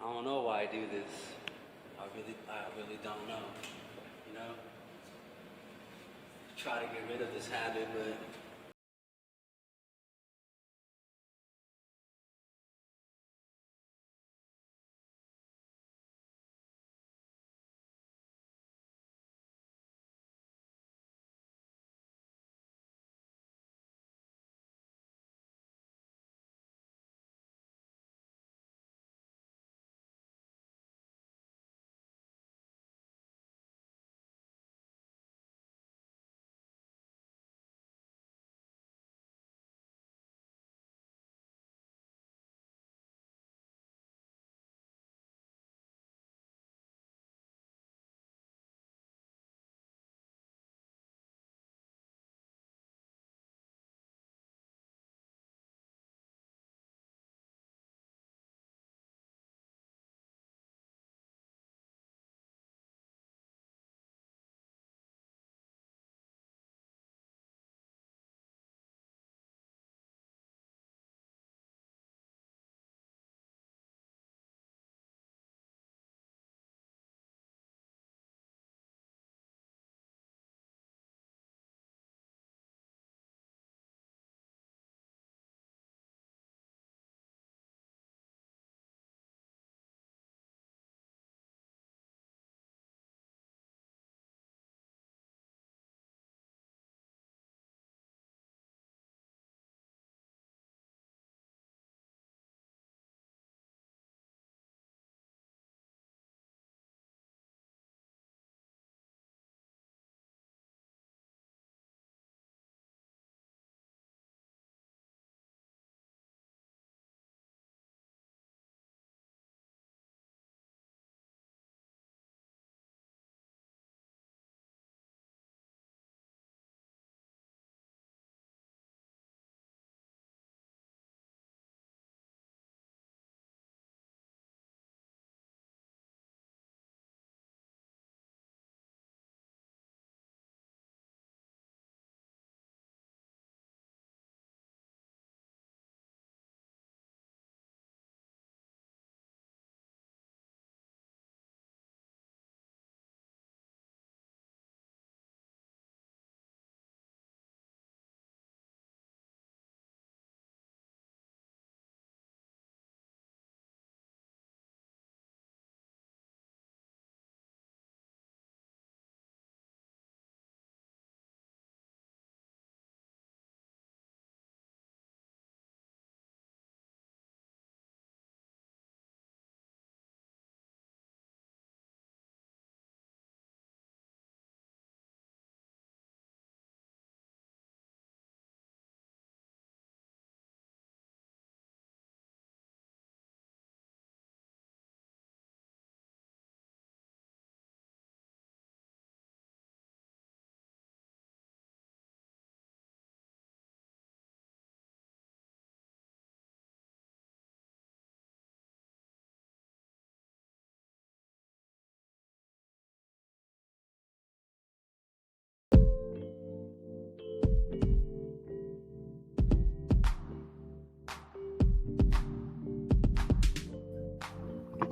I don't know why I do this. I really don't know. You know? Try to get rid of this habit, but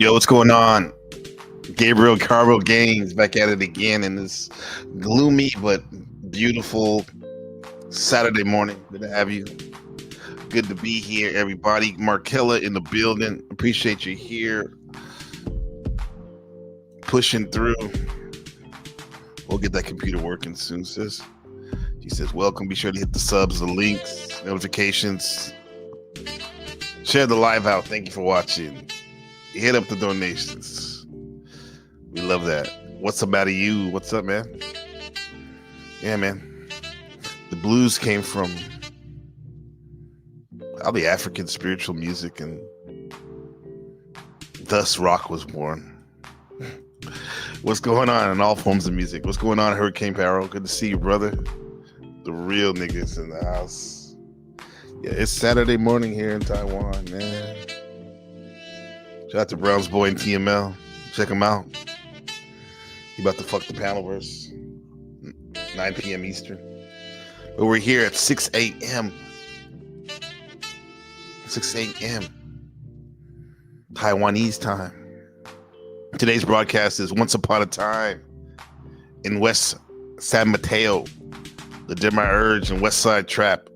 Yo, what's going on? Gabriel Carbo Gaines back at it again in this gloomy but beautiful Saturday morning. Good to have you. Good to be here, everybody. Markella in the building. Appreciate you here. Pushing through. We'll get that computer working soon, sis. She says, welcome. Be sure to hit the subs, the links, notifications. Share the live out. Thank you for watching. Hit up the donations. We love that. What's up out of you? What's up, man? Yeah, man. The blues came from all the African spiritual music, and thus rock was born. What's going on in all forms of music? What's going on, Hurricane Barrel? Good to see you, brother. The real niggas in the house. Yeah, it's Saturday morning here in Taiwan, man. Shout out to Brown's boy and TML. Check him out. He about to fuck the panelverse. 9 p.m. Eastern. But we're here at 6 a.m. 6 a.m. Taiwanese time. Today's broadcast is Once Upon a Time in West San Mateo, the Demiurge and Westside Trap.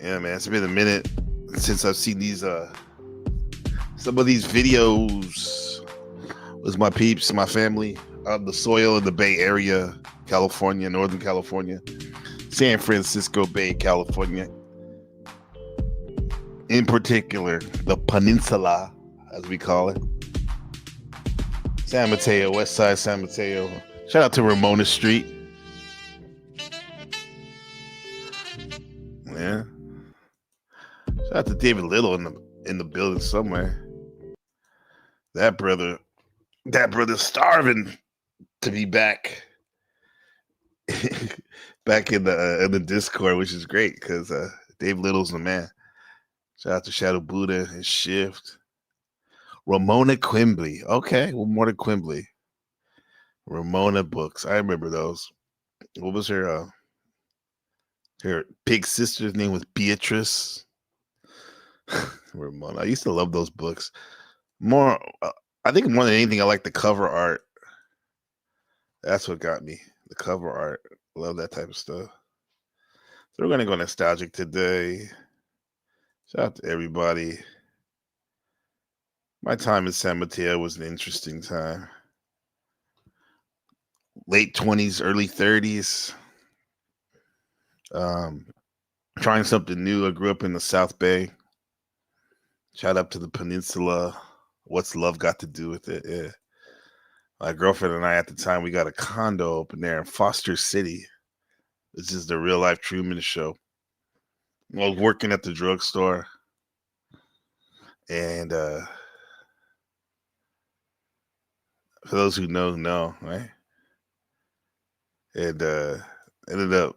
Yeah, man, it's been a minute since I've seen these some of these videos with my peeps, my family, on the soil in the Bay Area, California, Northern California, San Francisco Bay, California. In particular, the peninsula, as we call it. San Mateo, West Side San Mateo. Shout out to Ramona Street. Yeah. Shout out to David Little in the building somewhere. That brother's starving to be back. Back in the Discord, which is great because Dave Little's the man. Shout out to Shadow Buddha and Shift. Ramona Quimbley. Okay, well, more than Quimbley. Ramona books. I remember those. What was her big sister's name was Beatrice. Ramona. I used to love those books. More, I think more than anything, I like the cover art. That's what got me. The cover art. Love that type of stuff. So we're gonna go nostalgic today. Shout out to everybody. My time in San Mateo was an interesting time. Late 20s, early 30s. Trying something new. I grew up in the South Bay. Shout out to the peninsula. What's love got to do with it? Yeah. My girlfriend and I at the time, we got a condo open there in Foster City. This is the real life Truman Show. I was working at the drugstore. And for those who know, right? And ended up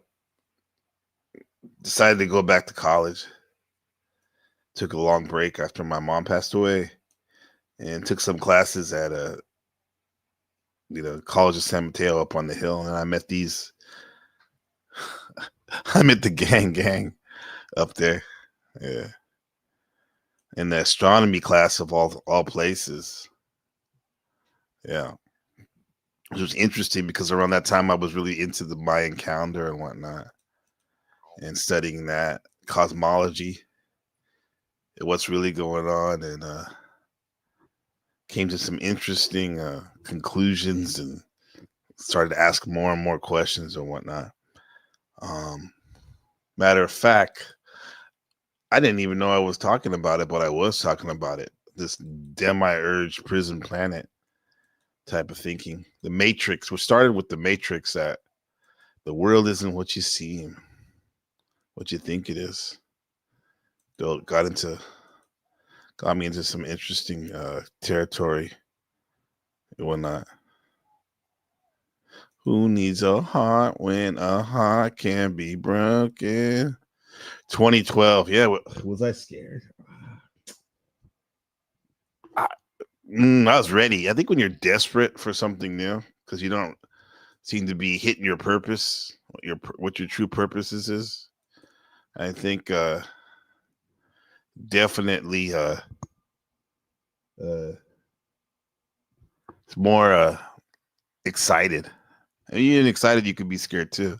decided to go back to college. Took a long break after my mom passed away, and took some classes at College of San Mateo up on the hill. And I met I met the gang up there. Yeah. In the astronomy class of all places. Yeah. Which was interesting because around that time I was really into the Mayan calendar and whatnot, and studying that cosmology and what's really going on, and came to some interesting conclusions and started to ask more and more questions and whatnot. Matter of fact, I didn't even know I was talking about it, but I was talking about it. This Demiurge prison planet type of thinking. The Matrix. We started with the Matrix, that the world isn't what you see, what you think it is. Got me into some interesting territory and whatnot. Who needs a heart when a heart can be broken? 2012. Yeah, was I scared? I was ready. I think when you're desperate for something new, because you don't seem to be hitting your purpose, what your true purpose is. I think definitely it's more excited. I mean, you're excited, you could be scared too.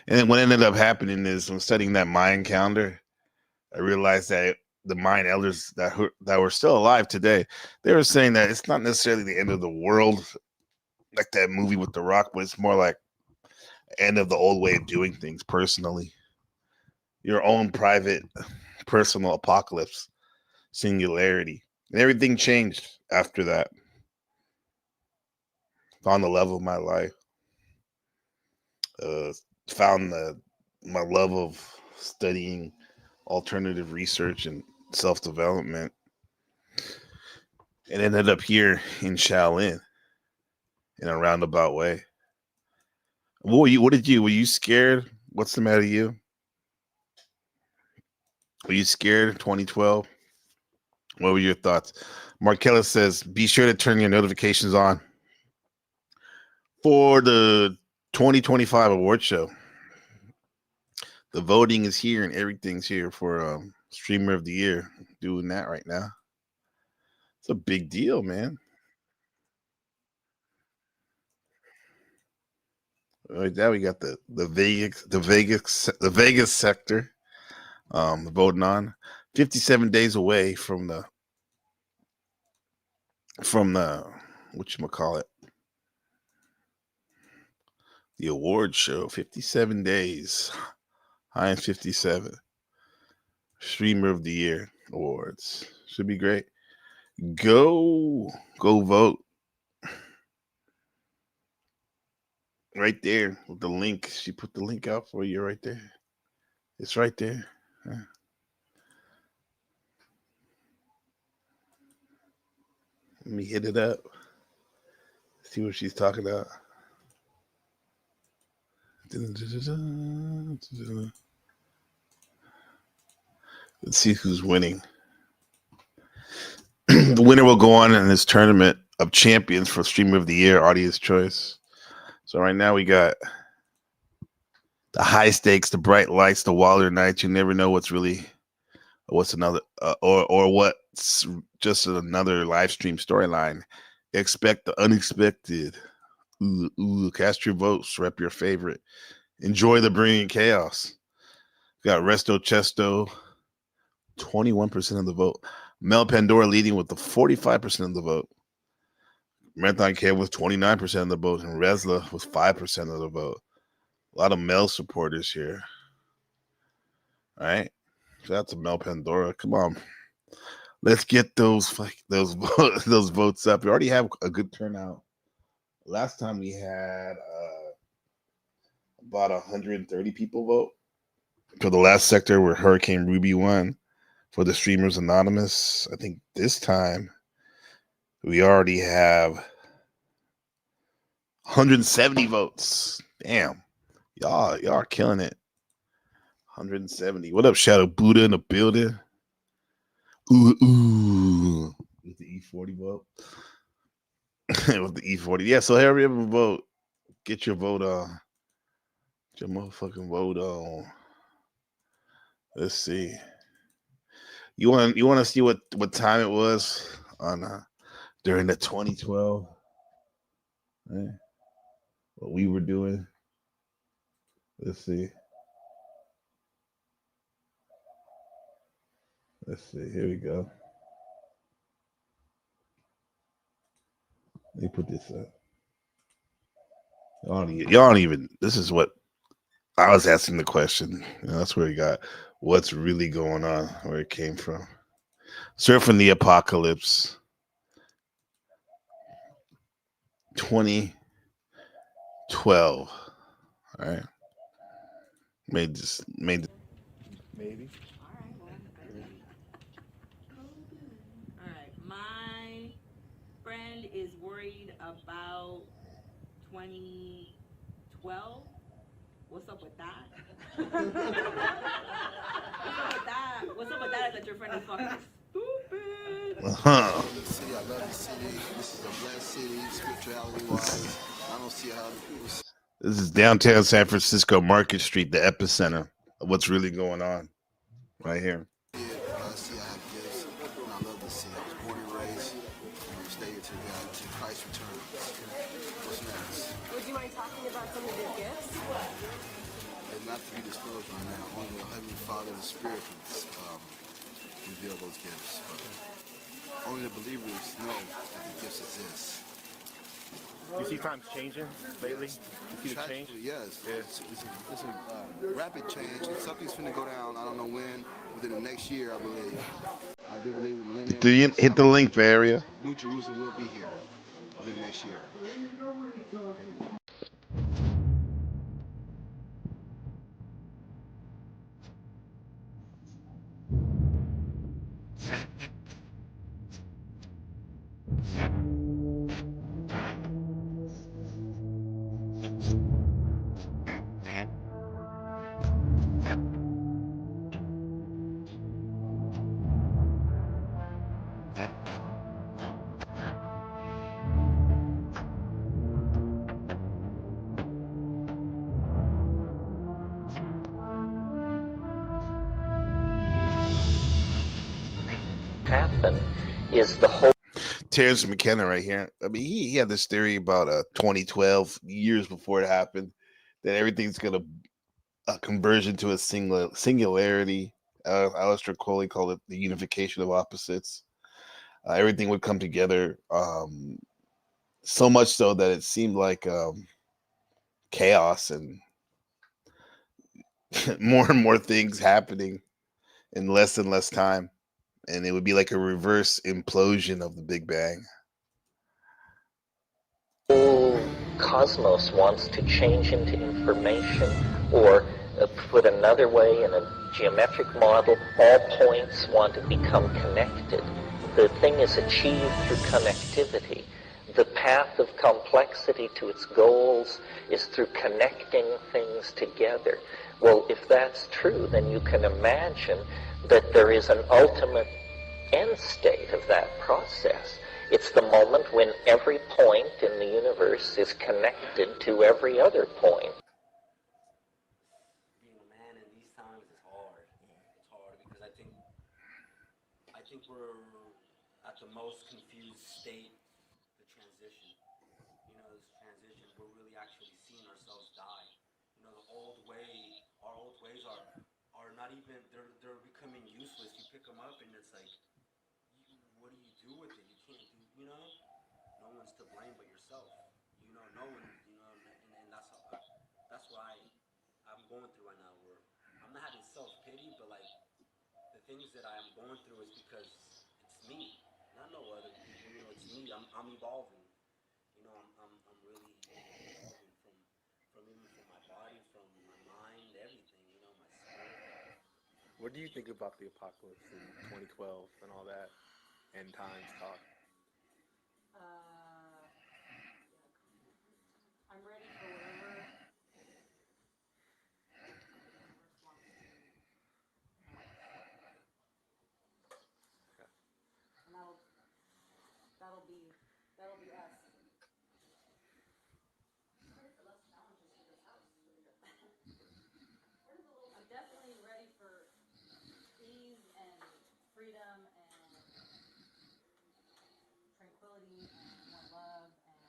And then what ended up happening is, when studying that Mayan calendar, I realized that the Mayan elders that were still alive today, they were saying that it's not necessarily the end of the world, like that movie with The Rock, but it's more like end of the old way of doing things personally. Your own private, personal apocalypse, singularity. And everything changed after that. On the level of my life. Found my love of studying alternative research and self-development, and ended up here in Shaolin in a roundabout way. Were you scared? What's the matter with you? Were you scared in 2012? What were your thoughts? Markella says, be sure to turn your notifications on for the 2025 award show. The voting is here and everything's here for Streamer of the Year. Doing that right now. It's a big deal, man. Right now we got the Vegas sector voting on 57 days away from the whatchamacallit, the award show. 57 days. Heinz 57. Streamer of the Year awards. Should be great. Go vote. Right there with the link. She put the link out for you right there. It's right there. Yeah. Let me hit it up. See what she's talking about. Let's see who's winning. The winner will go on in this tournament of champions for Streamer of the Year, Audience Choice. So right now we got the high stakes, the bright lights, the wilder nights. You never know what's another or what's just another live stream storyline. Expect the unexpected. Cast your votes, rep your favorite. Enjoy the brilliant chaos. Got Resto Chesto, 21% of the vote. Mel Pandora leading with the 45% of the vote. Marathon Kev with 29% of the vote, and Resla with 5% of the vote. A lot of Mel supporters here. All right. Shout out to Mel Pandora. Come on. Let's get those votes up. We already have a good turnout. Last time we had about 130 people vote for the last sector where Hurricane Ruby won for the Streamers Anonymous. I think this time we already have 170 votes. Damn. Y'all are killing it. 170. What up, Shadow Buddha in the building? Ooh. With the E40 vote. With the E40. Yeah, so hurry up and vote. Get your vote on. Get your motherfucking vote on. Let's see. You want to see what time it was on during the 2012? Right? What we were doing. Let's see. Here we go. Let me put this up. Y'all don't even. This is what I was asking the question. That's where we got what's really going on, where it came from. Surfing the Apocalypse. 2012. All right. Made this. Maybe. All right. My friend is worried about 2012. What's up with that? What's up with that? Is that your friend is fucking stupid? Uh-huh. City, I love the city. This is a blessed city, spirituality wise. I don't see how people. This is downtown San Francisco, Market Street, the epicenter of what's really going on right here. I see I have gifts, and I love the city. I was born and raised, and stay here till God, till Christ returns. What's next? Would you mind talking about some of your gifts? It's not to be disclosed right now. Only the Heavenly Father and the Spirit can reveal those gifts. But only the believers know that the gifts exist. You see times changing lately? You see the change? Yes. It's a rapid change. Something's finna go down. I don't know when. Within the next year, I believe. I do believe the millennium. Do you hit the link for area? New Jerusalem will be here within the next year. Happen is the whole. Terrence McKenna right here. I mean, he had this theory about 2012, years before it happened. that everything's gonna a conversion to a singularity. Aleister Crowley called it the unification of opposites. Everything would come together, so much so that it seemed like chaos and more and more things happening in less and less time. And it would be like a reverse implosion of the Big Bang. whole cosmos wants to change into information, or put another way, in a geometric model, all points want to become connected. The thing is achieved through connectivity. The path of complexity to its goals is through connecting things together. Well, if that's true, then you can imagine that there is an ultimate end state of that process. It's the moment when every point in the universe is connected to every other point. Being a man in these times is hard. It's hard because I think we're at the most confused state, the transition. This transition, we're really actually seeing ourselves die. The old way, our old ways are not even, they're becoming useless. You pick them up and it's like, what do you do with it? You can't do, no one's to blame but yourself. No one, and that's what I'm going through right now. Where I'm not having self-pity, but like the things that I am going through is because it's me, not no other people. It's me. I'm evolving. I'm really evolving from even from my body, from my mind, everything. My spirit. What do you think about the apocalypse in 2012 and all that end times talk? I'm ready for whatever universe wants to and that'll be us. I'm definitely ready for ease and freedom and tranquility and more love and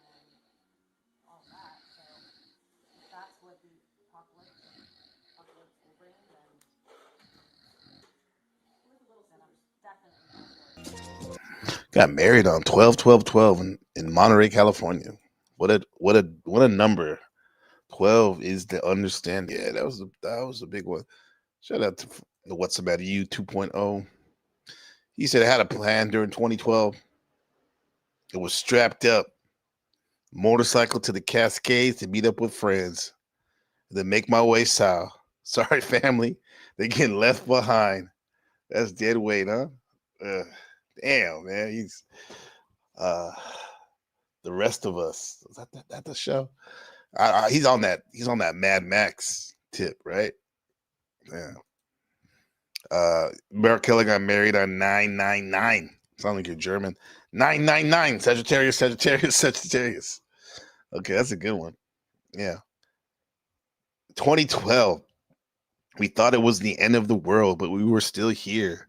all that. So if that's what the apocalypse will bring, then I'm definitely for it. Got married on 12/12/12 in Monterey, California. What a number. 12 is the understanding. Yeah, that was a big one. Shout out to the What's About You 2.0. He said I had a plan during 2012. It was strapped up, motorcycle to the Cascades to meet up with friends, then make my way south. Sorry, family, they're getting left behind. That's dead weight, huh? Damn, man. He's the rest of us. Is that the show? He's on that. He's on that Mad Max tip, right? Yeah. Merrick Kelly got married on 999. Sound like you're German. 999. Sagittarius, Sagittarius, Sagittarius. Okay, that's a good one. Yeah. 2012. We thought it was the end of the world, but we were still here.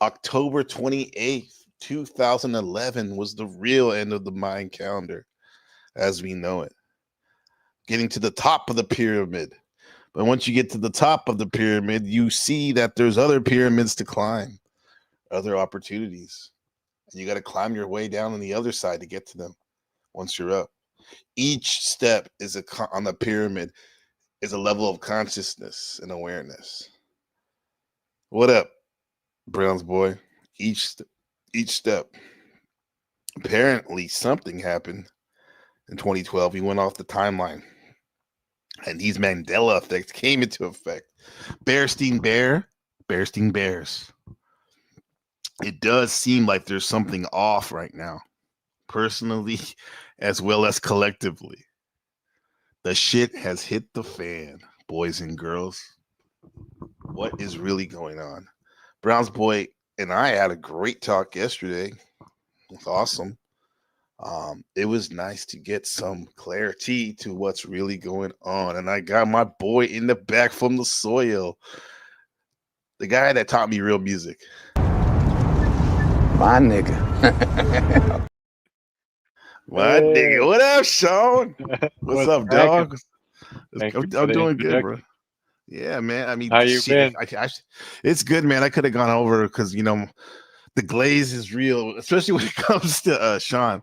October 28th, 2011 was the real end of the Mayan calendar as we know it. Getting to the top of the pyramid. But once you get to the top of the pyramid, you see that there's other pyramids to climb, other opportunities. And you got to climb your way down on the other side to get to them once you're up. Each step is on the pyramid is a level of consciousness and awareness. What up, Browns boy? Each step. Apparently, something happened in 2012. He went off the timeline. And these Mandela effects came into effect. Bearstein Bears. It does seem like there's something off right now, personally, as well as collectively. The shit has hit the fan, boys and girls. What is really going on? Brown's boy and I had a great talk yesterday. It was awesome. It was nice to get some clarity to what's really going on. And I got my boy in the back from the soil. The guy that taught me real music. My nigga. My nigga. What up, Sean? What's up, dog? Thank you for I'm the doing good, bro. introduction. Yeah, man. I mean, How you shit. been? It's good, man. I could have gone over because the glaze is real, especially when it comes to Sean.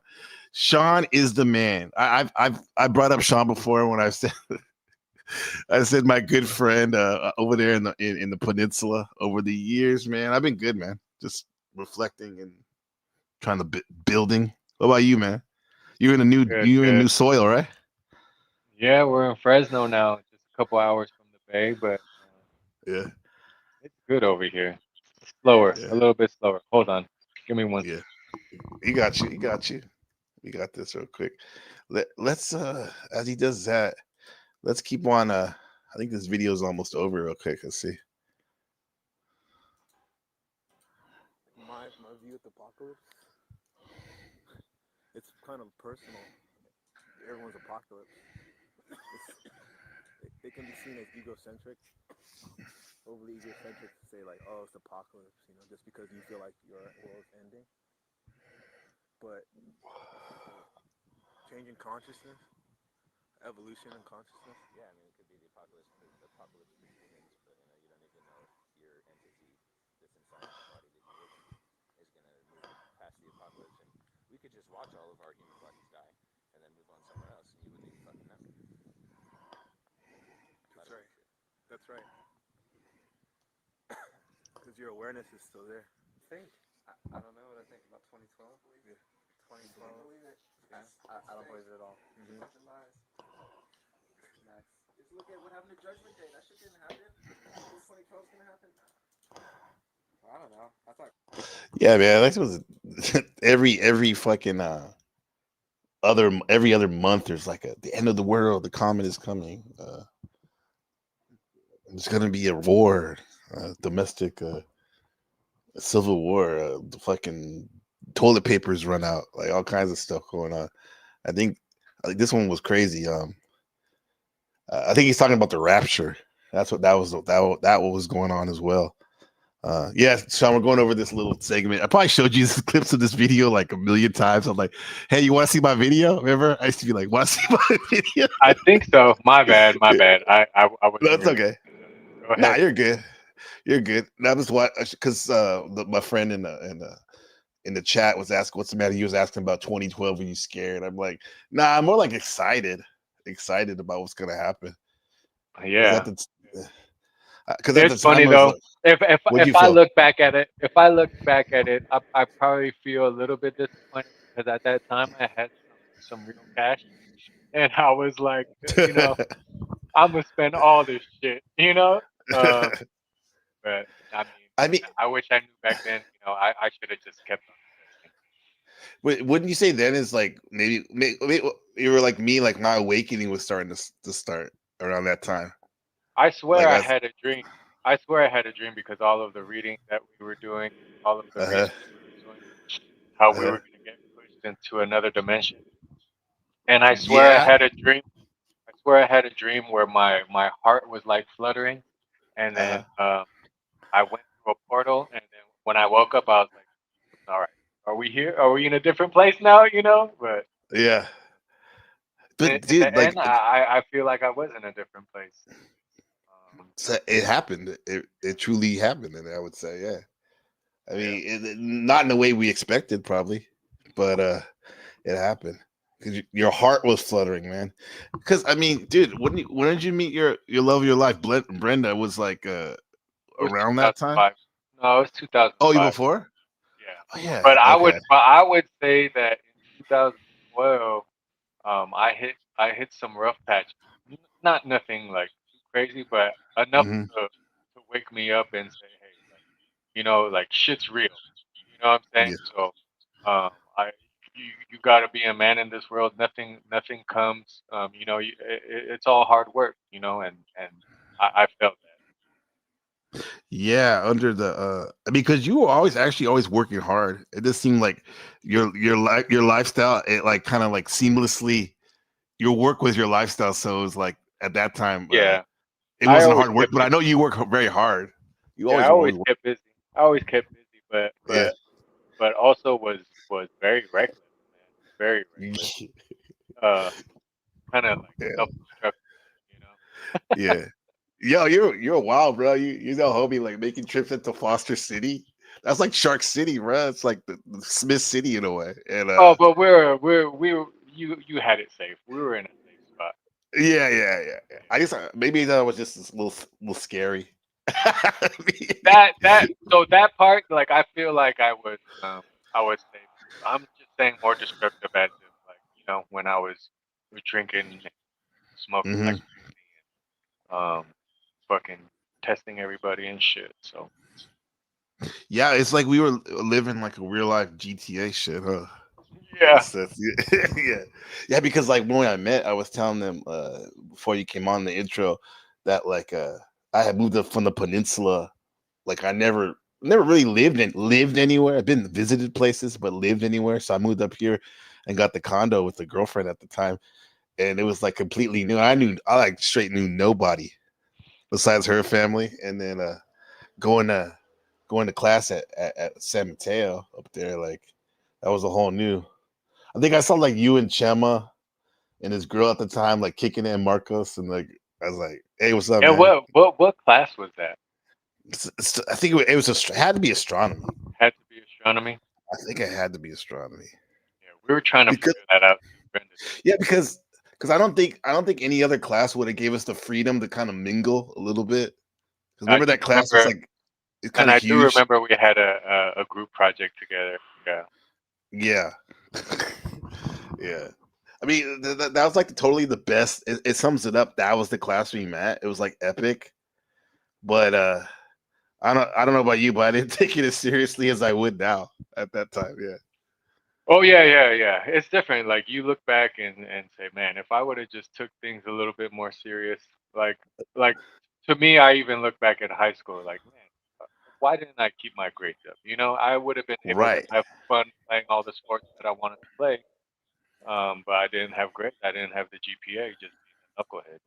Sean is the man. I brought up Sean before when I said my good friend over there in the peninsula over the years, man. I've been good, man. Just reflecting and trying to building. What about you, man? Good, you're in good. new soil, right? Yeah, we're in Fresno now, just a couple hours from the Bay, but Yeah, it's good over here. Slower, yeah, a little bit slower. Hold on, give me one yeah. second. You got you. You got you. We got this real quick. Let's as he does that, let's keep on I think this video is almost over real quick. Let's see. My view of the apocalypse, it's kind of personal. Everyone's apocalypse. It can be seen as egocentric, overly egocentric to say like, oh, it's apocalypse, just because you feel like your world's ending. But changing consciousness, evolution and consciousness. Yeah, I mean, it could be the apocalypse for humans, but you don't even know if your entity that's inside the body that you live in is going to move past the apocalypse, and we could just watch all of our human bodies die and then move on somewhere else, and you wouldn't even fucking know. That's right. That's right. Because your awareness is still there. Think. I don't know what I think about 2012. Yeah. 2012. Yeah, I don't believe it at all. Mm-hmm. Fucking lies. Nice. Just look at what happened to Judgment Day. That shit didn't happen. You think 2012 is gonna happen? I don't know. I thought. Yeah, man. That was every fucking every other month. There's like the end of the world. The comet is coming. There's gonna be a war, domestic civil war. The fucking toilet papers run out. Like all kinds of stuff going on. I think this one was crazy. I think he's talking about the rapture. That's what that what was going on as well. Yeah, Sean, we're going over this little segment. I probably showed you clips of this video like a million times. I'm like, hey, you want to see my video? Remember? I used to be like, want to see my video? I think so. My bad, my bad. I wasn't That's really. okay. Go Nah, ahead. you're good. You're good. That was what because my friend in the chat was asking what's the matter. He was asking about 2012. Were you scared? I'm like, nah, I'm more like excited about what's gonna happen. Because Yeah. at the It's time funny I was though. like, what'd If you I feel? look back at it, I probably feel a little bit disappointed because at that time I had some real cash, and I was like, I'm gonna spend all this shit, But I mean, I mean, I wish I knew back then. I should have just kept on investing. wouldn't you say then is like maybe you were like me, like my awakening was starting to start around that time. I swear Like I as had a dream. I swear I had a dream because all of the reading that we were doing, all of the uh-huh, research we were doing, how we uh-huh. were going to get pushed into another dimension. And I swear I Yeah, had a dream. I swear I had a dream where my heart was like fluttering, and then uh-huh. I went through a portal, and then when I woke up, I was like, "All right, are we here? Are we in a different place now?" But Yeah. in But the dude, end, like I feel like I was in a different place. Um, it happened. It truly happened, and I would say, yeah. I yeah, mean, not in the way we expected, probably, but it happened because your heart was fluttering, man. Because I mean, dude, when did you meet your love of your life? Brenda was like it was around that time. 2005. No, it was Oh, you 2005. before? Yeah, Oh yeah. but Okay. I would say that in 2012, I hit some rough patches. Not nothing like too crazy, but enough Hmm. to wake me up and say, hey, like like shit's real. You know what I'm saying? Yeah. So, I you got to be a man in this world. Nothing comes. It's all hard work. And I felt Yeah. Under the because you were always actually always working hard. It just seemed like your lifestyle it like kind of like seamlessly your work was your lifestyle. So it was like at that time. that. Yeah, It I wasn't always hard work, kept but I busy. know you work very hard. You Yeah, I always always work. kept busy. I always kept busy, but Yeah. also was very reckless, man. Very reckless. Yeah. Uh, kind of like self-destructive. Yeah. Yo, you're wild, bro. You know, homie, like making trips into Foster City. That's like Shark City, bro. It's like the Smith City in a way. And Oh, but you had it safe. We were in a safe spot. yeah. I just maybe that was just a little scary. That part, like I feel like I was safe. I'm just saying more descriptive as if like when I was drinking, and smoking like Hmm. crazy, and fucking testing everybody and shit. So Yeah, it's like we were living like a real life GTA shit, huh? In a yeah, sense. Yeah. Yeah, because like when I met, I was telling them before you came on the intro that like I had moved up from the peninsula. Like I never really lived anywhere. I've been visited places, but lived anywhere. So I moved up here and got the condo with the girlfriend at the time. And it was like completely new. I like straight knew nobody besides her family. And then going to going to class at San Mateo up there, like that was a whole new. I think I saw like you and Chema and his girl at the time, like kicking in Marcos, and like I was like, "Hey, what's up, yeah. man?" What class was that? I think it had to be astronomy. Had to be astronomy. I think it had to be astronomy Yeah, we were trying to because figure that out too. Brenda did. yeah, because I don't think any other class would have gave us the freedom to kind of mingle a little bit. Because I remember do that class was remember, like it's kind and of I do huge. remember we had a group project together. Yeah. Yeah, yeah. I mean, that was like totally the best. It sums it up. That was the class we met. It was like epic. But I don't know about you, but I didn't take it as seriously as I would now at that time. Yeah. Oh yeah. It's different. Like you look back and say, man, if I would have just took things a little bit more serious, like like to me, I even look back at high school, like man, why didn't I keep my grades up? I would have been able to Right. have fun playing all the sports that I wanted to play. But I didn't have grades. I didn't have the GPA. Just being a knucklehead.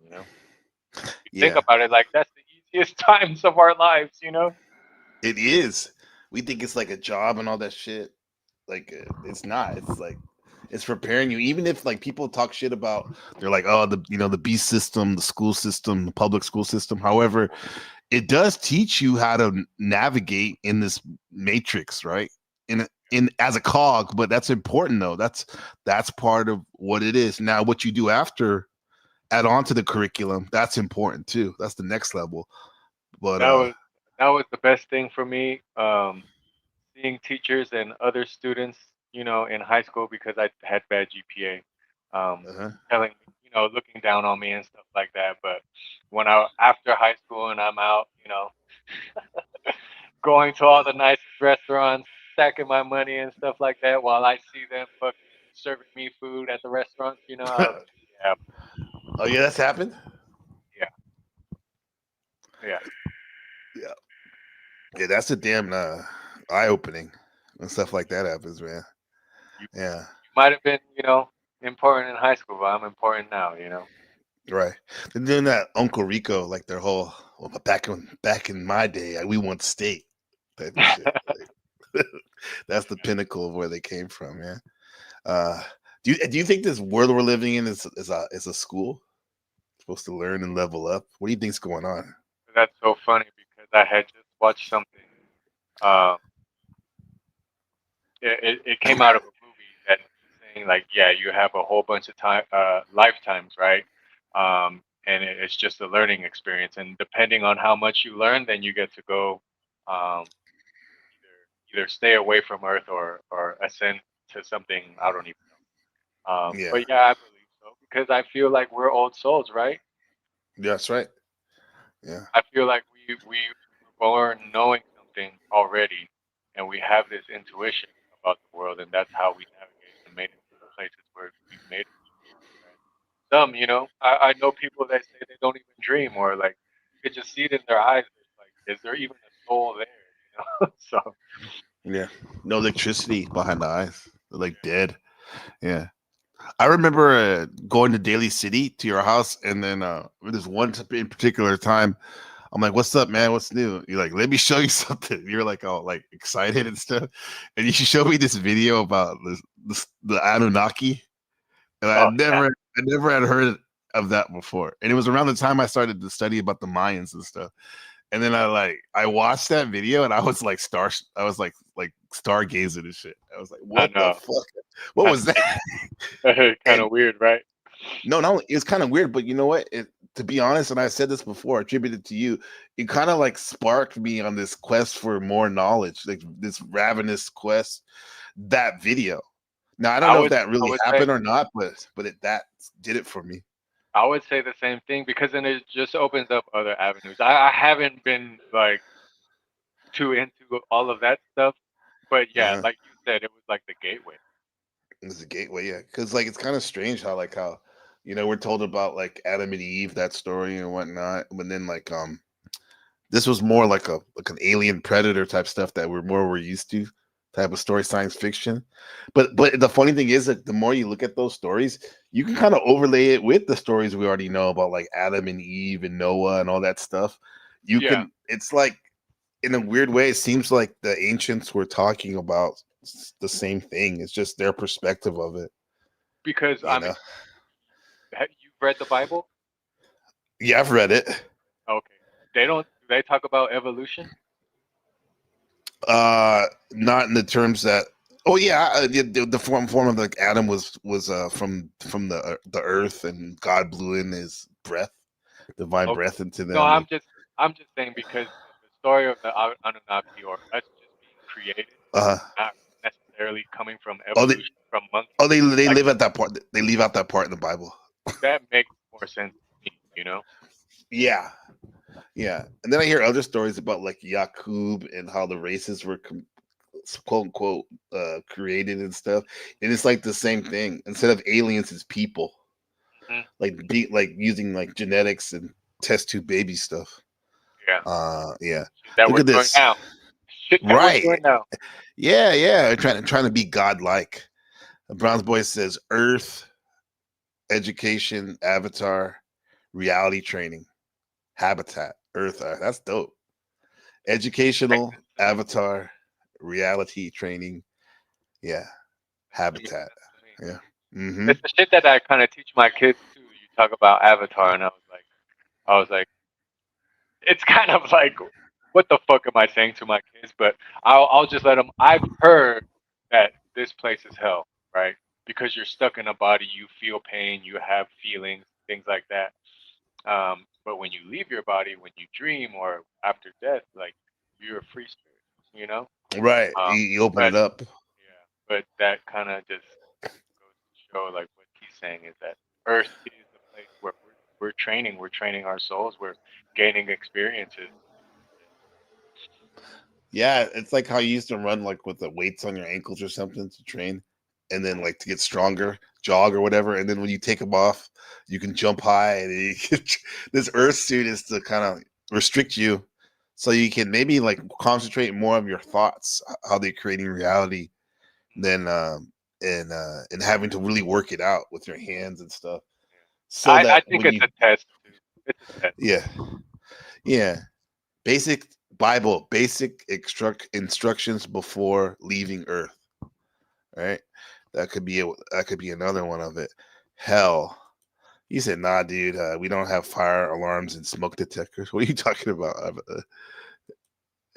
You think Yeah. about it, like that's the easiest times of our lives. It is. We think it's like a job and all that shit. Like it's not. It's like it's preparing you. Even if like people talk shit about, they're like, oh, the B system, the school system, the public school system. However, it does teach you how to navigate in this matrix, right? In as a cog, but that's important though. That's part of what it is. Now, what you do after, add on to the curriculum, that's important too. That's the next level. But That was that was the best thing for me. Seeing teachers and other students, in high school because I had bad GPA, uh-huh. telling me, looking down on me and stuff like that. But when I after high school and I'm out, going to all the nicest restaurants, stacking my money and stuff like that, while I see them fucking serving me food at the restaurants, I was like, yeah, Oh yeah, that's happened. yeah, yeah. Yeah, yeah, that's a damn eye opening when stuff like that happens, man. You Yeah, you might have been, important in high school, but I'm important now. right. They're doing that Uncle Rico, like their whole well, back in my day, we want steak type of shit. Like, that's the pinnacle of where they came from, yeah. Uh, do you think this world we're living in is a school supposed to learn and level up? What do you think's going on? That's so funny because I had just watched something. Um, it came out of a movie that saying like, yeah, you have a whole bunch of lifetimes, right? And it's just a learning experience, and depending on how much you learn, then you get to go um, either stay away from Earth or ascend to something I don't even know. Yeah, But yeah, I believe so because I feel like we're old souls, right? that's right. Yeah, I feel like we were born knowing something already, and we have this intuition about the world, and that's how we navigate and made it to the places where we've made it. And some, I know people that say they don't even dream, or like you could just see it in their eyes. It's like, is there even a soul there? So yeah. No electricity behind the eyes. They're like dead. Yeah. I remember going to Daly City to your house, and then there's in particular time. I'm like, "What's up, man? What's new?" You're like, "Let me show you something." You're like, all like excited and stuff, and you showed me this video about the Anunnaki, and oh yeah, I never had heard of that before, and it was around the time I started to study about the Mayans and stuff. And then I watched that video and I was like stargazing and shit. I was like, I what the know. fuck? What was that? Kind And of weird, right? no, it was kind of weird, but you know what? To be honest, and I said this before, attributed to you, it kind of like sparked me on this quest for more knowledge, like this ravenous quest. That video. Now I don't I know if would that I really would say happened or not, but that did it for me. I would say the same thing because then it just opens up other avenues. I haven't been like too into all of that stuff, but yeah, Uh-huh. like you said, it was like the gateway. It's a gateway, yeah. Because like it's kind of strange how we're told about like Adam and Eve, that story and whatnot, but then this was more like an alien predator type stuff that we're used to, type of story, science fiction. But the funny thing is that the more you look at those stories, you can kind of overlay it with the stories we already know about, like Adam and Eve and Noah and all that stuff. Yeah, It's like in a weird way, it seems like the ancients were talking about the same thing. It's just their perspective of it, because you I mean, know. you've read the Bible? Yeah, I've read it. Okay. They don't. Do they talk about evolution? Not in the terms that. Oh yeah, the form of like Adam was from the earth, and God blew in His breath, divine Okay. breath into No, them, and I'm just saying because the story of the Anunnaki or us just being created, uh not necessarily coming from oh they evolution from monkeys. they Like live at that part. They leave out that part in the Bible. that makes more sense to me, you know? Yeah, yeah. And then I hear other stories about like Yakub and how the races were quote unquote created and stuff. And it's like the same thing. Instead of aliens, it's people. Hmm. Like using like genetics and test tube baby stuff. Yeah. Yeah. Shit that Look we're at doing this. now. Shit that we're Right. doing now. Yeah. Trying to be godlike. Bronze Boy says Earth, education, avatar, reality training, habitat, Earth. That's dope. Educational, avatar, reality training. Yeah. Yeah, Habitat. that's what I mean. Yeah. Mm-hmm. It's the shit that I kind of teach my kids too. You talk about Avatar, and I was like, it's kind of like, what the fuck am I saying to my kids? But I'll just let them. I've heard that this place is hell, right? Because you're stuck in a body, you feel pain, you have feelings, things like that. But when you leave your body, when you dream or after death, like you're a free spirit, you know. Right. Um, You open but it up. yeah, but that kind of just goes to show like what he's saying is that Earth is the place where we're training our souls, we're gaining experiences. Yeah, it's like how you used to run like with the weights on your ankles or something to train, and then like to get stronger, jog or whatever. And then when you take them off, you can jump high. And this Earth suit is to kind of restrict you, so you can maybe like concentrate more on your thoughts, how they're creating reality, than and having to really work it out with your hands and stuff. So I that think when it's you, a test too. It's a test. yeah, yeah, basic Bible, basic instructions before leaving Earth. Right? That could be another one of it. Hell, he said, "Nah, dude, we don't have fire alarms and smoke detectors." What are you talking about?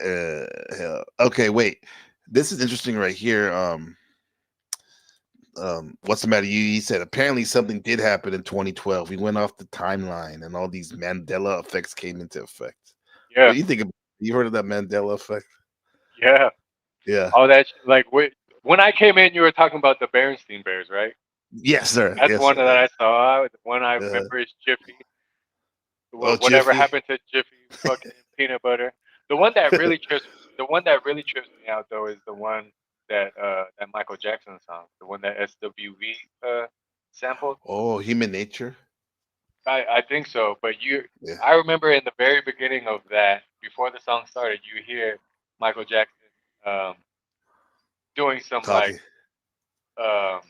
Hell. Okay, wait. This is interesting right here. What's the matter? He said apparently something did happen in 2012. We went off the timeline, and all these Mandela effects came into effect. What Yeah, do you think? You heard of that Mandela effect? yeah. Yeah. All that like when I came in, you were talking about the Berenstein Bears, right? Yes, sir. That's Yes, one sir. that Yeah. I saw. The one I Uh, remember is Jiffy. oh, Whatever Jiffy. happened to Jiffy fucking peanut butter? The one that really trips me out though is the one that Michael Jackson song, the one that SWV sampled. Oh, human nature. I think so, but Yeah. I remember in the very beginning of that, before the song started, you hear Michael Jackson um, doing some like Talking um,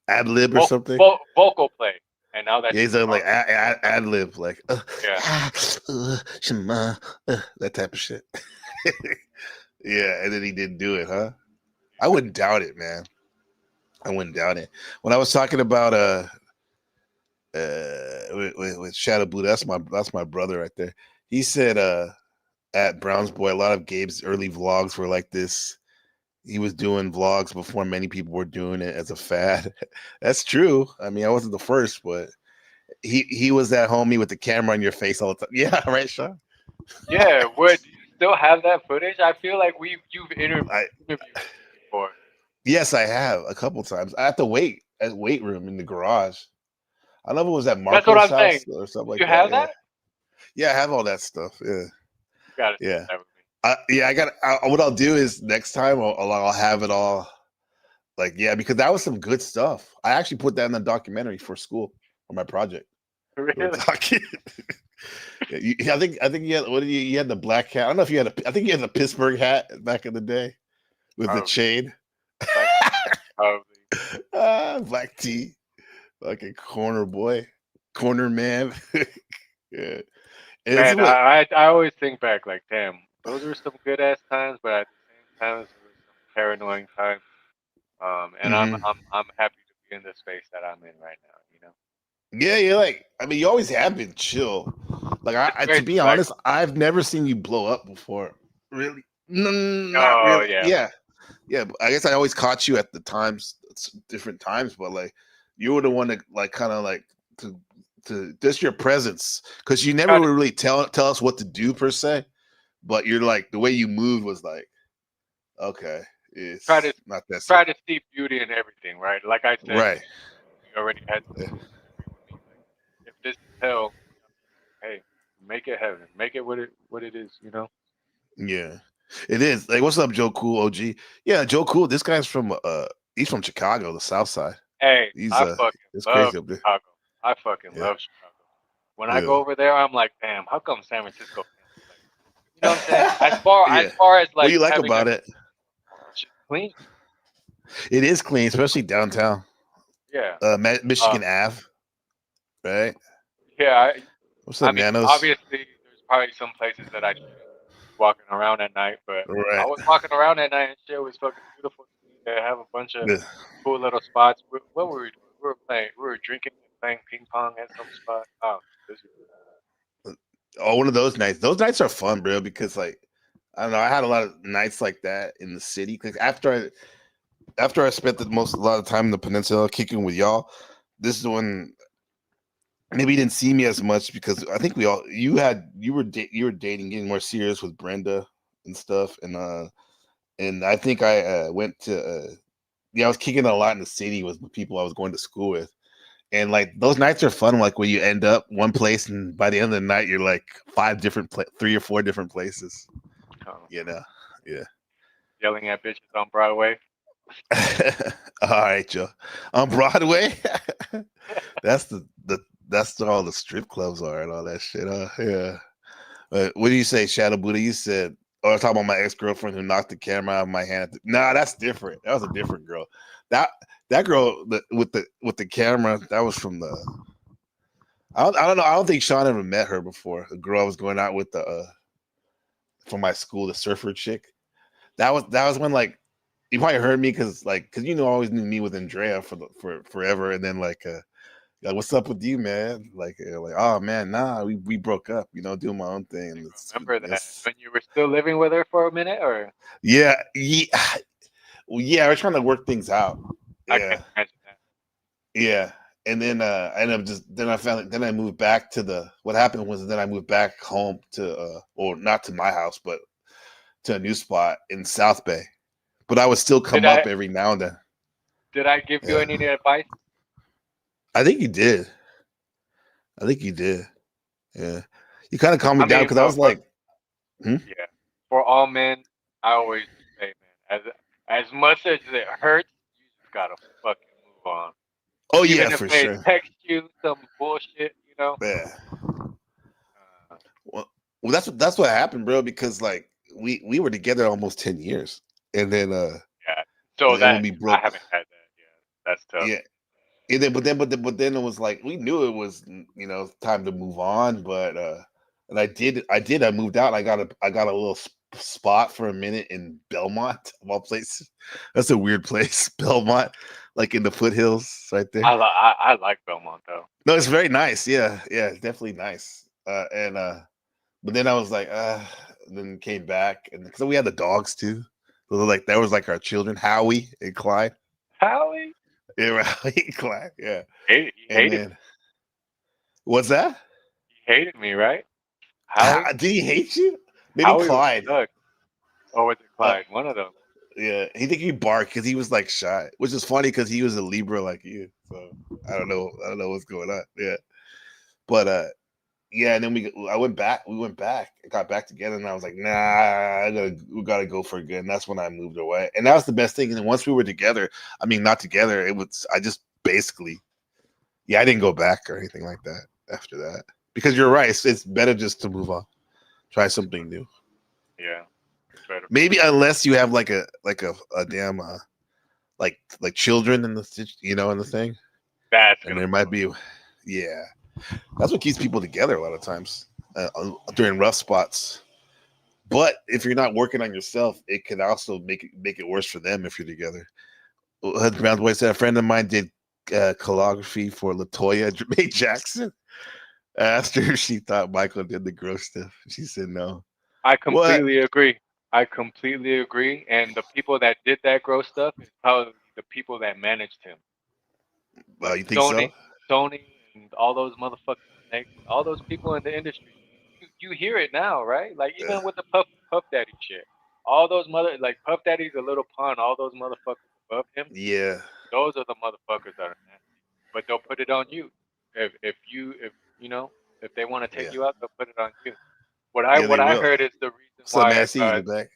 ad lib or something. vocal play, and now that Yeah, shit he's like gone. ad lib, like Yeah, shema, that type of shit. Yeah, and then he didn't do it, huh? I wouldn't doubt it, man. I wouldn't doubt it. When I was talking about with Shadow Buddha. That's my brother right there. He said at Brown's Boy, a lot of Gabe's early vlogs were like this. He was doing vlogs before many people were doing it as a fad. That's true. I mean, I wasn't the first, but he was that homie with the camera on your face all the time. Yeah, right, Sean. Yeah, would you still have that footage? I feel like you've I interviewed me before. Yes, I have a couple times. I have to wait at weight room in the garage. I don't know if it was at That's what Marco's I'm saying. house or something Do like you that. have Yeah, that? yeah, I have all that stuff. Yeah, You gotta share yeah, that with me. yeah. What I'll do is next time I'll have it all. Like, yeah, because that was some good stuff. I actually put that in the documentary for school for my project. We were Really? talking. I think you had you had the black hat. I don't know if you had I think you had the Pittsburgh hat back in the day with the Probably. chain. Like, probably. Black tee, like a corner boy, corner man. Yeah, and this is Man, what. I always think back like, damn, those were some good ass times, but at the same time, there were some paranoid times. And Mhm. I'm happy to be in the space that I'm in right now. You know, Yeah, yeah. Like, I mean, you always have been chill. Like, it's to very be like, honest, I've never seen you blow up before. Really? No, not oh really. yeah, Yeah, yeah. But I guess I always caught you at the times, different times. But like, you were the one that like kind of like to just your presence, because you never try to would really tell us what to do per se. But you're like the way you moved was like, okay, try to it's not that try serious. to see beauty in everything, right? Like I said, Right. you already had some Yeah. agree with me. Like, if this is hell, hey, make it heaven. Make it what it is. You know. Yeah, it is. Like, what's up, Joe Cool OG? Yeah, Joe Cool. This guy's from he's from Chicago, the South Side. Hey, He's I fucking it's love crazy up there. Chicago. I fucking Yeah, love Chicago. When I yeah, go over there, I'm like, damn, how come San Francisco can't? Like, you know what I'm saying? As yeah. far as What do like you like having a about it? shit clean, It is clean, especially downtown. yeah. Uh, Michigan Ave, right? yeah. What's I up, mean, Nanos? obviously, there's probably some places that I shouldn't be walking around at night, but I Right. was walking around at night and shit was fucking beautiful to me. They have a bunch of Yeah. cool little spots. What were we doing? We were playing. We were drinking and playing ping pong at some spot. Oh, this was Oh, one of those nights. Those nights are fun, bro, because like I don't know, I had a lot of nights like that in the city. Because after I spent a lot of time in the peninsula kicking with y'all, this is when maybe you didn't see me as much because I think you were dating, getting more serious with Brenda and stuff, and I think I went to yeah, I was kicking a lot in the city with the people I was going to school with, and like those nights are fun. Like when you end up one place, and by the end of the night, you're like three or four different places. oh, You know, yeah. yelling at bitches on Broadway. All right, Joe. On Broadway, that's that's all the strip clubs are and all that shit. Yeah. What do you say, Shadow Buddha? You said, "Oh, I was talking about my ex girlfriend who knocked the camera out of my hand." Nah, that's different. That was a different girl. That that girl with the camera, that was from the. I don't know. I don't think Sean ever met her before. The girl I was going out with the from my school, the surfer chick. That was when like you probably heard me because you know I always knew me with Andrea for forever, and then like, what's up with you, man? Like, oh man, nah, we broke up, doing my own thing. I And remember that it's when you were still living with her for a minute, or yeah, yeah, well, yeah, we're trying to work things out. I can Yeah, imagine that. yeah. And then I ended up then I found then I moved back to what happened was then I moved back home to or not to my house, but to a new spot in South Bay. But I would still Did come up I every now and then. did I give you Yeah. any advice? I think you did. I think you did. Yeah. You kind of calmed me I down mean, because I was like, hmm? yeah, for all men, I always say, man, as much as it hurts, you just gotta fucking move on. Oh Even yeah, if for they sure. text you some bullshit, you know. Yeah. Uh, Well, that's what happened, bro. Because like we were together almost 10 years, and then yeah. So when that we I broke, haven't had that. Yeah, that's tough. yeah. And then but then it was like we knew it was time to move on, but and I moved out. I got a little spot for a minute in Belmont, of all places. That's a weird place, Belmont, like in the foothills, right there. I like Belmont though. No, it's very nice. Yeah, yeah, definitely nice. But then I was like, then came back, and because we had the dogs too. So like that was like our children, Howie and Clyde. Howie? Yeah, Howie and Clyde. Yeah, He and hated then what's that? he hated me, right? Howie? Did he hate you? Maybe Howie was Clyde. stuck. Or was it Uh, Clyde? One of them. yeah, he think he barked because he was like shy, which is funny because he was a Libra like you. So I don't know what's going on. Yeah, but yeah, and then I went back. We went back and got back together, and I was like, nah, we gotta go for good. And that's when I moved away, and that was the best thing. And then once we were together, I mean, not together, I just basically, yeah, I didn't go back or anything like that after that because you're right. It's better just to move on, try something new. Yeah. It's better. Maybe unless you have like a damn like children in the in the thing, That's and gonna there might be, yeah, that's what keeps people together a lot of times during rough spots. But if you're not working on yourself, it can also make it worse for them if you're together. Brown Boy said a friend of mine did calligraphy for Latoya May Jackson. I asked her if she thought Michael did the gross stuff. She said no. I What? completely agree. I completely agree. And the people that did that gross stuff is probably the people that managed him. Like You think so? Sony and all those motherfucking snakes, all those people in the industry. You hear it now, right? Like even with the Puff Daddy shit. All those like Puff Daddy's a little pun, all those motherfuckers above him, Yeah. those are the motherfuckers that are nasty. But they'll put it on you. If if they want to take Yeah. you out, they'll put it on you. What Yeah, they I will. heard is the reason What's up, why Massey in the back?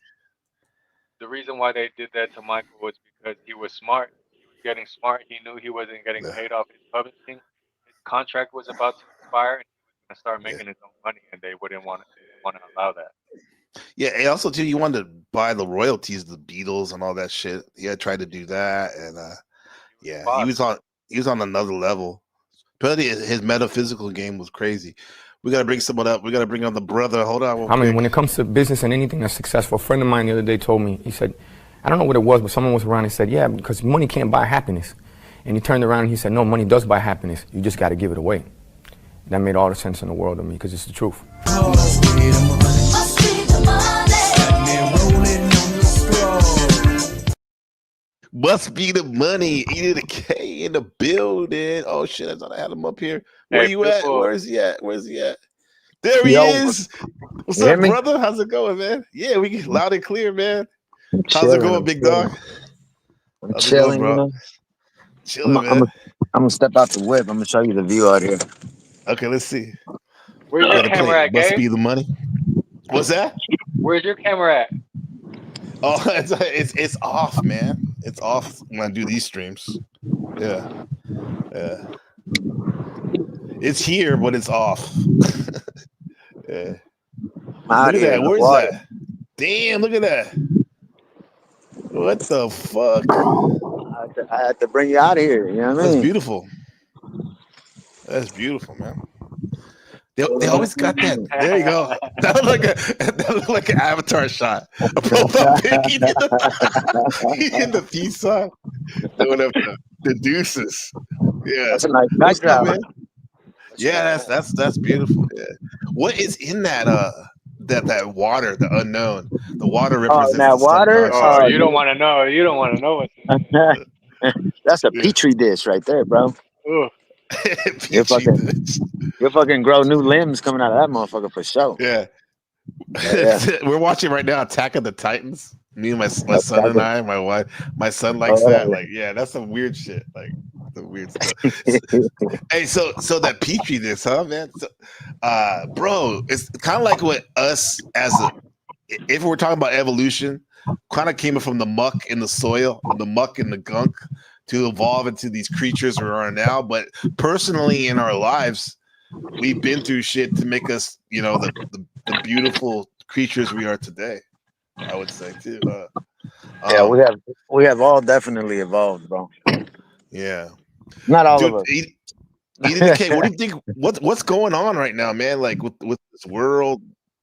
the reason why they did that to Michael was because he was smart. He was getting smart. He knew he wasn't getting Yeah. paid off his publishing. His contract was about to expire, and he was going to start making his own money, and they didn't want to allow that. Yeah, and also too, you wanted to buy the royalties, the Beatles and all that shit. He had tried to do that, and yeah, he was on another level. But his metaphysical game was crazy. We gotta bring someone up. We gotta bring on the brother. Hold on. I mean, when it comes to business and anything that's successful, a friend of mine the other day told me, he said, I don't know what it was, but someone was around and said, yeah, because money can't buy happiness. And he turned around and he said, no, money does buy happiness. You just got to give it away. That made all the sense in the world to me because it's the truth. Must be the money. Eating the K in the building. Oh shit! I thought I had him up here. Where you at? Where is he at? Where's he at? There he is. What's up, brother? How's it going, man? Yeah, we get loud and clear, man. How's it going, big dog? I'm chilling, you know. Chilling, man. I'm gonna step out the whip. I'm gonna show you the view out here. Okay, let's see. Where's your camera at, Must be the money. What's that? Where's your camera at? Oh, it's off, man. It's off when I do these streams. Yeah. Yeah. It's here, but it's off. Yeah. Look at that. Where's that? Damn, look at that. What the fuck? I had to bring you out of here. You know what I mean? That's beautiful. That's beautiful, man. They always got that. There you go. That looked like an avatar shot. A profile pic. He in the peace sign. Doing up the deuces. Yeah. That's a nice backdrop, man. Yeah, that's beautiful. Yeah. What is in that that water, the unknown? The water represents that water? Oh, you don't want to know. You don't want to know what's in it. That's a petri dish right there, bro. You'll fucking grow new limbs coming out of that motherfucker for sure. Yeah. We're watching right now Attack of the Titans. Me and my son and I, my wife, my son likes that. Like, yeah, that's some weird shit. Like the weird stuff. Hey, so that petri dish, huh, man? So, bro, it's kind of like what us if we're talking about evolution, kind of came from the muck in the soil, the muck and the gunk, to evolve into these creatures we are now. But personally, in our lives, we've been through shit to make us, the beautiful creatures we are today. I would say too. Yeah, we have all definitely evolved, bro. Yeah, not all of us. Eating the cake. What do you think? What's going on right now, man? Like with this world,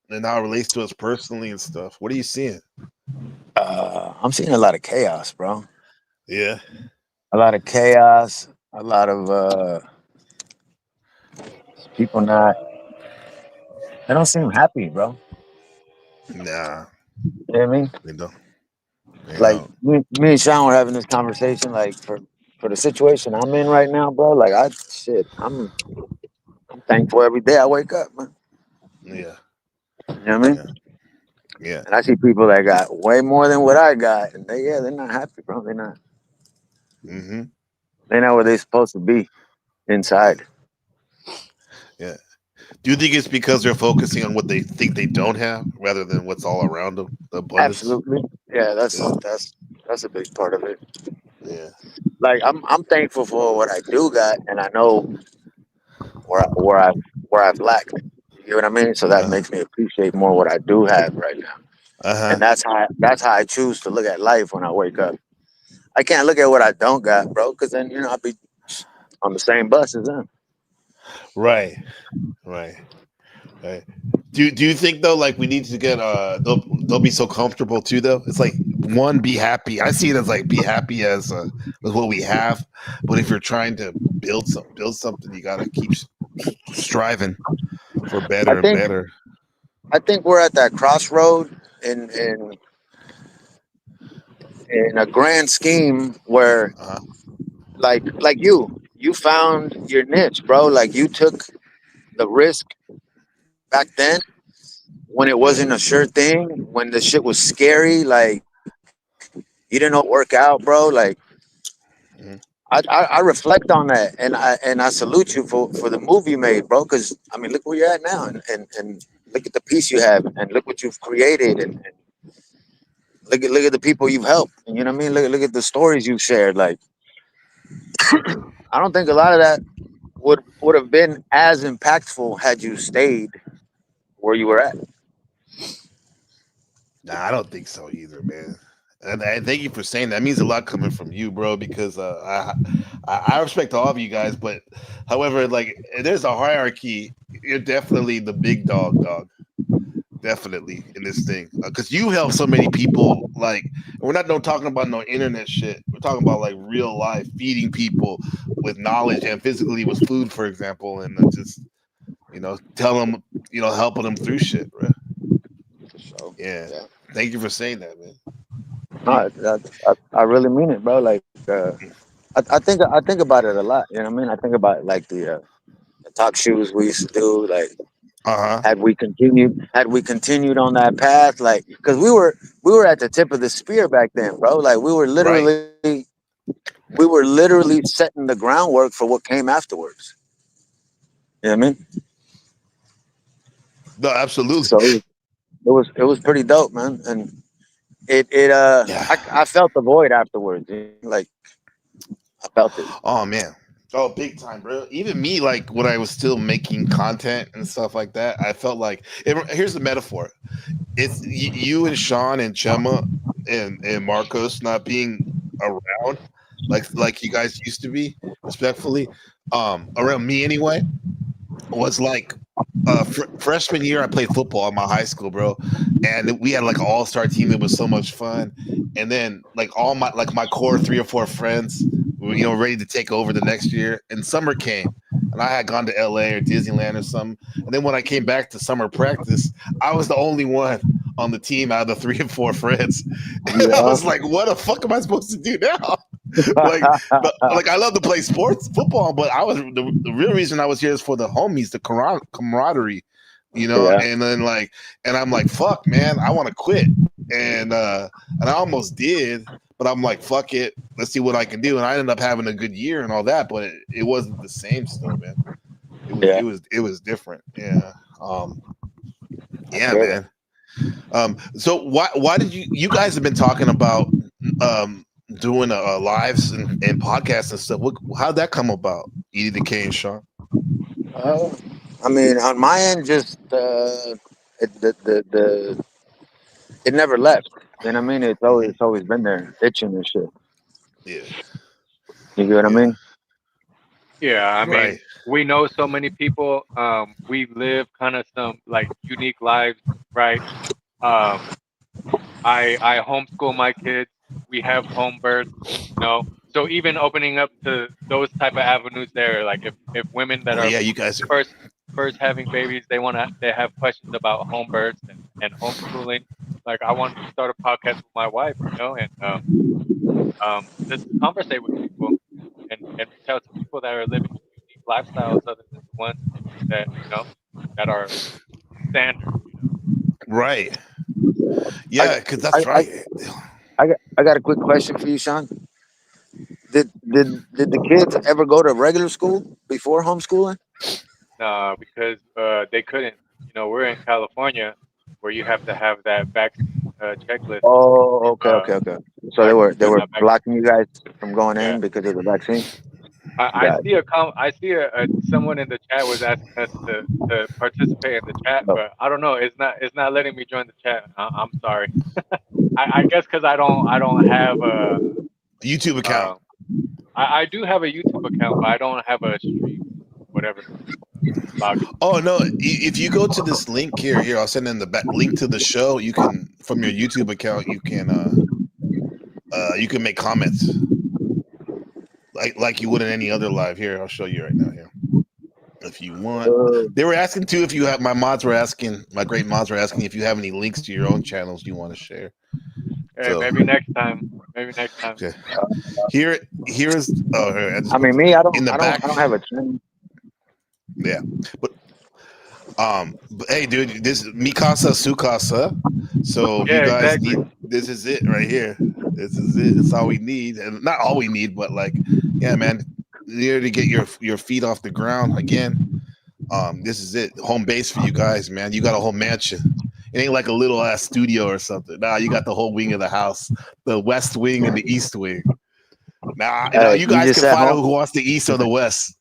and how it relates to us personally and stuff. What are you seeing? I'm seeing a lot of chaos, bro. Yeah. A lot of chaos. A lot of people not. They don't seem happy, bro. Nah, You know what I mean? they don't. They Like don't. me and Sean were having this conversation. Like for the situation I'm in right now, bro. Like I'm thankful every day I wake up, man. Yeah. You know what I mean? Yeah. Yeah. And I see people that got way more than what I got, and they're not happy, bro. Mm-hmm. They're not where they're supposed to be Yeah. inside. Yeah. Do you think it's because they're focusing on what they think they don't have rather than what's all around them, the abundance? Absolutely. Yeah, Yeah. that's a big part of it. Yeah. Like I'm thankful for what I do got, and I know where I've lacked. You get what I mean? So that Uh-huh. makes me appreciate more what I do have right now. Uh-huh. And that's how I choose to look at life when I wake up. I can't look at what I don't got, bro, because then I'll be on the same bus as them. Right. Right. Right. Do you think though, like we need to get don't be so comfortable too though? It's like one, be happy. I see it as like be happy as with what we have, but if you're trying to build something, you gotta keep striving for I better and think better. I think we're at that crossroad in a grand scheme where Uh-huh. like you found your niche, bro. Like you took the risk back then when it Yeah. wasn't a sure thing, when the shit was scary, like you didn't know it work out, bro. Like Mhm. I reflect on that, and I salute you for the move you made, bro. Because I mean, look where you're at now, and look at the peace you have, and look what you've created, and look at the people you've helped. You know what I mean? Look at the stories you've shared. Like I don't think a lot of that would have been as impactful had you stayed where you were at. Nah, I don't think so either, man. And thank you for saying that. It means a lot coming from you, bro. Because I respect all of you guys, but however, like there's a hierarchy. You're definitely the big dog, definitely in this thing. Because you help so many people. Like we're not no talking about no internet shit. We're talking about like real life, feeding people with knowledge and physically with food, for example, and just tell them, helping them through shit, bro. So Yeah. yeah, Thank you for saying that, man. no, You, I really mean it, bro. Like I think about it a lot. You know what I mean? I think about like the talk shoes we used to do. Like uh-huh. had we continued on that path, like because we were at the tip of the spear back then, bro. Like Right. we were literally setting the groundwork for what came afterwards. You know what I mean? No, absolutely. So it was pretty dope, man. And it Yeah. I felt the void afterwards. Like I felt it. Oh man. Oh, big time, bro. Even me, like when I was still making content and stuff like that, I felt like here's the metaphor. It's you and Sean and Chema and Marcos not being around like you guys used to be, respectfully. Around me anyway, was like freshman year I played football in my high school, bro, and we had like an all-star team. It was so much fun. And then like all my core 3 or 4 friends were ready to take over the next year, and summer came and I had gone to LA or Disneyland or something. And then when I came back to summer practice, I was the only one on the team out of the 3 or 4 friends. And I Yeah. was like, what the fuck am I supposed to do now? like like I love to play sports football, but I was the real reason I was here is for the homies, the camaraderie, Yeah. and then and I'm like, fuck man, I want to quit. And I almost did, but I'm like, fuck it, let's see what I can do. And I ended up having a good year and all that, but it wasn't the same still, man. it was Yeah. it was it was different. Yeah. I Yeah, feel it. man. So why did you guys have been talking about doing lives and podcasts and stuff? How'd that come about? Edie Decay and Sean. Uh, I mean, on my end, just it never left. You know what I mean? It's always Hmm. it's always been there, itching and shit. Yeah, You get what I yeah, mean? Yeah, I mean, right. we know so many people. We live kind of some like unique lives, right? Um, I homeschool my kids. We have home births, you know. So even opening up to those type of avenues there, like if women that Oh are yeah, you guys are first first having babies, they have questions about home births and homeschooling. Like I wanted to start a podcast with my wife, you know, and just conversate with people and reach out to people that are living unique lifestyles other than the ones that that are standard, you know. right. I, Yeah, because I, that's I, right. I got a quick question for you, Sean. Did the kids ever go to regular school before homeschooling? Because they couldn't. You know, we're in California where you have to have that vaccine checklist. Oh, okay, Uh, okay, okay. So I they they're were not vaccinated. blocking you guys from going Yeah. in because of the vaccine. I Got see I see someone in the chat was asking us to participate in the chat, it. but I don't know. It's not letting me join the chat. I'm sorry. I guess because I don't have a YouTube account. I do have a YouTube account, but I don't have a stream whatever login. Oh no! If you go to this link here, I'll send in the link to the show. You can from your YouTube account, you can make comments like you would in any other live. Here, I'll show you right now. Here, if you want. They were asking too if you have my great mods were asking if you have any links to your own channels you want to share. Hey, So maybe next time. Maybe next time. okay. Here's I just I put mean, the me, link I in don't, the I don't, back. I don't have a channel. Yeah, but hey, dude, this is Mikasa Sukasa. So if you Yeah, guys exactly. need, this is it right here. This is it. It's all we need, and not all we need, but like, yeah, man, here to get your feet off the ground again. This is it, home base for you guys, man. You got a whole mansion. It ain't like a little ass studio or something. Nah, you got the whole wing of the house, the west wing and the east wing. Now you You guys just can said find out home. who wants the east or the west.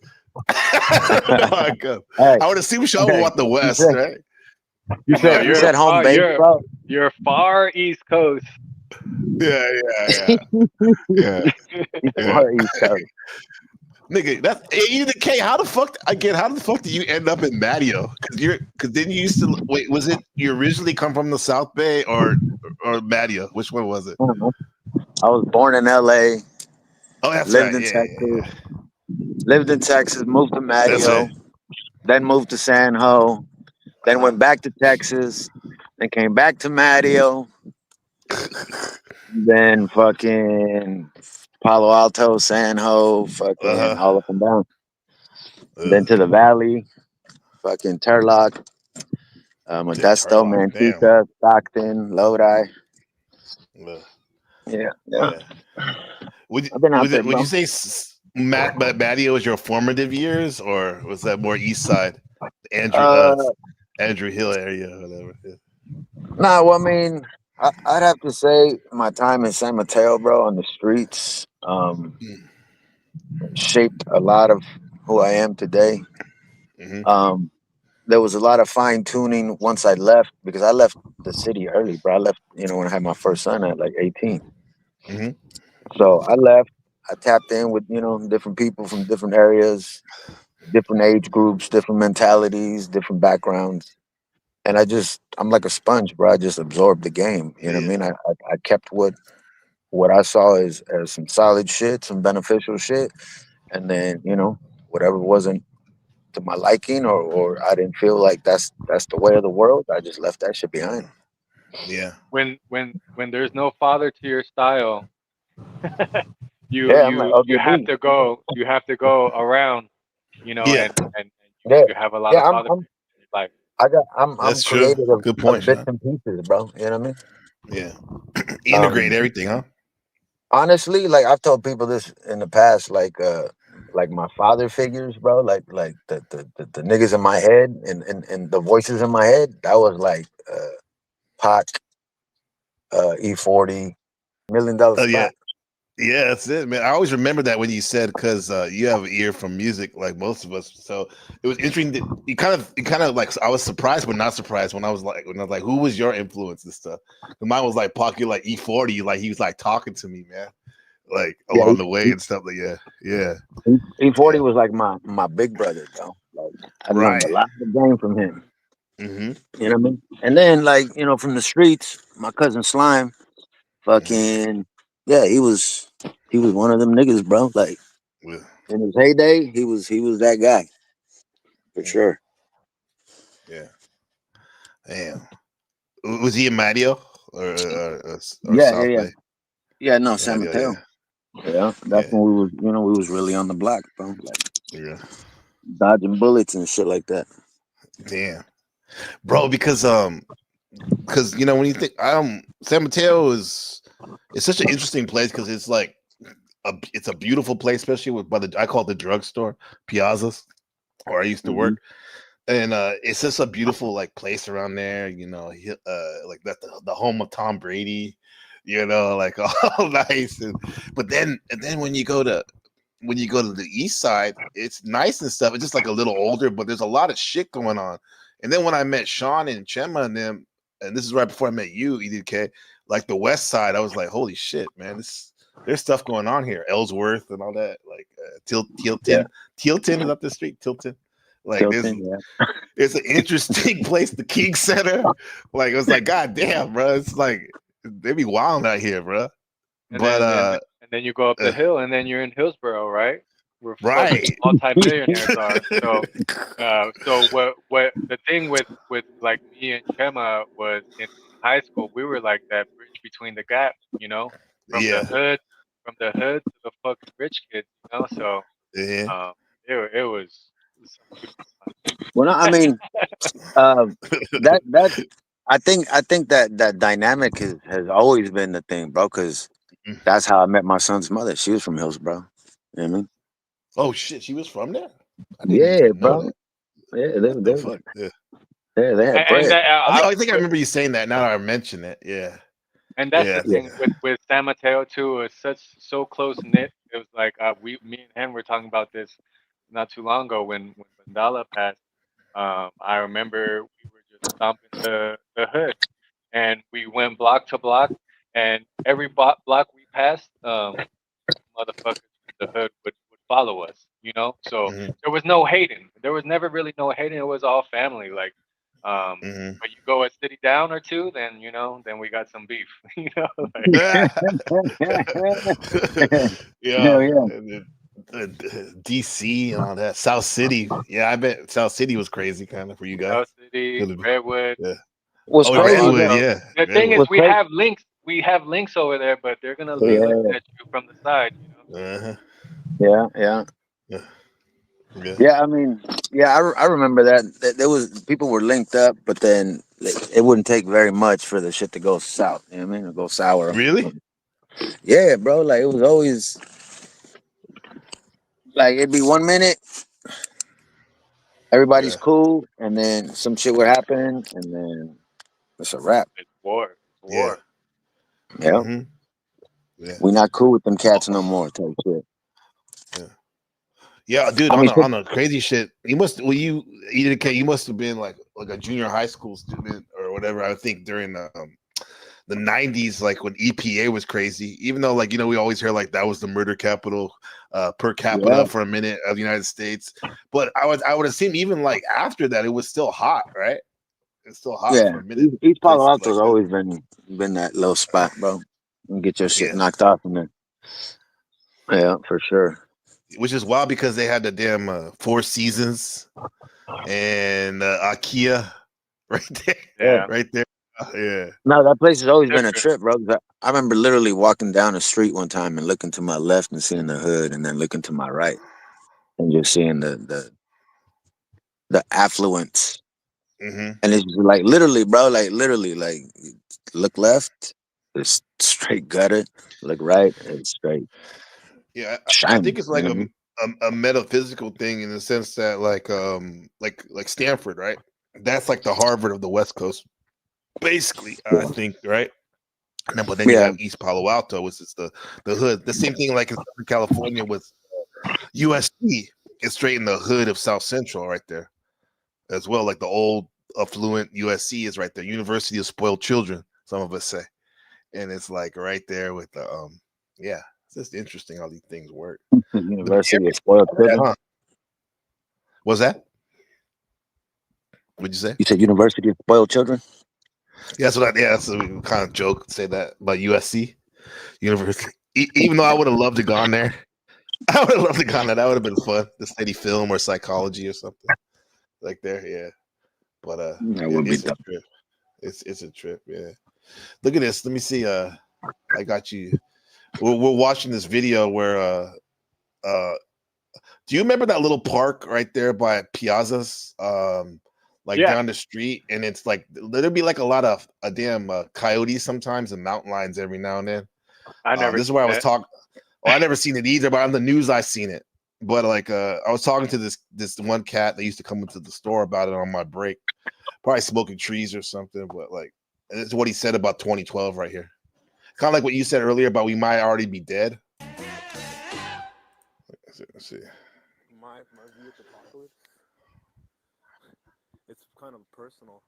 I don't know how it goes. Hey, I would assume Sean would hey, want the you west, said right? you No, said you said home base, bro. you're far east coast. Yeah. You far east coast. Nigga, that's either K. How the fuck again? How the fuck did you end up in Mateo? Because then you used to wait. Was it you originally come from the South Bay or Mateo? Which one was it? I don't know. I was born in L.A. Oh, that's Lived right. in Yeah. Texas. Lived in Texas. Moved to That's Mateo. it. Then moved to San Ho. Then went back to Texas. Then came back to Mateo. Then fucking Palo Alto, San Ho, fucking Uh-huh. all up and down. Then to the Valley, fucking Turlock, Modesto, Turlock. Damn. Manteca, Stockton, Lodi. Uh, Yeah. yeah. I've been out there, Would you bro. say Mateo was your formative years, or was that more East Side, Uh, Andrew Hill area, or whatever? Yeah. nah, well, I mean, I'd have to say my time in San Mateo, bro, on the streets, shaped a lot of who I am today. Mm-hmm. There was a lot of fine tuning once I left because I left the city early, bro. I left, when I had my first son at like 18. Mm-hmm. So I left. I tapped in with, different people from different areas, different age groups, different mentalities, different backgrounds. And I'm like a sponge, bro. I just absorbed the game. You know what I Yeah. mean? I kept what I saw as some solid shit, some beneficial shit. And then, whatever wasn't to my liking or I didn't feel like that's the way of the world, I just left that shit behind. Yeah. When there's no father to your style, you Yeah, I'm like you you have ODB. to go around, Yeah. and Yeah. you have a lot Yeah, of father figures in your life. I'm That's true. created Good of point, bits Sean. and pieces, bro. You know what I mean? Yeah. Integrate everything, huh? Honestly, like I've told people this in the past, like my father figures, bro, like the niggas in my head and the voices in my head, that was like Pac, E40, $1 Million Oh yeah. Spot. Yeah, that's it, man. I always remember that when you said because you have an ear from music like most of us. So it was interesting that you kind of like I was surprised but not surprised when I was like, who was your influence and stuff? And mine was like Pac, like E40, like he was like talking to me, man. like Yeah, along the way and stuff. Like yeah, E40 yeah, was like my big brother, bro. Like I learned right. a lot of the game from him. Mm-hmm. You know what I mean? And then like, from the streets, my cousin Slime, Mm-hmm. fucking yeah, he was one of them niggas, bro. Like Yeah. in his heyday, he was that guy for Mm, sure. yeah. Damn. Was he in Mateo or Yeah, yeah, South yeah. Bay? Yeah, no, San Mateo, Mateo. yeah, Yeah. That's yeah, when we was really on the block, bro. Like yeah. dodging bullets and shit like that. Damn, bro. Because when you think San Mateo is it's such an interesting place because it's like it's a beautiful place, especially by the I call it the drugstore Piazzas, where I used to Hmm. work. And it's just a beautiful like place around there, like that the home of Tom Brady, like all nice. And then when you go to the east side, it's nice and stuff. It's just like a little older, but there's a lot of shit going on. And then when I met Sean and Chema and them, and this is right before I met you, EDK, like the west side, I was like, holy shit, man, there's stuff going on here. Ellsworth and all that, like Yeah, Tilton is up the street, Tilton. Like tilting. Yeah. it's an interesting place, the King Center. Like it was like, God damn, bro. It's like they be wild out here, bro. And But then you go up the uh hill, and then you're in Hillsboro, right? Where fucking right. multi-billionaires are. So what the thing with like me and Chema was in high school, we were like that bridge between the gaps, from the Yeah. hood, to the fucking rich kids, So Yeah. um, it was some beautiful Well, no, I mean, uh, that I think that dynamic has always been the thing, bro. Because that's how I met my son's mother. She was from Hillsboro. You know what I mean? Oh shit, she was from there? I didn't Yeah, even know bro. that. Yeah, What the fuck? Yeah. they had and bread. that, I think I remember you saying that now that I mention it. Yeah. And that's Yeah. the thing with San Mateo too. It's so close knit. It was like me and him were talking about this not too long ago when Bandala passed. I remember we were just stomping the hood, and we went block to block, and every block we passed, motherfuckers from the hood would follow us. So Hmm. there was no hating. There was never really no hating. It was all family. Like, Hmm. but you go a city down or two, then we got some beef. Like. Hell Yeah. yeah. And then, DC and all that. South City. Yeah, I bet South City was crazy kind of for you guys. South City, Could have been. Redwood, Yeah. What's Oh, crazy is Redwood, that Alfonso. yeah. The thing is, Redwood. what's crazy. we have links over there, but they're gonna be Uh, looking Yeah, at you from the side. uh-huh. yeah, yeah. Yeah. Yeah. Yeah, I mean, yeah, I remember that there was people were linked up, but then it wouldn't take very much for the shit to go south. You know what I mean? Or go sour. Really? Yeah, bro. Like it was always like it'd be 1 minute, everybody's Yeah. cool, and then some shit would happen, and then it's a wrap. It's war. It's Yeah. war. Yeah, Hmm. Yeah. we not cool with them cats no Oh, more. Type shit. yeah. Yeah, dude, I on mean, a on a crazy shit. You must have been like a junior high school student or whatever. I think during the 90s, like when EPA was crazy, even though like we always hear like that was the murder capital per yeah, capita for a minute of the United States. But I would assume even like after that it was still hot, right? It's still hot yeah. for a minute. East Palo Places Alto's like that. always been that little spot, bro. You get your shit Yeah. knocked off in there. Yeah, for sure. Which is wild because they had the damn Four Seasons and IKEA right there, Yeah. Yeah. right there. Yeah. No, that place has always been a Different. trip, bro. 'Cause I remember literally walking down the street one time and looking to my left and seeing the hood, and then looking to my right and just seeing the affluence. Hmm. And it's just like literally, bro, like literally, like look left, it's straight gutter. Look right, it's straight Yeah, I shiny. think it's You like know what I mean? a metaphysical thing in the sense that like Stanford, right? That's like the Harvard of the West Coast, basically. I Yeah. think, right? And then, but then you Yeah. have East Palo Alto, which is the hood. The same thing like in Southern California with USC. It's straight in the hood of South Central, right there as well. Like the old affluent USC is right there. University of Spoiled Children, some of us say, and it's like right there with the yeah. It's just interesting how these things work. University of spoiled Yeah, children. huh? What's that? What'd you say? You said University of spoiled children. Yeah, that's what. That's a kind of joke. Say that about USC University. Even though I would have loved to gone there, I would have loved to gone there. That would have been fun to study film or psychology or something like there. Yeah, but That would be it's a tough. trip. It's a trip. Yeah. Look at this. Let me see. I got you. We're watching this video where do you remember that little park right there by Piazza's? Like Yeah, down the street, and it's like there'll be like a lot of damn coyotes sometimes and mountain lions every now and then. I never This is seen where I was that. talking. Oh, I never seen it either, but on the news I seen it. But like I was talking to this one cat that used to come into the store about it on my break, probably smoking trees or something. But like, it's what he said about 2012 right here. Kind of like what you said earlier about we might already be dead. Let's see. My view of the apocalypse, it's kind of personal.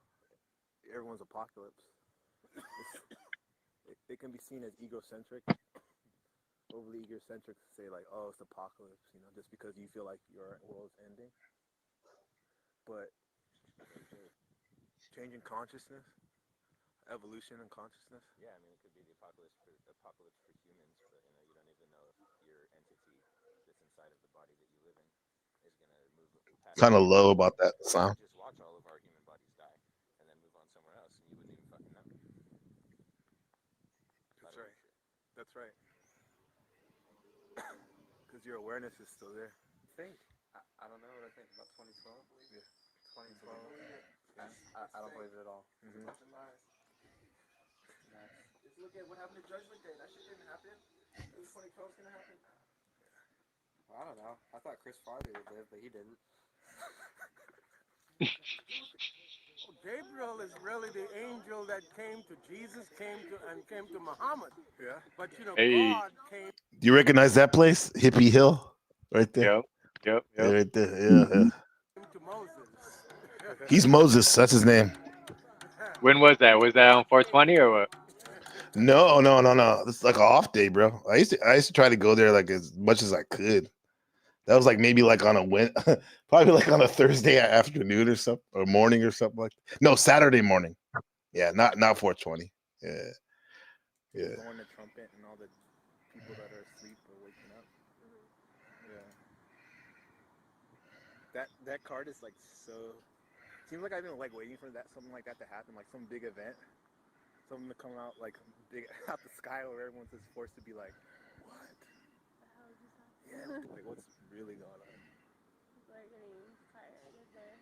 Everyone's apocalypse. It can be seen as egocentric, overly egocentric to say like, oh, it's apocalypse, just because you feel like your world's ending. But changing consciousness, evolution and consciousness. Yeah, I mean, it could be the apocalypse for humans, but you don't even know if your entity that's inside of the body that you live in is gonna move past Kind the of low apocalypse. about that We sound. could just watch all of our human bodies die and then move on somewhere else, and you wouldn't even fucking know. That's right. That's right. Because your awareness is still there. Think. I don't know what I think about 2012. Yeah. 2012. I don't believe it at all. Mm-hmm. Just look at what happened to Judgment Day. That shit didn't happen. This 2012 is gonna happen. I don't know. I thought Chris Farley would live, but he didn't. Gabriel is really the angel that came to Jesus, came to Muhammad. Yeah. But Hey, God came Do you recognize that place, Hippie Hill, right there? yep. Yeah, right there. Mm-hmm. Yeah. to Moses. He's Moses. That's his name. When was that? Was that on 420 or what? No. It's like an off day, bro. I used to try to go there like as much as I could. That was like maybe like on a probably like on a Thursday afternoon or something, or morning or something like that. No, Saturday morning. Yeah, not 420. Yeah. Blowing the trumpet and all the people that are asleep are waking up. Yeah. That card is like so. Seems like I've been like waiting for something like that to happen, like some big event, something to come out like big out the sky where everyone's just forced to be like, what? The hell just happened? Yeah. Like what's really going on? People are getting tired of their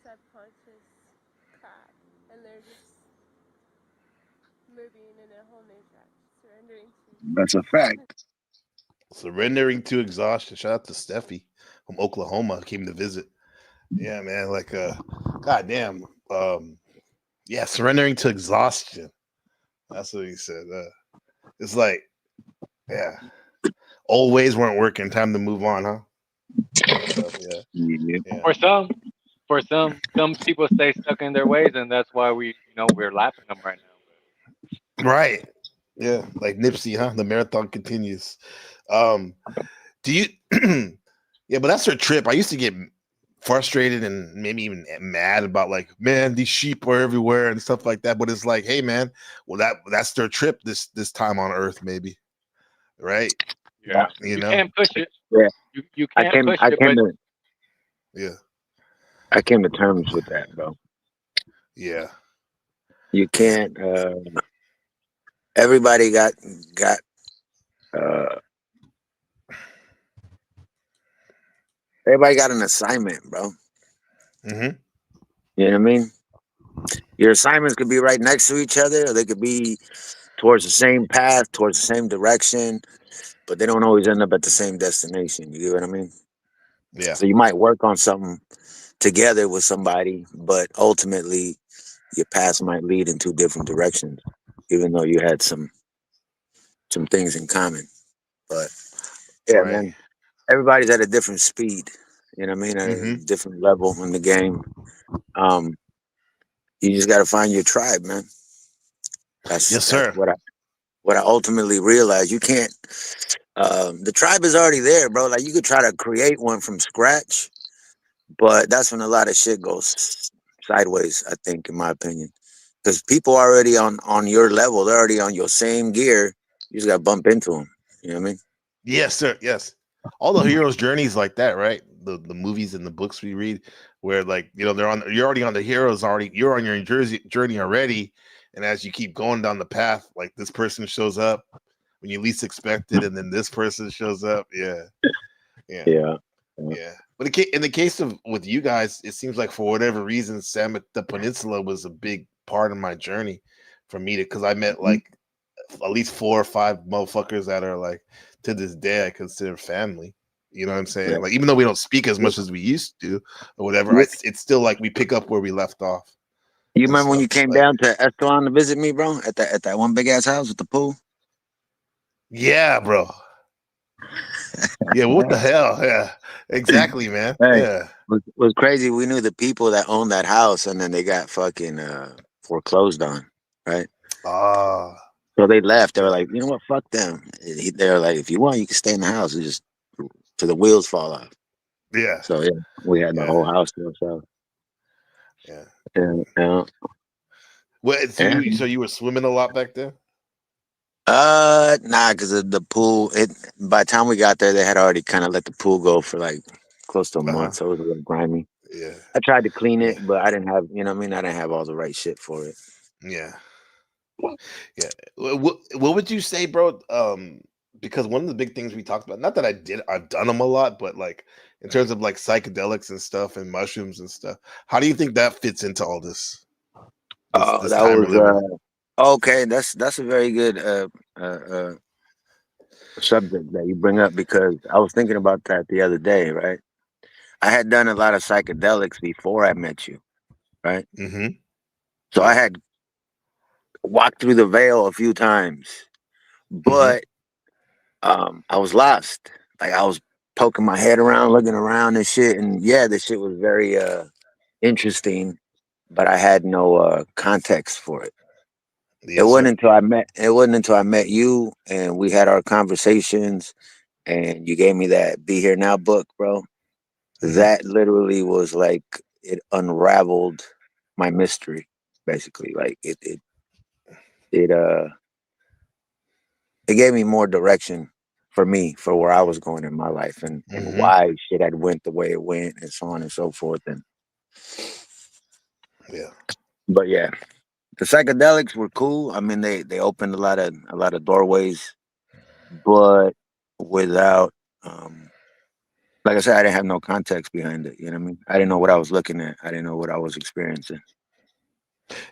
subconscious crap, and they're just moving in a whole new direction, surrendering to. That's a fact. Surrendering to exhaustion. Shout out to Steffi from Oklahoma, came to visit. Yeah, man. Like goddamn. Yeah, surrendering to exhaustion. That's what he said. It's like, yeah. Old ways weren't working. Time to move on, huh? So, yeah. For some people stay stuck in their ways, and that's why we're lapping them right now. Right. Yeah, like Nipsey, huh? The marathon continues. Do you yeah, but that's her trip. I used to get frustrated and maybe even mad about like, man, these sheep are everywhere and stuff like that. But it's like, hey man, well that's their trip this time on Earth, maybe. Right? Yeah. You know? Can't push it. Yeah. You can't push it, but I came to terms with that, bro. Yeah. You can't. Everybody got. Everybody got an assignment, bro. Mm-hmm. You know what I mean? Your assignments could be right next to each other, or they could be towards the same path, towards the same direction, but they don't always end up at the same destination. You get what I mean? Yeah. So you might work on something together with somebody, but ultimately your paths might lead in two different directions, even though you had some things in common. But yeah, Right. man, everybody's at a different speed. You know what I mean? At a different level in the game. You just got to find your tribe, man. Yes, sir. what I ultimately realized, you can't. The tribe is already there, bro. Like you could try to create one from scratch, but that's when a lot of shit goes sideways. I think, in my opinion, because people are already on your level. They're already on your same gear. You just got to bump into them. You know what I mean? Yes, sir. Yes. All the heroes' journeys like that, right? The movies and the books we read, where like they're on. You're already on the heroes already. You're on your journey already, and as you keep going down the path, like this person shows up when you least expect it, and then this person shows up. Yeah, yeah, Yeah. yeah. But in the case of with you guys, it seems like for whatever reason, Sam at the Peninsula was a big part of my journey for me because I met like at least 4 or 5 motherfuckers that are like to this day I consider family. You know what I'm saying? Like even though we don't speak as much as we used to or whatever, Yeah. it's still like we pick up where we left off You and remember when you stuff. came Like down to Esteban to visit me, bro? At that one big ass house with the pool. yeah, bro. Yeah, what the hell? Yeah, exactly, man. Hey, Yeah. was crazy. We knew the people that owned that house, and then they got fucking foreclosed on, right? Ah, So they left. They were yeah, like, you know what? Fuck them. They were like, if you want, you can stay in the house. We just till the wheels fall off. yeah, So yeah, we had the yeah, whole house to ourselves. yeah. Yeah. What? Yeah. So you were swimming a lot back then? Nah, because the pool. It by the time we got there, they had already kind of let the pool go for like close to a Uh huh. month, so it was a little grimy. Yeah, I tried to clean yeah, it, but I didn't have, you know what I mean? I didn't have all the right shit for it. yeah. Yeah. What would you say, bro? Because one of the big things we talked about, not that I've done them a lot, but like in terms of like psychedelics and stuff and mushrooms and stuff, how do you think that fits into all this? Oh, This that time we're was living. okay. That's a very good subject that you bring up because I was thinking about that the other day, right? I had done a lot of psychedelics before I met you, right? Mm-hmm. So I Yeah. had walked through the veil a few times, Mm-hmm. but I was lost. Like I was poking my head around, looking around and shit, and yeah, the shit was very interesting, but I had no context for it. Yes, sir. It wasn't until I met you and we had our conversations and you gave me that Be Here Now book, bro. Mm-hmm. That literally was like it unraveled my mystery, basically. Like it it gave me more direction for me for where I was going in my life and Mm-hmm. why shit had went the way it went and so on and so forth. And Yeah. but yeah, the psychedelics were cool. I mean they opened a lot of doorways, but without um like I said, I didn't have no context behind it. You know what I mean? I didn't know what I was looking at. I didn't know what I was experiencing.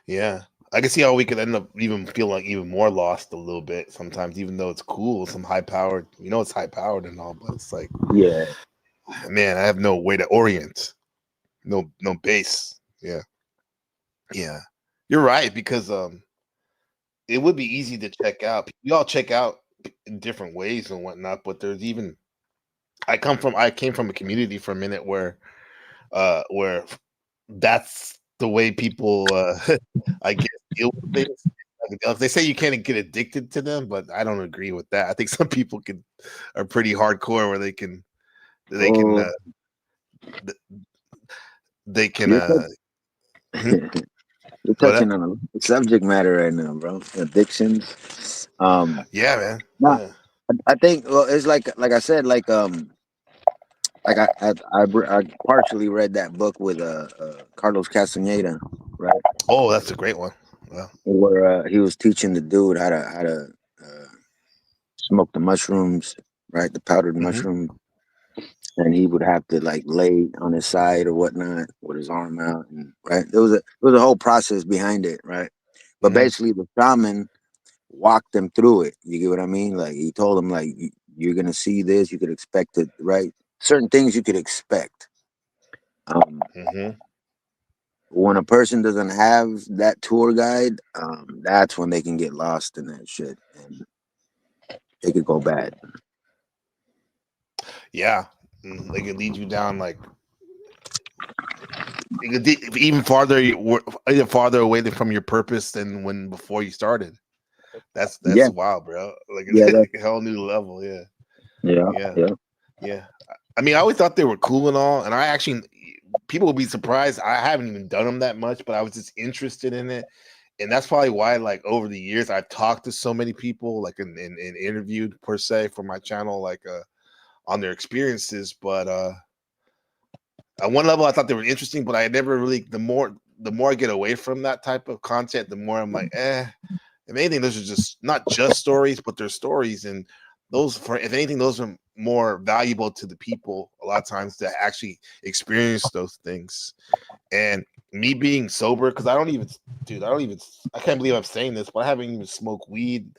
Yeah. I can see how we could end up even feel like even more lost a little bit sometimes, even though it's cool, some high powered, it's high powered and all, but it's like, Yeah. man, I have no way to orient. No base. Yeah. Yeah. You're right, because it would be easy to check out. We all check out in different ways and whatnot, but there's even I came from a community for a minute where that's the way people I guess deal with things. Like, they say you can't get addicted to them, but I don't agree with that. I think some people are pretty hardcore where they can Oh, th- they can you're hmm? you're Go ahead. touching on a subject matter right now, bro. Addictions. Yeah, man. Nah, Yeah. I think well, it's like I said, like I partially read that book with Carlos Castaneda, right? Oh, that's a great one. Well. Where he was teaching the dude how to uh, smoke the mushrooms, right? The powdered Hmm. mushroom, and he would have to like lay on his side or whatnot with his arm out, and right. There was a whole process behind it, right? But Hmm. basically, the shaman walked them through it. You get what I mean? Like he told them, like you're gonna see this, you could expect it, right? Certain things you could expect. Um, Hmm. when a person doesn't have that tour guide, that's when they can get lost in that shit, and it could go bad. Yeah. They can lead you down like it could even farther away from your purpose than when before you started. That's Yeah, wild, bro. Like yeah, it's a whole new level. Yeah, yeah, yeah, yeah. yeah. I mean, I always thought they were cool and all, and I actually people will be surprised. I haven't even done them that much, but I was just interested in it, and that's probably why, like over the years, I've talked to so many people, like in interviewed per se for my channel, like on their experiences. But at one level, I thought they were interesting, but I never really. The more I get away from that type of content, the more I'm like, eh. If anything, those are just not just stories, but they're stories, and those, for if anything, those are more valuable to the people a lot of times that actually experience those things. And me being sober, because I can't believe I'm saying this, but I haven't even smoked weed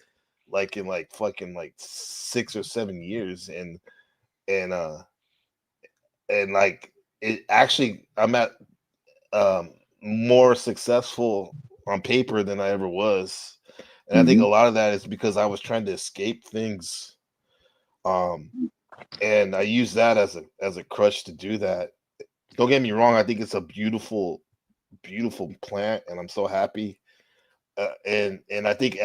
like in like fucking like 6 or 7 years, and uh and like it actually, I'm at um more successful on paper than I ever was. And I think a Hmm. lot of that is because I was trying to escape things. Um and I use that as a crutch to do that. Don't get me wrong, I think it's a beautiful, beautiful plant, and I'm so happy. And I think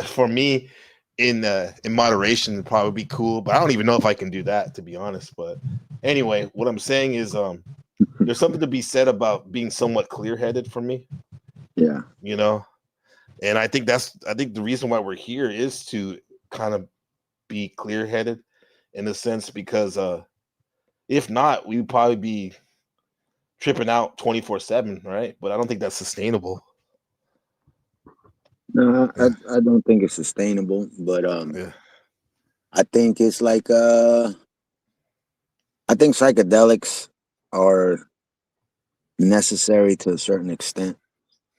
for me, in moderation would probably be cool, but I don't even know if I can do that, to be honest. But anyway, what I'm saying is there's something to be said about being somewhat clear-headed for me, Yeah. you know. And I think the reason why we're here is to kind of be clear-headed in a sense, because if not, we'd probably be tripping out 24/7, right? But I don't think that's sustainable. No, Yeah, I don't think it's sustainable, but yeah. I think it's like I think psychedelics are necessary to a certain extent.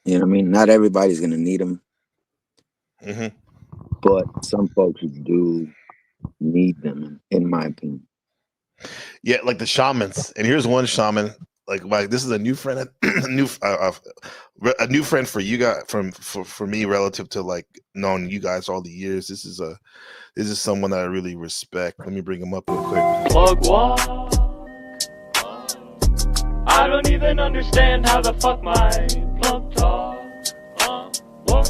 You know what I mean? Not everybody's gonna need them, Hmm. but some folks do need them, in my opinion. Yeah, like the shamans. And here's one shaman. Like this is a new friend, a new friend for you guys, for me, relative to like knowing you guys all the years. This is someone that I really respect. Let me bring him up real quick. Plug walk. I don't even understand how the fuck my plug talk.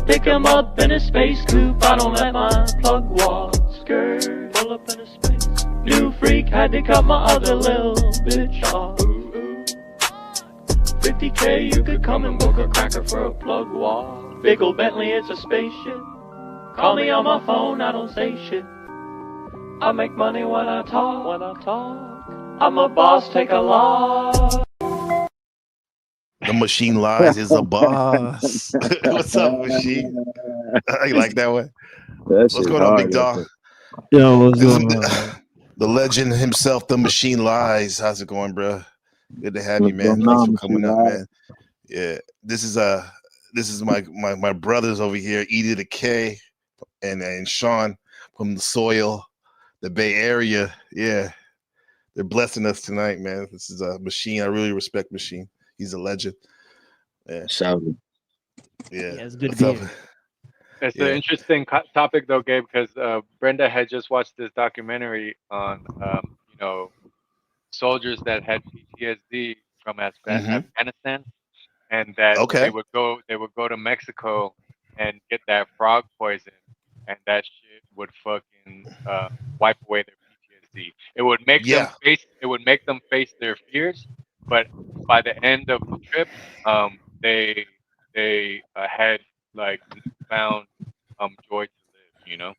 Pick him up in a space coupe. I don't let my plug walk. Skirt, pull up in a space. New freak had to cut my other little bitch off. 50K, you could come and book a cracker for a plug walk. Big ol' Bentley, it's a spaceship. Call me on my phone, I don't say shit. I make money when I talk. I'm a boss, take a loss. The machine lies is a boss. What's up, machine? You like that one? That What's shit's going on, hard big right dog? there. Yo, what's This is going on? the legend himself, the machine lies. How's it going, bro? Good to have you, What's man. going Thanks on, for Machine coming up, Lad? man. Yeah, this is my brothers over here, Edie the K and Sean from the soil, the Bay Area. Yeah, they're blessing us tonight, man. This is a machine. I really respect Machine. He's a legend. Yeah, Shouty. yeah. Yeah, it's good to What's be up? here. It's an Yeah. interesting topic though, Gabe, because Brenda had just watched this documentary on soldiers that had PTSD from Mm-hmm. Afghanistan, and that they Okay. would go to Mexico and get that frog poison, and that shit would fucking wipe away their PTSD. Yeah. It would make them face their fears, but by the end of the trip, they had like newfound joy to live. You know?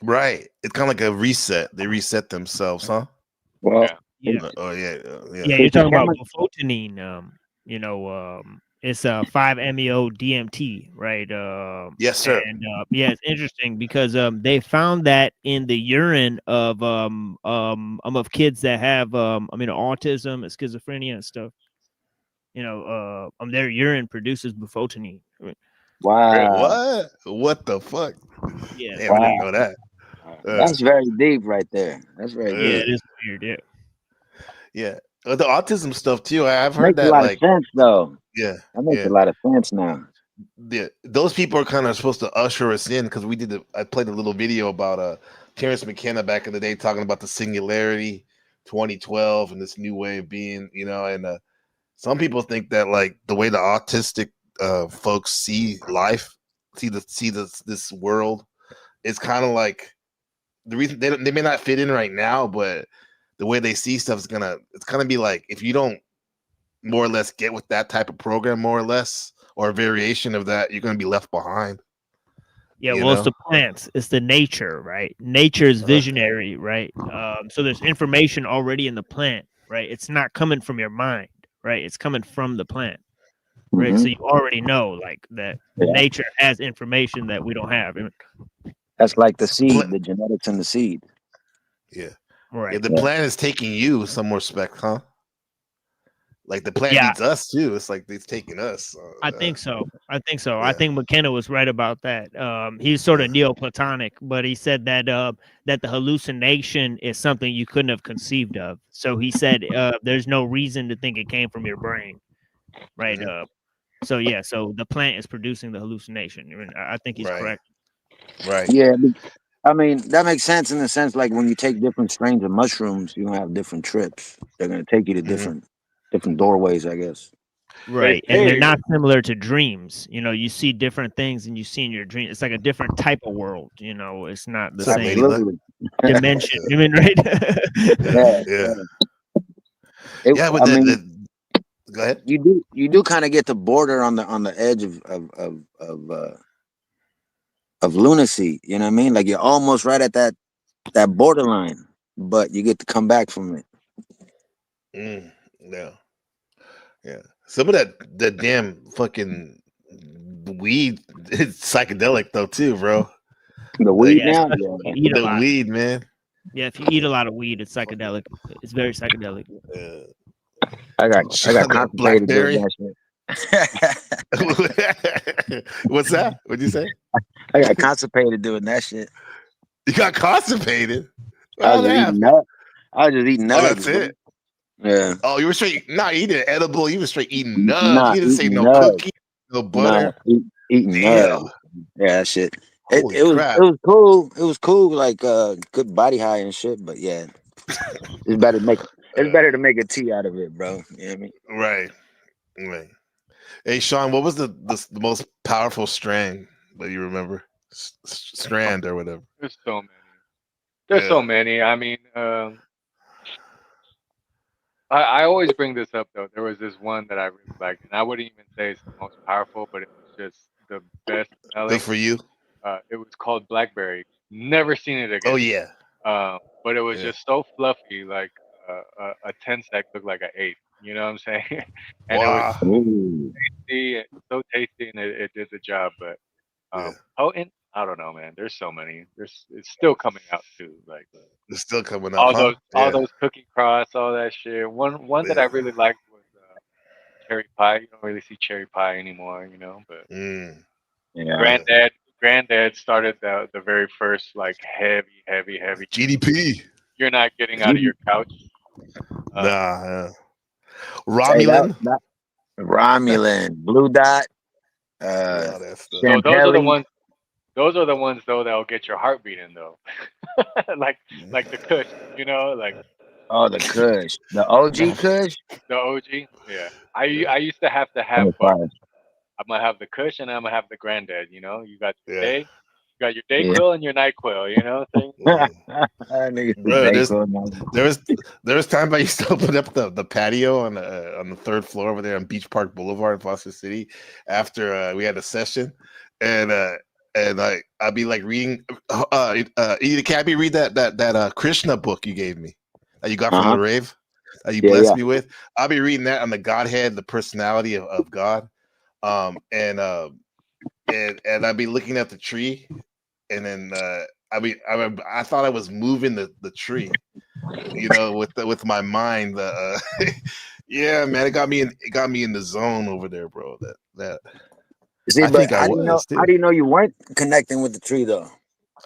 Right. It's kind of like a reset. They reset themselves, huh? Well, Yeah. Yeah, Oh yeah. Yeah. yeah. You're it's a talking about chemical. bufotenine. It's a 5-MeO DMT, right? Yes, sir. And yeah, it's interesting because they found that in the urine of kids that have autism and schizophrenia and stuff. Their urine produces bufotenine. Really? Wow, What the fuck? Yeah, it's Damn, I didn't weird. wow. know that. Uh, That's very deep right there. That's very Yeah, uh, deep. it is weird. Yeah. yeah. The autism stuff too. I've heard Makes a that. lot of Like, sense though. yeah, That makes a yeah. lot of sense now. Those people are kind of supposed to usher us in, because I played a little video about Terrence McKenna back in the day talking about the singularity 2012 and this new way of being, and some people think that like the way the autistic folks see life this world. It's kind of like the reason they may not fit in right now, but the way they see stuff is it's gonna be like if you don't more or less get with that type of program, more or less, or a variation of that, you're gonna be left behind. Yeah, well, it's the plants, it's the nature, right? Nature is visionary, right? So there's information already in the plant, right? It's not coming from your mind, right? It's coming from the plant, right? Mhm. So you already know, like that Yeah. nature has information that we don't have. That's like the seed, the genetics in the seed. Yeah. Right. Yeah, the Yeah. plant is taking you some respect, huh? Like the plant Yeah. needs us too. It's like it's taking us. I think so. I think so. Yeah. I think McKenna was right about that. He's sort of Neoplatonic, but he said that that the hallucination is something you couldn't have conceived of. So he said there's no reason to think it came from your brain, right? So yeah, so the plant is producing the hallucination. I mean, I think he's correct. Right. Yeah. I mean, that makes sense in the sense like when you take different strains of mushrooms, you're gonna have different trips. They're gonna take you to different doorways, I guess. Right. And they're not similar to dreams. You know, you see different things and you see in your dream. It's like a different type of world, you know, it's not the same dimension. You mean, right? Yeah. Yeah, but I mean, go ahead. You do kind of get the border on the edge of lunacy. You know what I mean? Like you're almost right at that borderline, but you get to come back from it. Yeah. Yeah. Some of that damn fucking weed is psychedelic though too, bro. The weed now? Yeah, eat a The lot. weed, man. Yeah, if you eat a lot of weed, it's psychedelic. It's very psychedelic. I got constipated doing blackberry. that shit. What's that? What'd you say? I got constipated doing that shit. You got constipated? I was just eating nuts. Oh, that's it. Yeah. Oh, you were straight not eating edible. You were straight eating nuts. Nah, You didn't say no nuts. cookie, no butter. Eating nuts. Yeah, that shit. It Crap. was cool. It was cool, like good body high and shit. But yeah, it's better to make a tea out of it, bro. You know what I mean? Right. Hey, Sean, what was the most powerful strand that you remember? Strand or whatever. There's so many. There's so many. I mean, I always bring this up though. There was this one that I really liked, and I wouldn't even say it's the most powerful, but it was just the best smelling. Good for you. It was called Blackberry. Never seen it again. Oh yeah. But it was just so fluffy, like a 10-sec looked like an 8. You know what I'm saying? And it was so tasty, and it did the job. But potent, I don't know, man. There's so many. It's still coming out too. Like it's still coming out. All those Cookie Cross, all that shit. One that I really liked was cherry pie. You don't really see cherry pie anymore, you know. But Granddad started the very first like heavy GDP. You're not getting out of your couch. Romulan. Romulan, Blue Dot. So those are the ones. Those are the ones though that'll get your heart beating though. like the Kush, you know, like. Oh, the Kush, the OG Kush. The OG, yeah. I used to have both. I'm gonna have the Kush and I'm gonna have the Granddad. You know, you got your day, you got your Dayquil and your NyQuil. You know, there was time I used to open up the patio on the third floor over there on Beach Park Boulevard in Foster City after we had a session, and I'd be like reading. Can I read that Krishna book you gave me that you got from the rave that you blessed me with? I'll be reading that on the Godhead, the personality of God. And I'd be looking at the tree, and then I thought I was moving the tree, you know, with my mind. Yeah, man, it got me in the zone over there, bro. That. See, I think how do you know you weren't connecting with the tree though?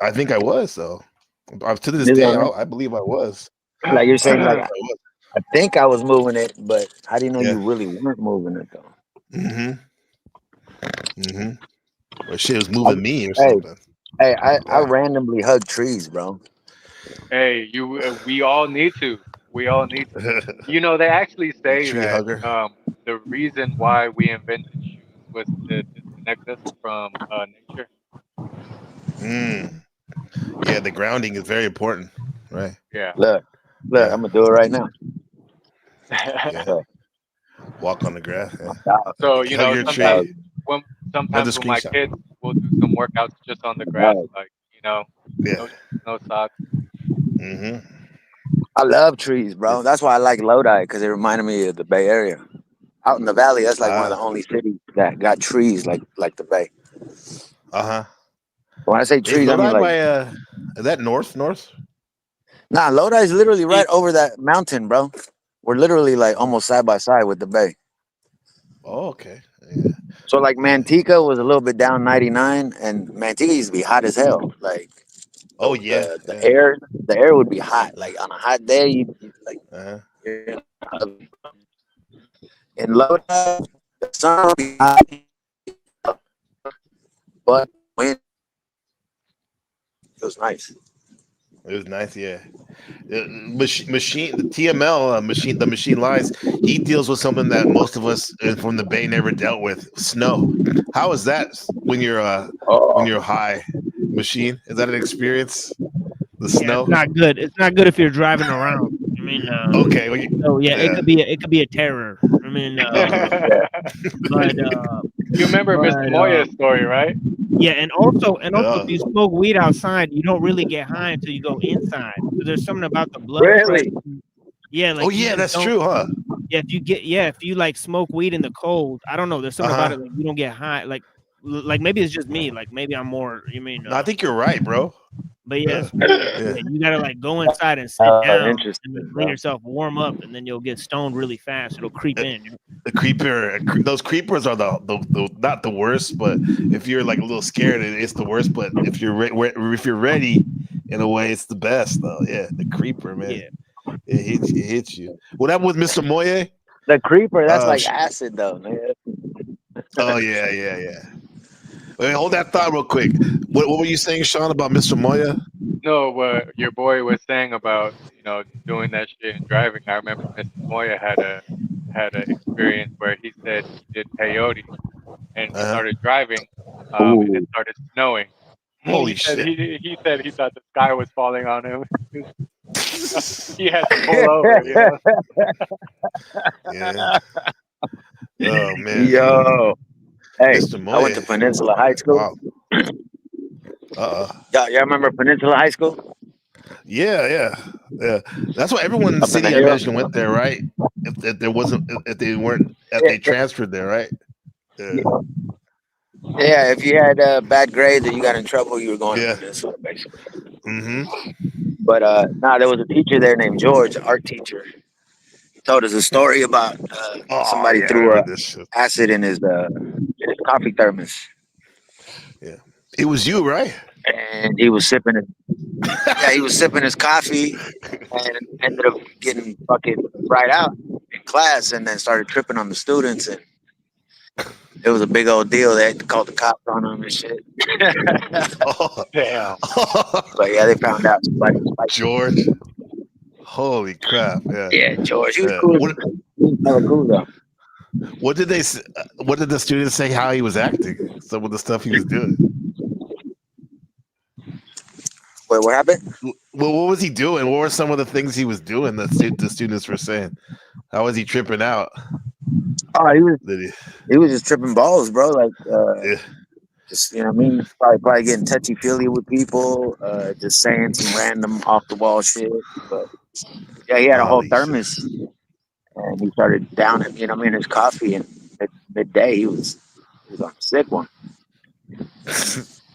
I think I was though. To this day, I believe I was. Like you're saying, like I think I was moving it, but how do you know you really weren't moving it though? Well, shit was moving me or something. Hey, I randomly hug trees, bro. Hey, we all need to. We all need to. You know, they actually say that the reason why we invented shoes was to disconnect us from nature. Mm. Yeah, the grounding is very important, right? Yeah. Look, Yeah. I'm gonna do it right now. Yeah. Look, Walk on the grass. Yeah. So Hug your sometimes tree. Another sometimes with my screenshot. kids, we'll do some workouts just on the grass, dog. like Yeah. no shoes, no socks. Mm-hmm. I love trees, bro. That's why I like Lodi because it reminded me of the Bay Area. Out in the valley, that's like one of the only cities that got trees like the Bay. Uh-huh. When I say Is trees, I mean Lodi like by is that north? nah. Lodi is literally right East. over that mountain, bro. We're literally like almost side by side with the Bay. Oh, okay. Yeah. So like Yeah. Manteca was a little bit down 99, and Manteca used to be hot as hell. Like Oh yeah. the Yeah. air would be hot. Like on a hot day, you like Uh-huh. you're in Lodi, the sun would be hot, but wind it was nice. It was nice, yeah. Machine, the TML machine, the machine lies. He deals with something that most of us from the Bay never dealt with: snow. How is that when you're high? Machine, is that an experience? The Yeah, snow. it's not good. It's not good if you're driving around. I mean, Okay. Well, so yeah, yeah. it could be a terror. I mean, but You remember Mr. Moya's story, right? yeah, and also if you smoke weed outside, you don't really get high until you go inside. So there's something about the blood pressure. Really? Yeah, like Oh you yeah, just that's don't. true, huh? Yeah, if you like smoke weed in the cold, I don't know. There's something about Uh-huh. it like you don't get high. Like maybe it's just me. Like maybe I'm more. You mean? No, I think you're right, bro. But yeah, Yeah. it's weird. Yeah. Yeah, you gotta like go inside and sit down Interesting, and then bro. let yourself warm up, and then you'll get stoned really fast. It'll creep in. The those creepers are the not the worst, but if you're like a little scared, it's the worst. But if you're if you're ready, in a way, it's the best. Though, yeah, the creeper, man, Yeah. it hits you. What happened with Mr. Moye? The creeper, that's like acid though, man. Oh yeah. Wait, hold that thought real quick. What were you saying, Sean, about Mr. Moya? No, what your boy was saying about doing that shit and driving. I remember Mr. Moya had a experience where he said he did peyote and he started driving, and it Ooh. started snowing. Holy He said shit! he said he thought the sky was falling on him. He had to pull over, Yeah. Oh man. Yo. Hey, Mr. I went to Moye. Peninsula High School. Wow. Y'all remember Peninsula High School? Yeah. That's why everyone in the Up in the city, I hill? imagine, went there, right? If there wasn't, if they weren't, if they transferred there, right? Yeah. Yeah, if you had bad grades or you got in trouble, you were going to Yeah. Peninsula, basically. Mm-hmm. But there was a teacher there named George, an art teacher. He told us a story about Oh somebody yeah, I threw remember this shit. acid in his coffee thermos. Yeah. It was you, right? And he was sipping it. Yeah, he was sipping his coffee and ended up getting fucking right out in class and then started tripping on the students. And it was a big old deal. They had to call the cops on him and shit. Oh, damn. But yeah, they found out somebody was like, George. Holy crap! Yeah. Yeah, George. He was Yeah. cool. He was hella cool though. What did they? What did the students say? How he was acting? Some of the stuff he was doing. Wait, what happened? Well, what was he doing? What were some of the things he was doing that the students were saying? How was he tripping out? Oh, he Did was just tripping balls, bro. Like, Yeah. just you know what I mean. Probably getting touchy feely with people. Just saying some random off the wall shit. But yeah, he had a whole Holy shit. thermos, and he started downing, you know what I mean, his coffee. And at midday, he was on a sick one.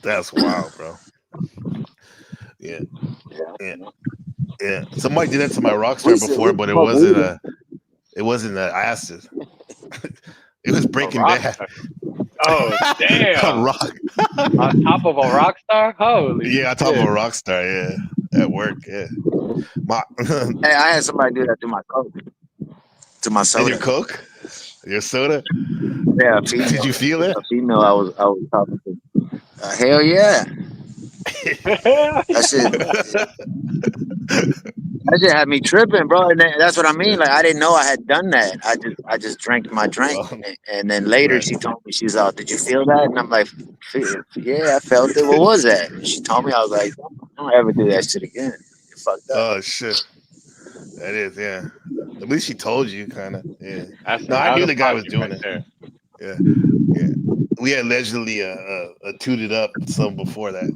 That's wild, bro. Yeah. Somebody did that to my Rockstar before, but it wasn't acid. It was Breaking Bad. Oh damn! On rock. On top of a rock star? Holy Yeah, on top of a Rockstar. Yeah, at work. Yeah. Hey, I had somebody do that to my Coke, to my soda. And your Coke, your soda. Yeah, did you feel it? A female I was talking to. Hell yeah. That shit. That shit had me tripping, bro. And that's what I mean. Yeah. Like I didn't know I had done that. I just drank my drink, Oh, and then later right. she told me, she's like, "Did you feel that?" And I'm like, "Yeah, I felt it. What was that?" And she told me, I was like, "Don't ever do that shit again. You're fucked up." Oh shit. That is, yeah. At least she told you, kind of. Yeah. That's No, an I out knew the guy was apology doing right it. there. Yeah. Yeah. We allegedly tooted up some before that,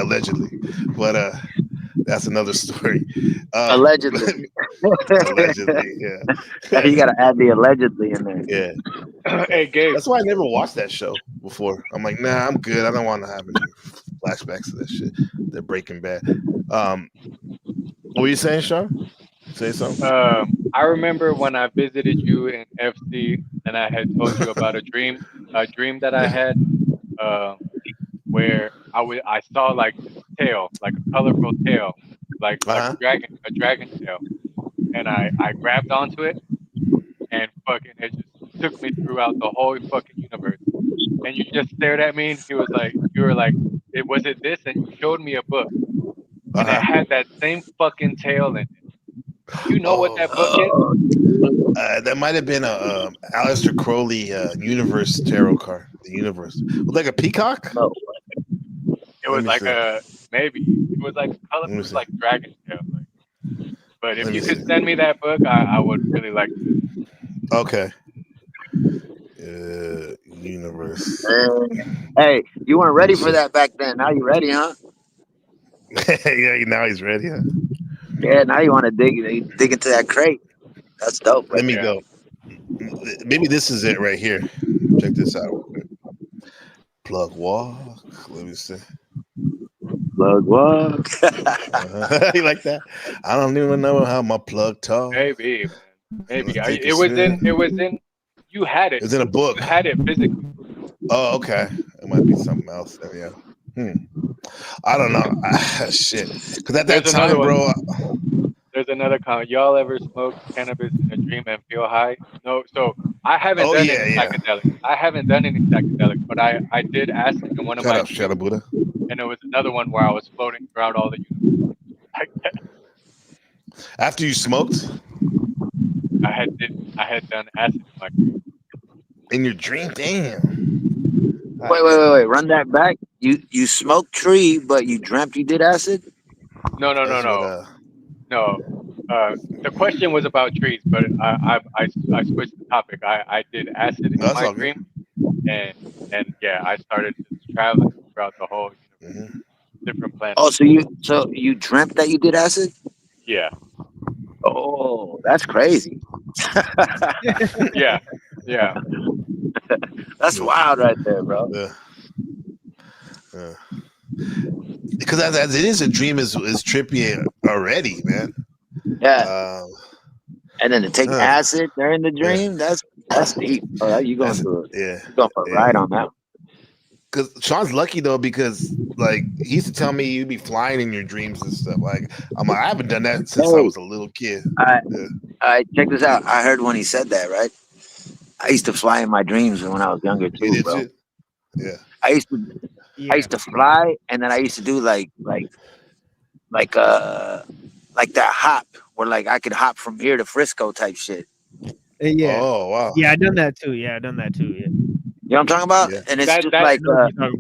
allegedly, but that's another story. Allegedly. Allegedly, yeah, You gotta add the allegedly in there. yeah. Hey, Gabe. That's why I never watched that show before. I'm like, nah, I'm good. I don't want to have any flashbacks to that shit. They're Breaking Bad. What were you saying, Sean? Say something. I remember when I visited you in FC, and I had told you about a dream that I had, where I saw like this tail, like a colorful tail, like Uh-huh. a dragon tail, and I grabbed onto it, and fucking it just took me throughout the whole fucking universe. And you just stared at me, and you were like, it was it this, and you showed me a book, and it had that same fucking tail in it. You know what that book is? That might have been a Aleister Crowley Universe tarot card. The Universe, with like a peacock. No. It was like it was like a color, it was like dragon tail. But if Let me you could see. send me that book, I would really like to. Okay. Universe. Hey, you weren't ready for that back then. Now you ready, huh? Yeah, now he's ready, huh? Yeah, now you want to dig into that crate. That's dope. Let me go. Maybe this is it right here. Check this out. Plug walk. Let me see. Plug walk. You like that? I don't even know how my plug talks. Maybe, man. Maybe. It was in. You had it. It was in a book. You had it physically. Oh, okay. It might be something else. Yeah. I don't know. Shit. Because at that time, bro. There's another comment. Y'all ever smoke cannabis in a dream and feel high? No. So I haven't done any psychedelics. I haven't done any psychedelics, but I did acid in one of my dreams. Shut up, Buddha. And it was another one where I was floating throughout all the universe. Like that. After you smoked? I had done acid in my dream. In your dream? Damn. Wait. Run that back. You smoked tree, but you dreamt you did acid? No. No. The question was about trees, but I switched the topic. I did acid in my dream, and yeah, I started just traveling throughout the whole universe, different planets. Oh, so you dreamt that you did acid? Yeah. Oh, that's crazy. Yeah. That's wild right there, bro. Yeah. Because as it is, a dream is trippy already, man. Yeah. And then to take acid during the dream, that's deep. Oh, you going through it? Yeah. You going for a ride on that? Because Sean's lucky though, because like he used to tell me you'd be flying in your dreams and stuff. Like I haven't done that since I was a little kid. I check this out. I heard when he said that, right? I used to fly in my dreams when I was younger too, bro. Yeah. I used to fly, and then I used to do like that hop where like I could hop from here to Frisco type shit. Yeah. Oh wow. Yeah, I done that too. Yeah. You know what I'm talking about? Yeah. And it's just like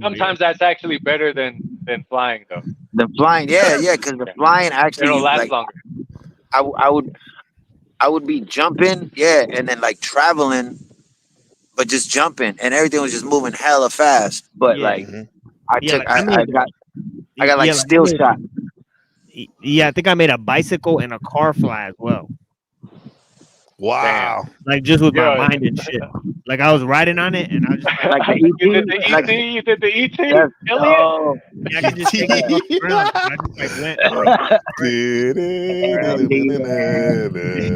sometimes that's actually better than flying though. Than flying, yeah, because the flying actually it'll last longer. I would be jumping, and then like traveling, but just jumping, and everything was just moving hella fast. But I got like still shot. Yeah, I think I made a bicycle and a car fly as well. Wow. Like just with my mind and shit. Like I was riding on it and I was just like the ET. You did the ET? Yes. Elliot? Oh. Yeah, I could just take it off the ground. I just went.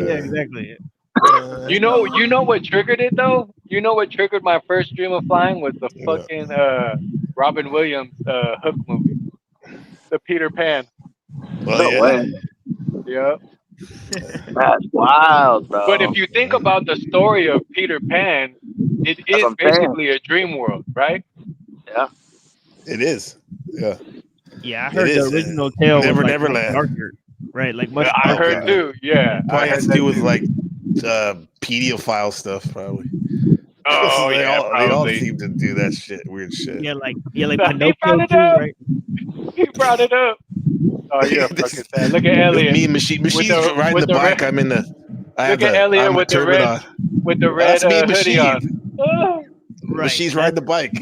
Yeah, exactly. You know what triggered it though? You know what triggered my first dream of flying was the fucking Robin Williams Hook movie. The Peter Pan. No way. Yeah. That's wild, bro. But if you think about the story of Peter Pan, it is basically a dream world, right? Yeah. It is. Yeah. Yeah, I heard the original tale was like Neverland. darker. right? Like much. I Oh, heard God. too. Yeah, I Probably heard has to that do with too. like pedophile stuff, probably. Oh they yeah, all probably. seem to do that shit, weird shit. Yeah, like He Pinocchio brought it too, up. right? He brought it up. Oh, you're fucking sad. Look at It's Elliot me and Machine's riding with the the bike. red. Look at I Elliot have my with the turban red on. with the red That's me and hoodie on. Machine. Oh. Right. Machine's riding the bike.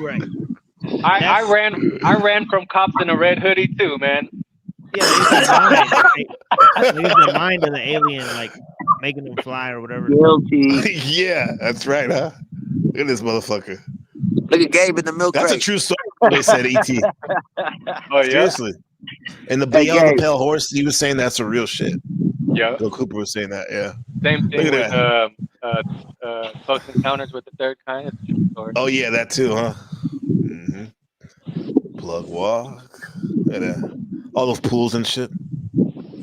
Right. I ran from cops in a red hoodie too, man. Yeah, like it's the mind. Like it's the mind of the alien, like making them fly or whatever. Guilty. Yeah, that's right, huh? Look at this motherfucker. Look at Gabe in the milk That's a crate. true story. They said E.T. Oh yeah. Seriously. And the Hey, Beyond the Gabe. Pale Horse, he was saying that's a real shit. Yeah. Bill Cooper was saying that. Yeah. Same thing Look at with Close Encounters with the Third Kind. It's a true story. Oh yeah, that too, huh? Mm-hmm. Plug walk. Look at that. All those pools and shit.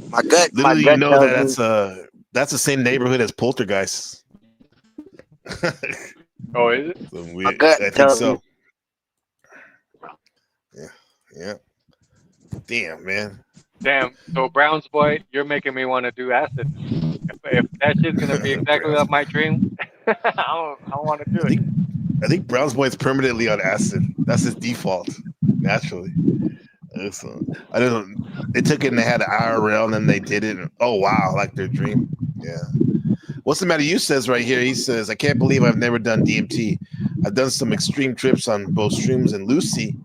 My gut Literally, you know tells that that's the same neighborhood as Poltergeist. Oh, is it? My gut I think tells so. me. Yeah. Damn, man. Damn. So Browns boy, you're making me want to do acid. If that shit's gonna be exactly like my dream, I don't want to do it. I think Brown's Boy is permanently on acid. That's his default, naturally. So, I don't know. They took it and they had an IRL and then they did it. And, oh wow, like their dream. Yeah. What's the matter? You says right here. He says, "I can't believe I've never done DMT. I've done some extreme trips on both shrooms and Lucy.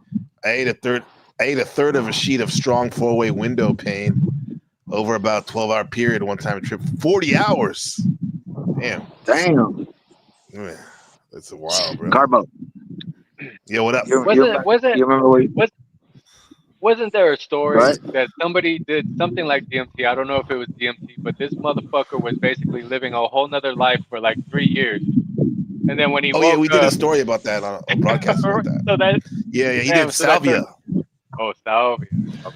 I ate a third of a sheet of strong 4-way window pane over about 12-hour period one time trip. 40 hours. Damn. Man, that's a wild, bro. Carbo. Yeah, what up? Wasn't there a story What? that somebody did something like DMT? I don't know if it was DMT, but this motherfucker was basically living a whole nother life for like 3 years. And then when he woke yeah, we did a up, story about that on a broadcast about that. so that Yeah, he damn, did so that salvia. Oh, salvia.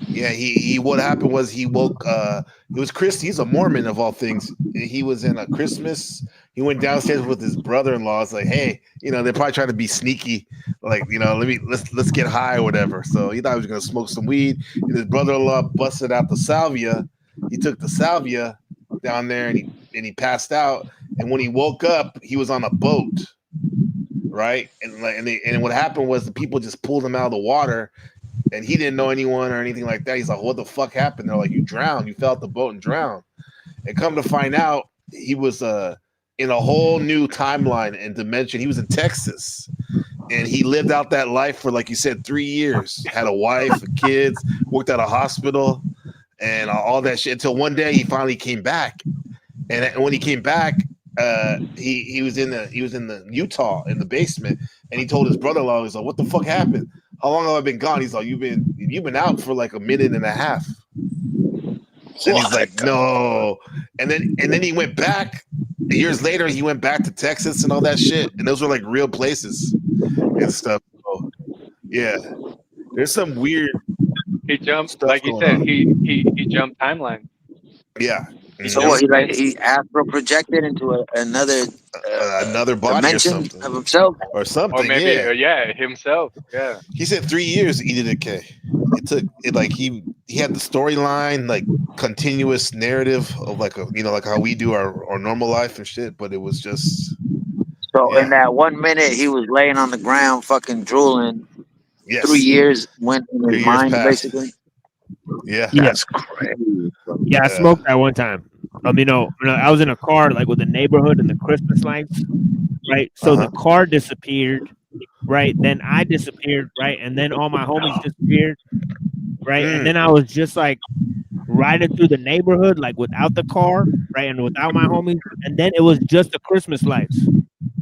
Yeah, he what happened was he woke it was Chris, he's a Mormon of all things. He was in a Christmas. He went downstairs with his brother-in-law. It's like, hey, they're probably trying to be sneaky, like, let's get high or whatever. So he thought he was gonna smoke some weed. And his brother-in-law busted out the salvia. He took the salvia down there and he passed out. And when he woke up, he was on a boat, right? And what happened was the people just pulled him out of the water. And he didn't know anyone or anything like that. He's like, what the fuck happened? They're like, you drowned. You fell out the boat and drowned. And come to find out, he was in a whole new timeline and dimension. He was in Texas. And he lived out that life for, like you said, 3 years. Had a wife, kids, worked at a hospital, and all that shit. Until one day he finally came back. And when he came back, he was in the Utah in the basement. And he told his brother-in-law, he's like, what the fuck happened? How long have I been gone? He's like, you've been out for like a minute and a half. And he's like, no. And then he went back. Years later, he went back to Texas and all that shit. And those were like real places and stuff. So, yeah. There's some weird. He jumped, like you said, he jumped timeline. Yeah. So what? He astral projected into another body dimension or something. of himself, or something. Or maybe, yeah. Himself. Yeah. He said 3 years to eat it. Okay. It took it like he had the storyline, like continuous narrative of like like how we do our normal life and shit. But it was just. So in that 1 minute, he was laying on the ground, fucking drooling. Yes. 3 years went in 3 his years mind, passed. basically. Yeah. That's crazy. Yeah, I smoked that one time. I was in a car like with the neighborhood and the Christmas lights, right? So the car disappeared, right? Then I disappeared, right? And then all my homies disappeared, right? And then I was just like riding through the neighborhood, like without the car, right? And without my homies. And then it was just the Christmas lights.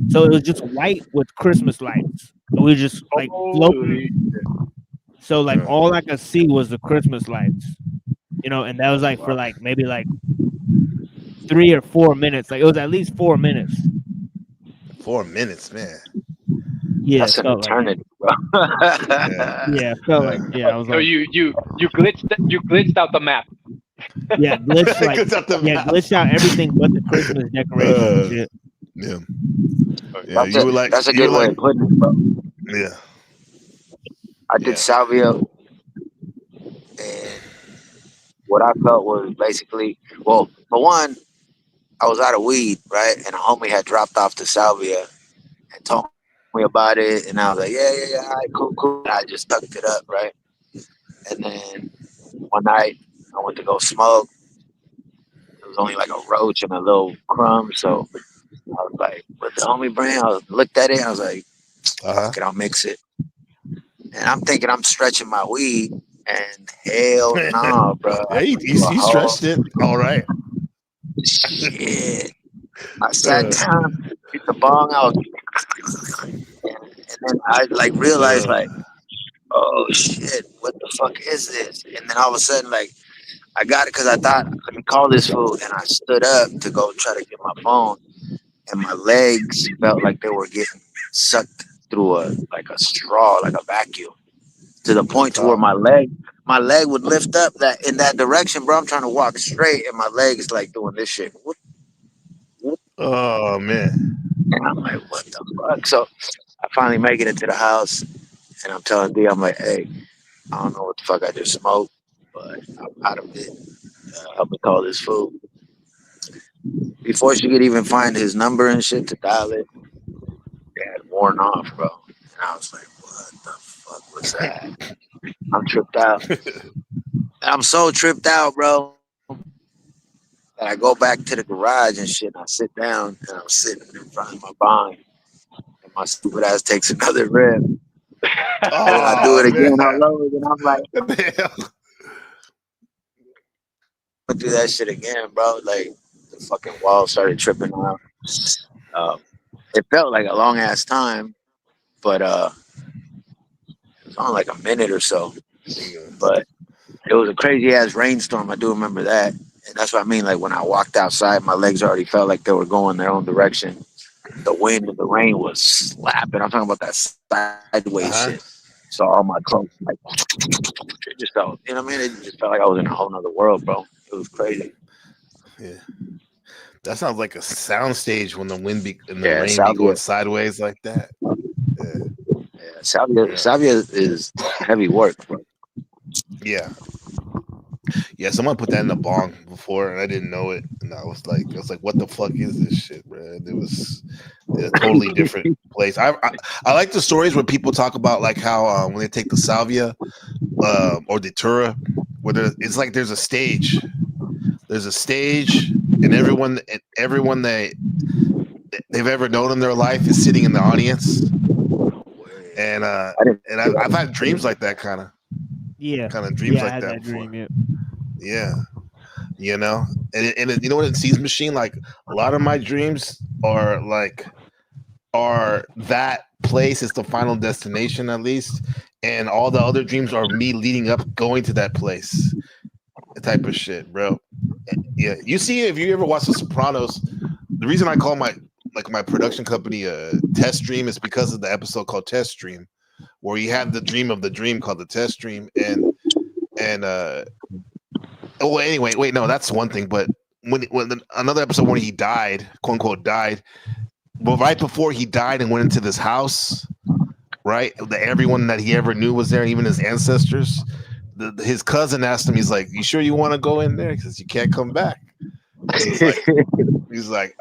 So it was just white with Christmas lights. And we were just like floating. So like all I could see was the Christmas lights, and that was like for like maybe like 3 or 4 minutes. Like it was at least 4 minutes. 4 minutes, man. Yeah, that's an eternity, bro. Yeah, it felt like I was So like, you glitched out the map. Yeah, glitched like glitched out everything but the Christmas decorations and shit. Yeah. You were like that's a good way of putting it, bro. Yeah. I did salvia, and what I felt was basically, well, for one, I was out of weed, right? And a homie had dropped off to Salvia and told me about it, and I was like, yeah, all right, cool. And I just tucked it up, right? And then one night I went to go smoke. It was only like a roach and a little crumb, so I was like, "What the homie bring?" Looked at it, I was like, "Fuck it, I'll mix it." And I'm thinking I'm stretching my weed, and hell no, bro. I Yeah, went through a you whole stretched it. All right. shit. I sat down, hit the bong, and then I like realized like, oh shit, what the fuck is this? And then all of a sudden, like, I got it because I thought, let me call this fool, and I stood up to go try to get my phone, and my legs felt like they were getting sucked through a straw, like a vacuum, to the point to where my leg would lift up that in that direction, bro. I'm trying to walk straight, and my leg is like doing this shit. Oh man. And I'm like, what the fuck? So I finally make it into the house, and I'm telling D, I'm like, hey, I don't know what the fuck I just smoked, but I'm out of it. Help me call this fool. Before she could even find his number and shit to dial it, it had worn off, bro. And I was like, what the fuck was that? I'm tripped out. I'm so tripped out, bro, that I go back to the garage and shit, and I sit down, and I'm sitting in front of my bong, and my stupid ass takes another rip. And then I do it again all over, and I'm like, I do that shit again, bro. Like, the fucking wall started tripping out. It felt like a long ass time, but it was only like a minute or so. But it was a crazy ass rainstorm. I do remember that. And that's what I mean. Like, when I walked outside, my legs already felt like they were going their own direction. The wind and the rain was slapping. I'm talking about that sideways shit. So all my clothes, like, it just felt, you know what I mean? It just felt like I was in a whole nother world, bro. It was crazy. Yeah. That sounds like a sound stage when the wind and the rain Salvia. be going sideways like that. Yeah, Salvia is heavy work, bro. Yeah. Yeah, someone put that in the bong before and I didn't know it. And I was like, what the fuck is this shit, man? It was a totally different place. I like the stories where people talk about like how when they take the salvia or the tura, where it's like there's a stage. There's a stage, and everyone they've ever known in their life is sitting in the audience. And I've had dreams like that kind of dreams like I had that before. dream, Yeah, you know, and you know what, in Seas Machine, like a lot of my dreams are that place is the final destination at least, and all the other dreams are me leading up, going to that place, type of shit, bro. Yeah, you see, if you ever watch The Sopranos, the reason I call my production company Test Dream is because of the episode called Test Dream, where you have the dream of the dream called the Test Dream, and oh, anyway, wait, no, that's one thing. But when another episode when he died, quote unquote, died, but right before he died and went into this house, right, everyone that he ever knew was there, even his ancestors. His cousin asked him, he's like, "You sure you want to go in there? Because you can't come back." He's like,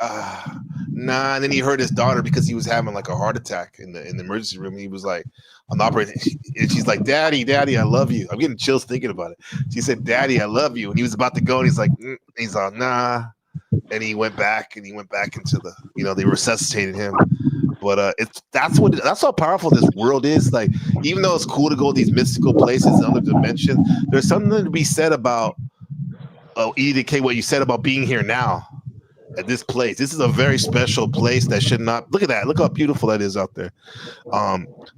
nah. And then he heard his daughter, because he was having like a heart attack in the emergency room. He was like, on the operating, and she's like, Daddy, I love you. I'm getting chills thinking about it. She said, Daddy, I love you. And he was about to go, and he's like, he's like, nah. And he went back into the, they resuscitated him. But that's how powerful this world is. Like, even though it's cool to go to these mystical places, another dimension, there's something to be said about EDK, what you said about being here now at this place. This is a very special place that should not, look at that. Look how beautiful that is out there.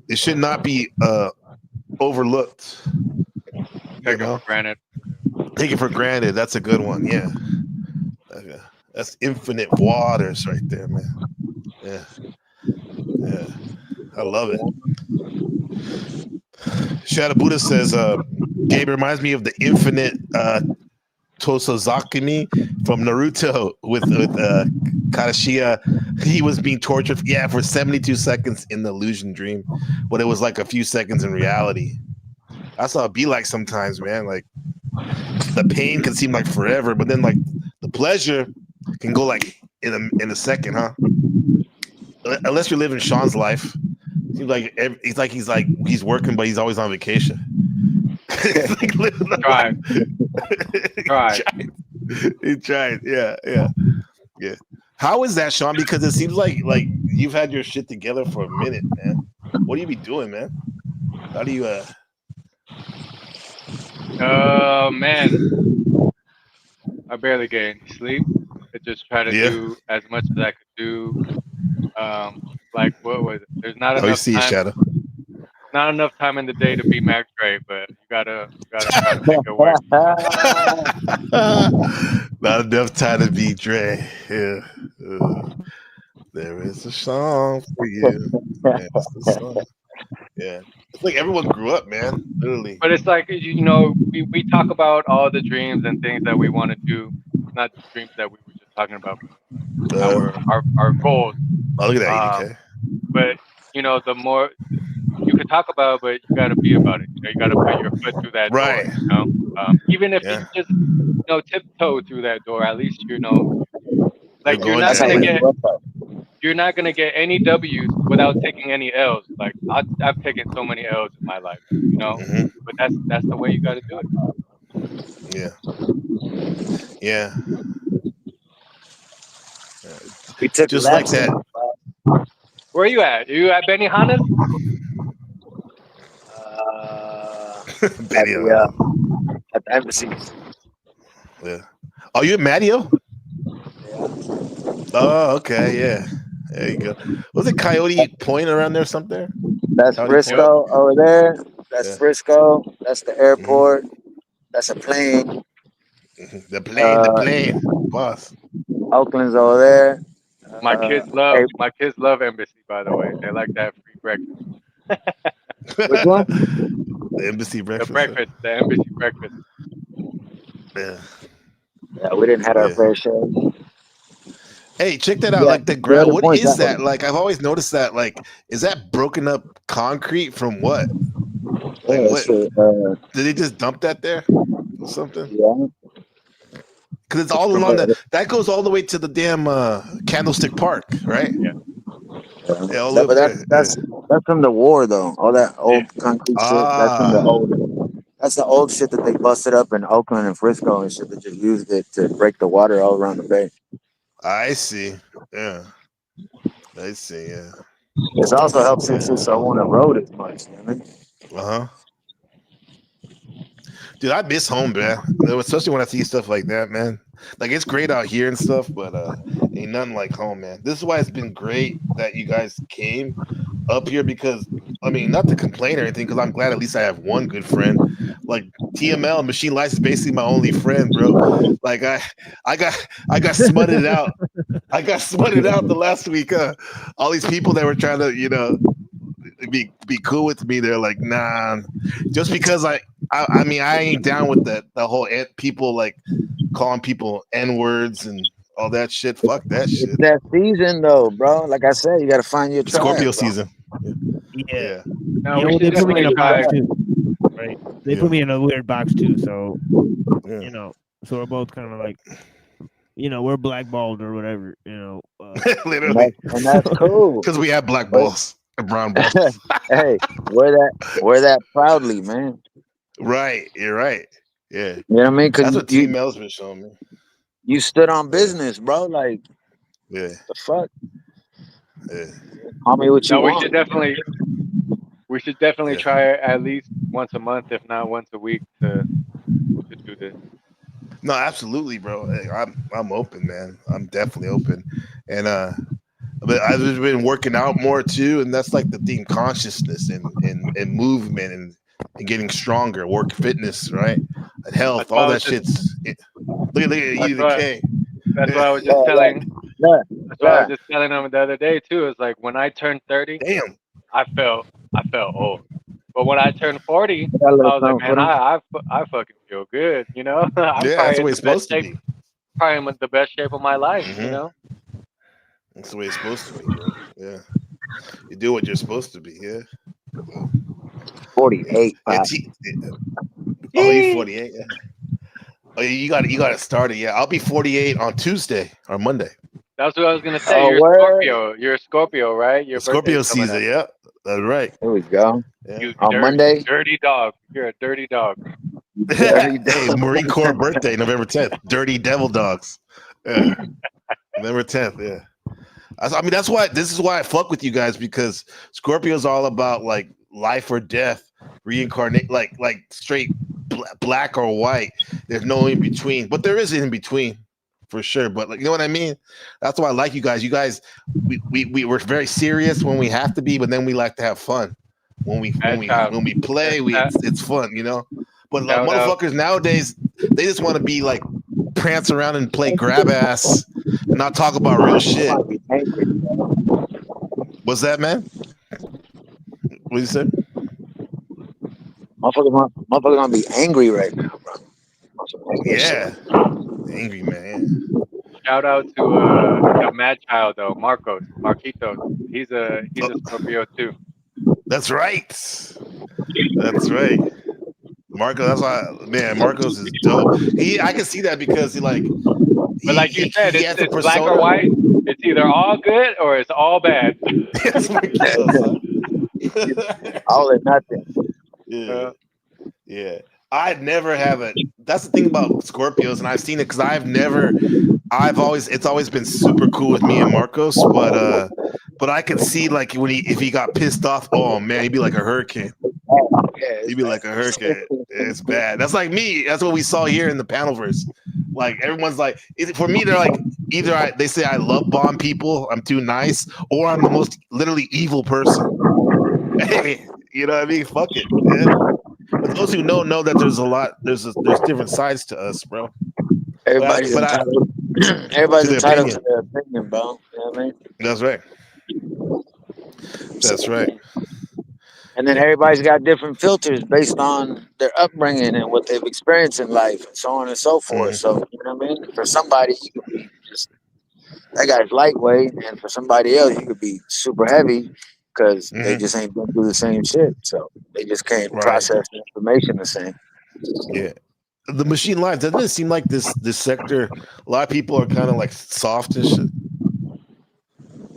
It should not be overlooked. Take it for granted. Take it for granted. That's a good one. Yeah. That's infinite waters right there, man. Yeah. Yeah. I love it. Shadow Buddha says, Gabe reminds me of the infinite Tosozakimi from Naruto with Kadashiya. He was being tortured for 72 seconds in the illusion dream, but it was like a few seconds in reality. That's how it be like sometimes, man. Like, the pain can seem like forever, but then like the pleasure can go like in a second, huh? Unless you're living Sean's life, seems like he's working, but he's always on vacation. Like living the Try. life. He tried. Yeah. How is that, Sean? Because it seems like you've had your shit together for a minute, man. What do you be doing, man? How do you Man, I barely get any sleep. I just try to do as much as I could do. Like what was it? There's not Oh, you enough see a time. shadow. Not enough time in the day to be Mac Dre, but you gotta try to make it work. Not enough time to be Dre. Yeah. There is a song for you. That's the song. Yeah. It's like everyone grew up, man. Literally. But it's like we talk about all the dreams and things that we want to do, not dreams that we were just talking about, but our goals. Oh, look at that, EDK. But the more you could talk about, but you got to be about it. You got to put your foot through that door. Even if you just tiptoe through that door, at least like you're not gonna get any W's without taking any L's. Like I've taken so many L's in my life, but that's the way you got to do it. Yeah. We took just like that. Where are you at? Are you at Benihana's? At the embassy. Yeah. Oh, you at Mateo? Oh, okay, yeah. There you go. Was it Coyote Point around there something? That's Coyote Frisco Point? over there. That's Frisco. That's the airport. That's a plane. The plane. Boss. Oakland's over there. My kids love Embassy, by the way. They like that free breakfast. Which one? The Embassy breakfast. The Embassy breakfast. Yeah. Yeah, we didn't have our fair share. Hey, check that out. Like the ground, what is that? Like I've always noticed that. Like, is that broken up concrete from what? Like what? Did they just dump that there or something? Yeah. Because it's all along that goes all the way to the damn Candlestick Park, right? Yeah. Yeah, but that's from the war though. All that old concrete shit. That's from the old. That's the old shit that they busted up in Oakland and Frisco and shit. They just used it to break the water all around the bay. I see. Yeah. I see. Yeah. It's also helped since it's on the road as much. Dude, I miss home, man. Especially when I see stuff like that, man. Like it's great out here and stuff, but ain't nothing like home, man. This is why it's been great that you guys came up here because I mean, not to complain or anything, because I'm glad at least I have one good friend. Like TML, Machine Life is basically my only friend, bro. Like I got smutted out. I got smutted out the last week. All these people that were trying to, be cool with me, they're like, nah. Just because I mean, I ain't down with the whole people like calling people N-words and all that shit. Fuck that shit. It's that season though, bro. Like I said, you got to find your tribe, Scorpio bro. season. Yeah. No, yeah, we well, they put me in a box too. Right. They put me in a weird box too. So, so we're both kind of like, we're blackballed or whatever. Literally, and that's cool because we have black balls and brown balls. Hey, wear that proudly, man. Right, you're right. Yeah, you know what I mean. That's what Team Mel's been showing me. You stood on business, bro. Like, the fuck. Yeah. Call me what you want. We should definitely try at least once a month, if not once a week, to do this. No, absolutely, bro. I'm open, man. I'm definitely open, and but I've been working out more too, and that's like the theme: consciousness and movement and getting stronger, work fitness, right? And health, all that shit's. Look at you, the K. That's what I was just telling. That's what I was just telling them the other day too. It's like when I turned 30, damn, I felt old. But when I turned 40, I was like, man, I fucking feel good, I'm that's the way it's supposed to be. Probably in the best shape of my life, That's the way it's supposed to be, bro. Yeah, you do what you're supposed to be. Yeah. 48. Oh, you 48? Yeah. Oh, you got it started. Yeah, I'll be 48 on Tuesday or Monday. That's what I was gonna say. Oh, You're a word. Scorpio. You're a Scorpio, right? Your The birthday's Scorpio coming season. up. Yeah, that's right. Here we go. Yeah. You On dirty, you Monday, dirty dog. You're a dirty dog. dirty Hey, dog. Marine Corps birthday, November 10th. Dirty Devil Dogs. Yeah, November 10th. Yeah. I mean, that's why this is why I fuck with you guys, because Scorpio's all about like life or death, reincarnate, like straight black or white. There's no in between, but there is an in between for sure. But like, you know what I mean? That's why I like you guys. You guys, we're very serious when we have to be, but then we like to have fun. Bad child. When we play, it's fun, you know. But like, Shout out. motherfuckers nowadays, they just want to be like prance around and play grab ass and not talk about real shit. What's that, man? What you say? Motherfucker gonna be angry right now, bro. Yeah, angry man. Shout out to the mad child though, Marquitos. He's a Scorpio too. That's right. That's right. Marco, that's why, man. Marcos is dope. I can see that because But like you said, he has a it's black or persona. white. It's either all good or it's all bad. That's Marquitos, All or nothing. yeah, yeah. I'd never have it. That's the thing about Scorpios, and I've seen it because it's always been super cool with me and Marcos, but I could see like if he got pissed off, oh man, he'd be like a hurricane. He'd be like a hurricane. It's bad. That's like me. That's what we saw here in the Panelverse. Like everyone's like, for me, they're like either they say I love bomb people, I'm too nice, or I'm the most literally evil person. Hey, you know what I mean? Fuck it. Yeah. But those who know that there's different sides to us, bro. Everybody's But entitled. Everybody's to their entitled opinion. to their opinion, bro. You know what I mean? That's right. That's right. And then everybody's got different filters based on their upbringing and what they've experienced in life and so on and so forth. Mhm. So, you know what I mean? For somebody, you could be just, that guy's lightweight. And for somebody else, you could be super heavy because they just ain't been through the same shit. So they just can't Right. process the information the same. Yeah. The machine lines, doesn't it seem like this sector, a lot of people are kind of like soft and shit,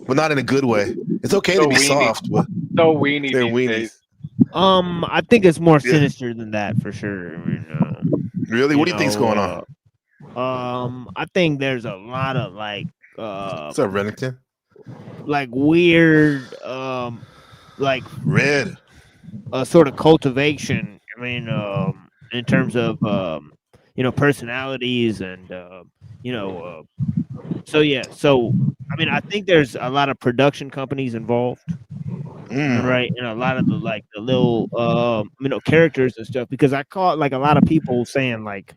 but not in a good way. It's okay So to be weenie. soft, but So weenie they're these weenies. days. I think it's more Yeah. sinister than that for sure. I mean, Really? What do you think's going on? I think there's a lot of like What's up, Reddington? like weird like Red. sort of cultivation. I mean, in terms of personalities and so yeah. So I mean, I think there's a lot of production companies involved, right, and a lot of the little characters and stuff. Because I caught like a lot of people saying like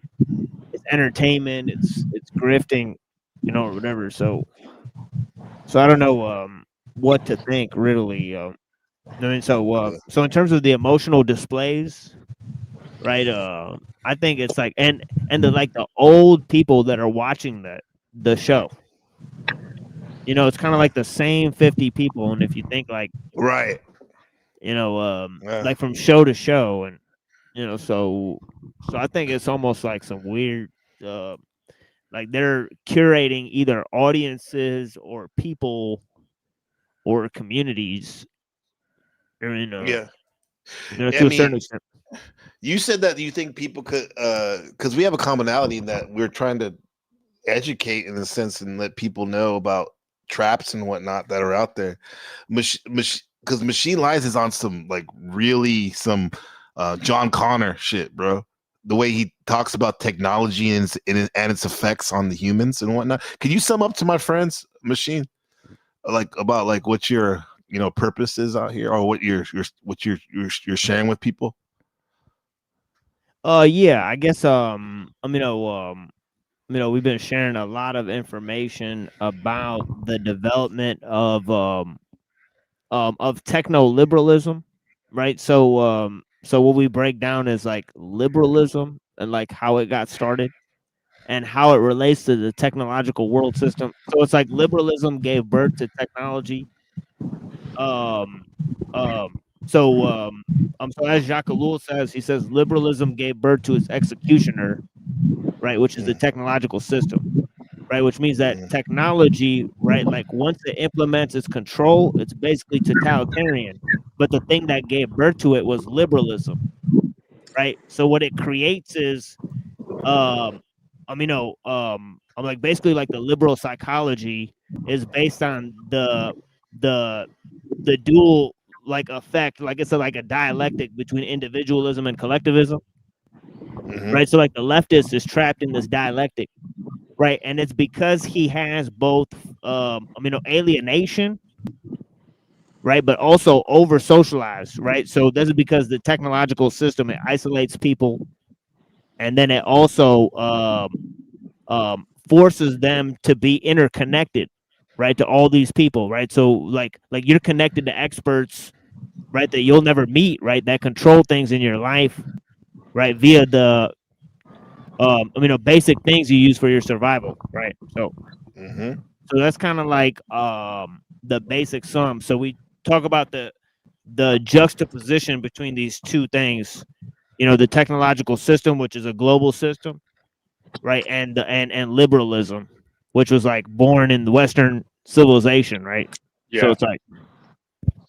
it's entertainment, it's grifting, or whatever. So I don't know what to think really. I mean, so in terms of the emotional displays, right? I think it's like and the old people that are watching the show. It's kind of like the same 50 people, and if you think like right, like from show to show, and so I think it's almost like some weird, like they're curating either audiences or people or communities. I mean, Yeah. to a certain extent. You said that you think people could, because we have a commonality in that we're trying to educate in a sense and let people know about traps and whatnot that are out there. Because Machine Lies is on some like really some John Connor shit, bro. The way he talks about technology and its effects on the humans and whatnot. Can you sum up to my friends, Machine, like about like what your purpose is out here, or what you're sharing with people? Yeah, I guess we've been sharing a lot of information about the development of techno liberalism, right? So what we break down is like liberalism and like how it got started and how it relates to the technological world system. So it's like liberalism gave birth to technology. Um so as Jacques Ellul says, he says liberalism gave birth to its executioner, right? Which is the technological system, right? Which means that technology, right? Like once it implements its control, it's basically totalitarian. But the thing that gave birth to it was liberalism, right? So what it creates is, I'm like basically like the liberal psychology is based on the the dual like effect, like it's like a dialectic between individualism and collectivism, right? So like the leftist is trapped in this dialectic, right? And it's because he has both, alienation, right, but also over socialized, right? So this is because the technological system, it isolates people, and then it also forces them to be interconnected, right, to all these people, right? So like you're connected to experts, right, that you'll never meet, right, that control things in your life, right, via the basic things you use for your survival, right? So that's kind of like the basic sum. So we talk about the juxtaposition between these two things, the technological system, which is a global system, right, and liberalism, which was like born in the Western civilization, right? So Yeah. it's like,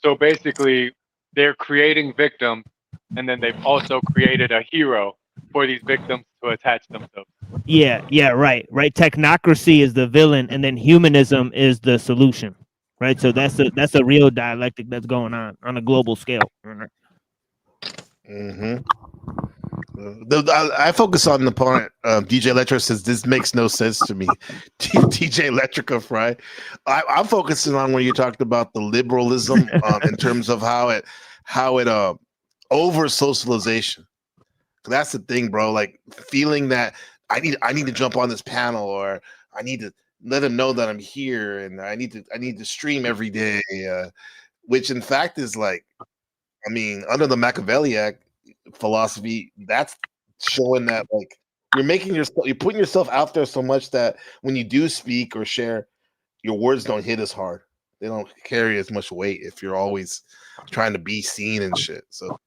So basically, they're creating victims, and then they've also created a hero for these victims to attach themselves. yeah, right. Technocracy is the villain, and then humanism is the solution, right? So that's a real dialectic that's going on a global scale. Right? I focus on the part DJ Electro says this makes no sense to me. DJ Electrica Fry. I'm focusing on when you talked about the liberalism in terms of how it over socialization. That's the thing, bro. Like feeling that I need to jump on this panel, or I need to let them know that I'm here, and I need to stream every day, which in fact is like, I mean, under the Machiavellian philosophy, that's showing that like you're putting yourself out there so much that when you do speak or share, your words don't hit as hard. They don't carry as much weight if you're always trying to be seen and shit. So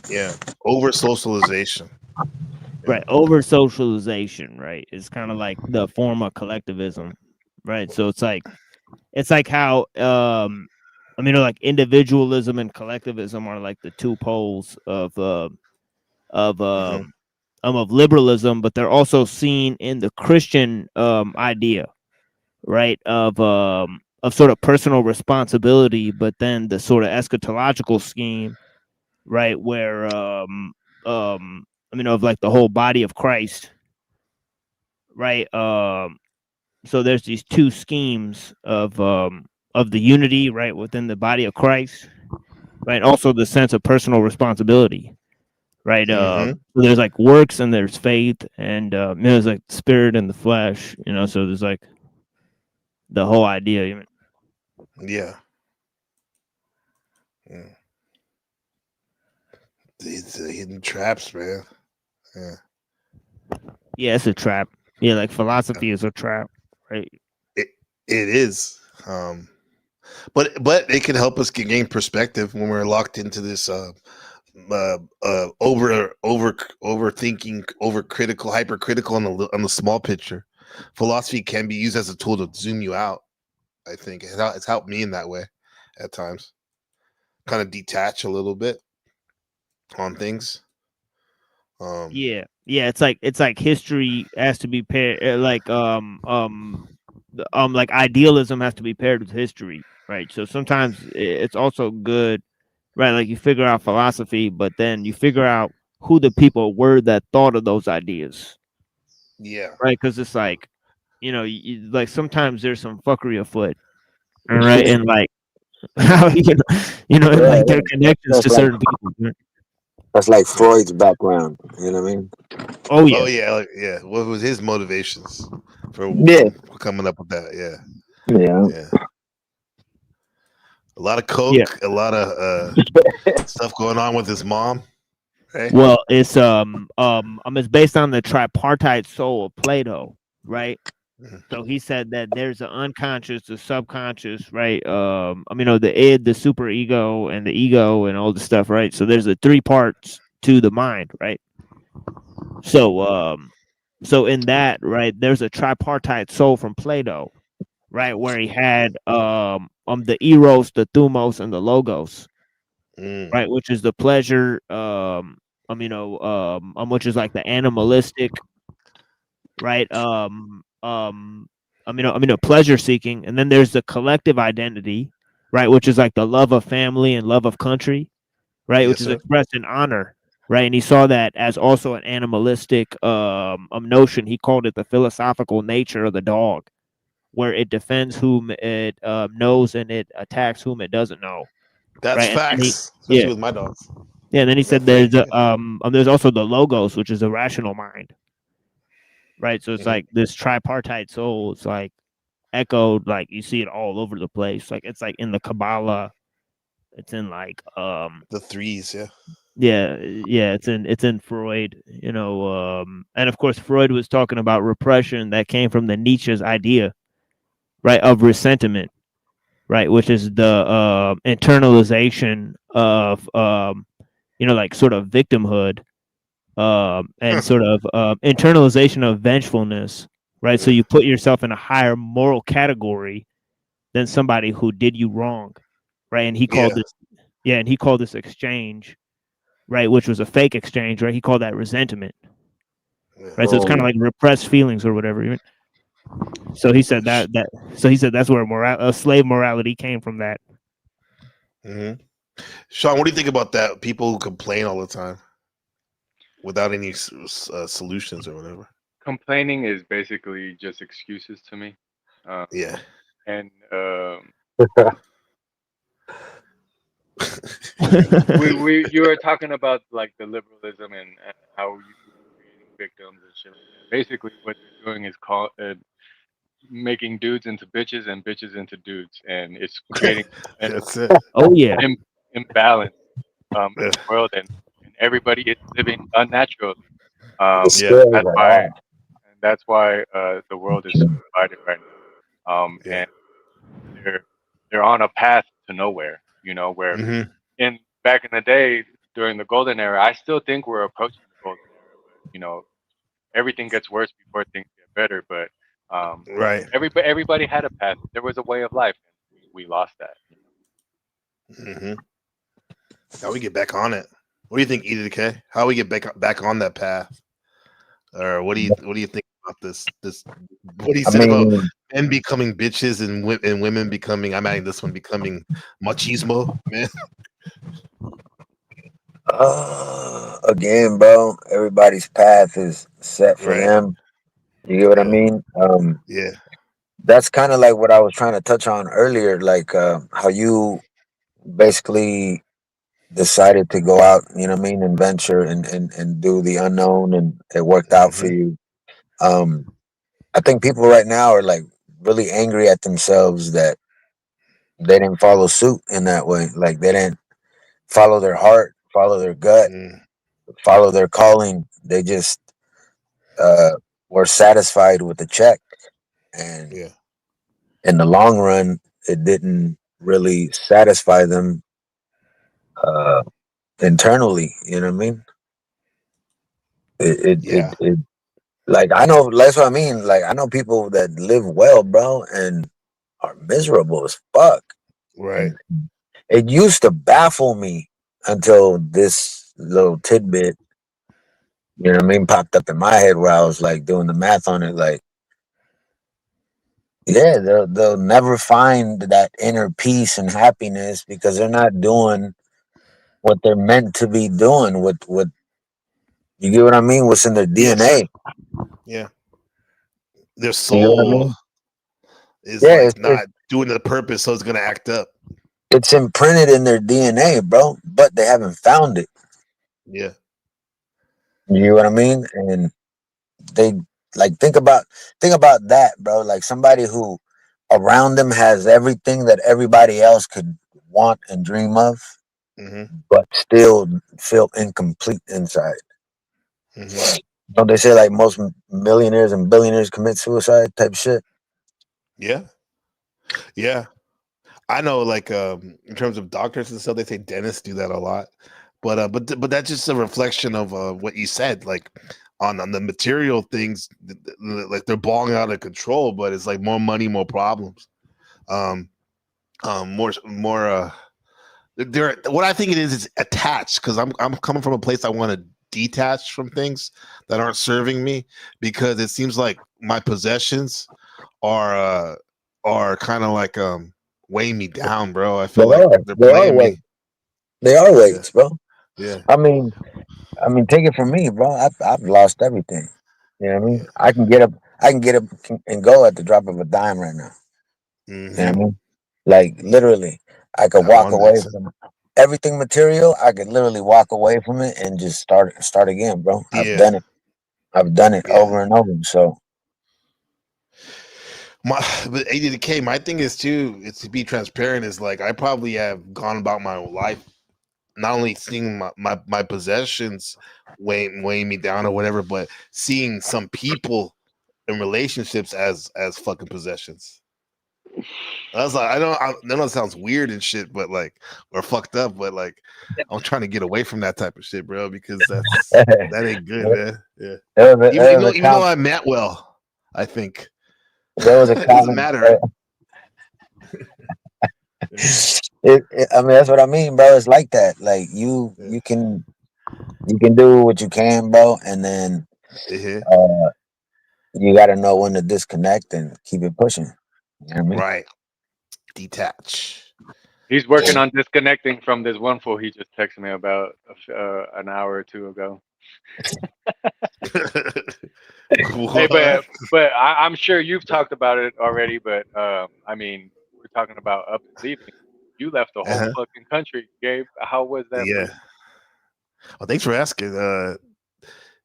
yeah, over socialization. Right, over socialization, right, is kind of like the form of collectivism, right? So it's like how like individualism and collectivism are like the two poles of liberalism, but they're also seen in the Christian idea, right, of sort of personal responsibility, but then the sort of eschatological scheme, right, where of like the whole body of Christ, right? So there's these two schemes of the unity, right, within the body of Christ, right? Also the sense of personal responsibility, right? So there's like works and there's faith, and there's like spirit and the flesh, so there's like the whole idea. Yeah. It's the hidden traps, man. Yeah, it's a trap. Yeah, like philosophy is a trap, right? It is. But it can help us gain perspective when we're locked into this overthinking, overcritical, hypercritical on the small picture. Philosophy can be used as a tool to zoom you out. I think it's helped me in that way at times. Kind of detach a little bit on things. Yeah, it's like history has to be paired, like idealism has to be paired with history, right? So sometimes it's also good, right? Like you figure out philosophy, but then you figure out who the people were that thought of those ideas. Yeah. Right, because it's like, like sometimes there's some fuckery afoot, all right, and like how and like their connections to certain people. That's like Freud's background. You know what I mean? Oh yeah. Oh yeah, yeah. What was his motivations for coming up with that? Yeah. A lot of coke, a lot of stuff going on with his mom. Right? Well, it's based on the tripartite soul of Plato, right? Mhm. So he said that there's the unconscious, the subconscious, right? The id, the super ego, and the ego, and all the stuff, right? So there's the three parts to the mind, right? So, so in that, right, there's a tripartite soul from Plato, right, where he had the eros, the thumos, and the logos, Mm. right, which is the pleasure, which is like the animalistic, right, pleasure seeking, and then there's the collective identity, right, which is like the love of family and love of country, right, which Yes, is sir. expressed in honor, right, and he saw that as also an animalistic notion. He called it the philosophical nature of the dog, where it defends whom it knows and it attacks whom it doesn't know, That's right, and then facts, especially yeah, with my dogs. yeah, and then he That said faith. there's also the logos, which is a rational mind, right, so it's Mhm. like this tripartite soul. It's like echoed, like you see it all over the place, like it's like in the Kabbalah, it's in like The threes, yeah. yeah, it's in Freud, and of course Freud was talking about repression that came from the Nietzsche's idea, right, of resentment, right, which is the internalization of like sort of victimhood, and sort of internalization of vengefulness, right, so you put yourself in a higher moral category than somebody who did you wrong, right, and he called Yeah. this yeah, and he called this exchange, right, which was a fake exchange, right, he called that resentment, Yeah. right, so it's kind of like repressed feelings or whatever. So he said that's where slave morality came from. That Hmm. Sean, what do you think about that? People who complain all the time without any solutions or whatever. Complaining is basically just excuses to me. Um, Yeah. and we you were talking about like the liberalism and how you creating victims and shit like that. Basically, what they're doing is making dudes into bitches and bitches into dudes, and it's creating an That's it. oh yeah, imbalance in Yeah. the world, and everybody is living unnaturally. It's Yeah. scary, That's like, why wow. the world is so divided right now. Yeah. And they're they're on a path to nowhere. Where Hmm. in back in the day during the golden era, I still think we're approaching the golden era, but everything gets worse before things get better. But Right. everybody had a path. There was a way of life, and we lost that. Hmm. How we get back on it? What do you think, EDK? How we get back on that path? Or what do you think about this? What he I said about mean, men becoming bitches and women becoming? I'm adding this one becoming machismo, man. again, bro, everybody's path is set for Right. them. You get what I Yeah. mean? Yeah. That's kind of like what I was trying to touch on earlier, like how you basically decided to go out, you know what I mean, and venture and do the unknown, and it worked out for Hmm. you. Um, I think people right now are like really angry at themselves that they didn't follow suit in that way. Like they didn't follow their heart, follow their gut, Mm. follow their calling. They just uh, were satisfied with the check, and Yeah. in the long run, it didn't really satisfy them uh, internally. You know what I mean? Yeah. It like I know that's what I mean. Like I know people that live well, bro, and are miserable as fuck. Right. And it used to baffle me until this little tidbit, you know what I mean, popped up in my head where I was like doing the math on it. Like, yeah, they'll never find that inner peace and happiness because they're not doing what they're meant to be doing. What you get what I mean? What's in their Yes. DNA? Yeah. Their You get what I soul mean? is Yeah, like not doing the purpose, so it's gonna act up. it's imprinted in their DNA, bro. But they haven't found it. Yeah. You get what I mean? And they like think about that, bro. Like somebody who around them has everything that everybody else could want and dream of, Hmm. but still feel incomplete inside. Hmm. Don't they say like most millionaires and billionaires commit suicide type shit? Yeah, yeah. I know, like in terms of doctors and stuff, they say dentists do that a lot. But that's just a reflection of what you said, like on the material things, like they're balling out of control. But it's like more money, more problems. Um, more. They're what I think it is attached because I'm coming from a place I want to detach from things that aren't serving me because it seems like my possessions are kind of like weighing me down, bro. I They feel like are. they're They are playing weights. me. They are Yeah, weights, bro. yeah, I mean, take it from me, bro. I've lost everything. You know what I mean? yeah. I can get up and go at the drop of a dime right now. You know what I Hmm. mean? Like literally, I could I'm walk on that. away from everything material. I could literally walk away from it and just start again, bro. I've Yeah, done it. I've done it yeah. over and over. So My but AD to K, my thing is too. It's to be transparent. Is like I probably have gone about my life not only seeing my possessions weighing me down or whatever, but seeing some people in relationships as fucking possessions. I was like, I know it sounds weird and shit, but like, or fucked up, but like, I'm trying to get away from that type of shit, bro, because that ain't good, man. Yeah. Even though I meant well, I think there was a it doesn't comment. matter, right? Yeah. I mean, that's what I mean, bro. It's like that. Like Yeah. you can do what you can, bro, and then Uh-huh. uh, you got to know when to disconnect and keep it pushing. You know what I mean? Right. Detach. He's working Yeah. on disconnecting from this one fool he just texted me about an hour or two ago. Hey, What? but I'm sure you've talked about it already. But I mean, we're talking about up and leaving. You left the whole Uh-huh. fucking country, Gabe. How was that for Yeah. you? Well, thanks for asking.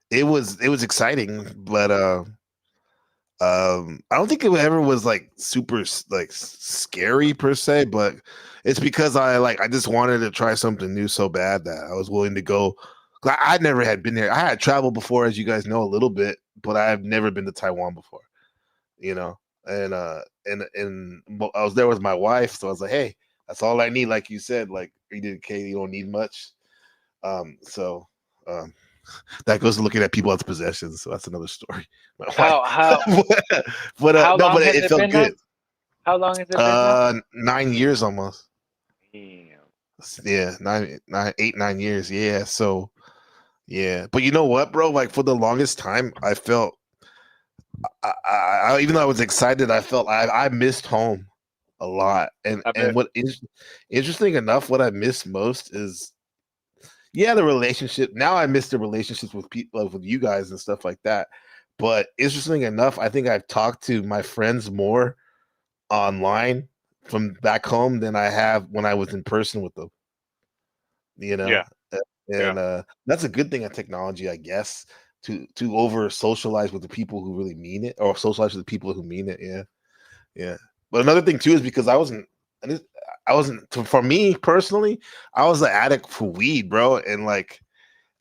It was exciting, but I don't think it ever was like super like scary per se, but it's because I just wanted to try something new so bad that I was willing to go. I never had been there. I had traveled before, as you guys know, a little bit, but I've never been to Taiwan before. You know, and I was there with my wife, so I was like, hey, that's all I need. Like you said, like you did, Kay, you don't need much. So um, that goes to looking at people as possessions. So that's another story. My How how wife, but how no, long but has it it felt been now? good. How long has it been now? 9 years almost. Damn. Yeah, 8, 9 years. Yeah. So yeah, but you know what, bro? Like for the longest time, I felt even though I was excited, I felt I missed home a lot. And I and bet. what is interesting enough, what I miss most is yeah, the relationship. Now I miss the relationships with people, with you guys and stuff like that. But interesting enough, I think I've talked to my friends more online from back home than I have when I was in person with them. You know, Yeah. Yeah. and that's a good thing of technology, I guess, to over socialize with the people who really mean it, or socialize with the people who mean it. Yeah, yeah. But another thing too is because I wasn't for me personally, I was an addict for weed, bro, and like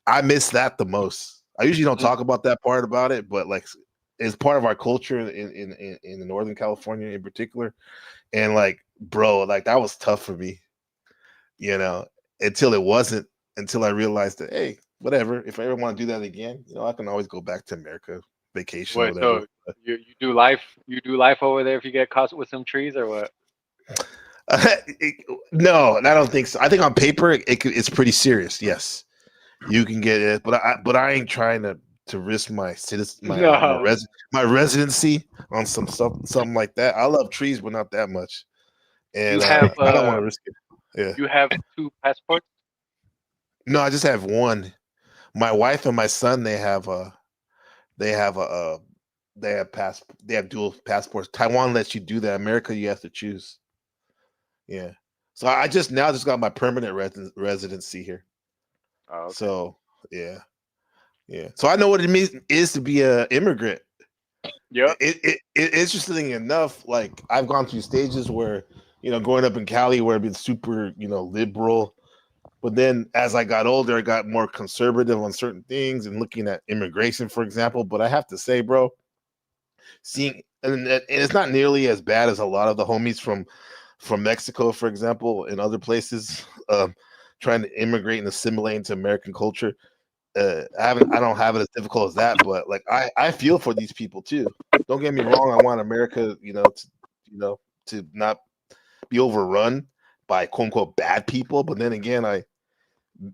I miss that the most. I usually don't Mm. talk about that part about it, but like it's part of our culture in the Northern California in particular. And like, bro, like that was tough for me, you know, until it wasn't, until I realized that, hey, whatever. If I ever want to do that again, I can always go back to America, vacation or What? whatever. So you do life? You do life over there if you get caught with some trees or what? No, I don't think so. I think on paper it's pretty serious. Yes, you can get it, but I ain't trying to risk my citizen No. my residency on something like that. I love trees, but not that much, You and have I don't want to risk it. Yeah, you have two passports? no, I just have one. My wife and my son they have a they have dual passports. Taiwan lets you do that. America, you have to choose. Yeah, so I just got my permanent residency here. Oh, okay. So yeah. Yeah. So I know what it means is to be a immigrant. Yep. Interesting enough, like I've gone through stages where, growing up in Cali where I've been super, liberal, But then as I got older, I got more conservative on certain things and looking at immigration, for example. But I have to say, bro, seeing and it's not nearly as bad as a lot of the homies from Mexico, for example, and other places, trying to immigrate and assimilate into American culture. I don't have it as difficult as that, but like I feel for these people too. Don't get me wrong. I want America, to not be overrun by quote unquote bad people. But then again, I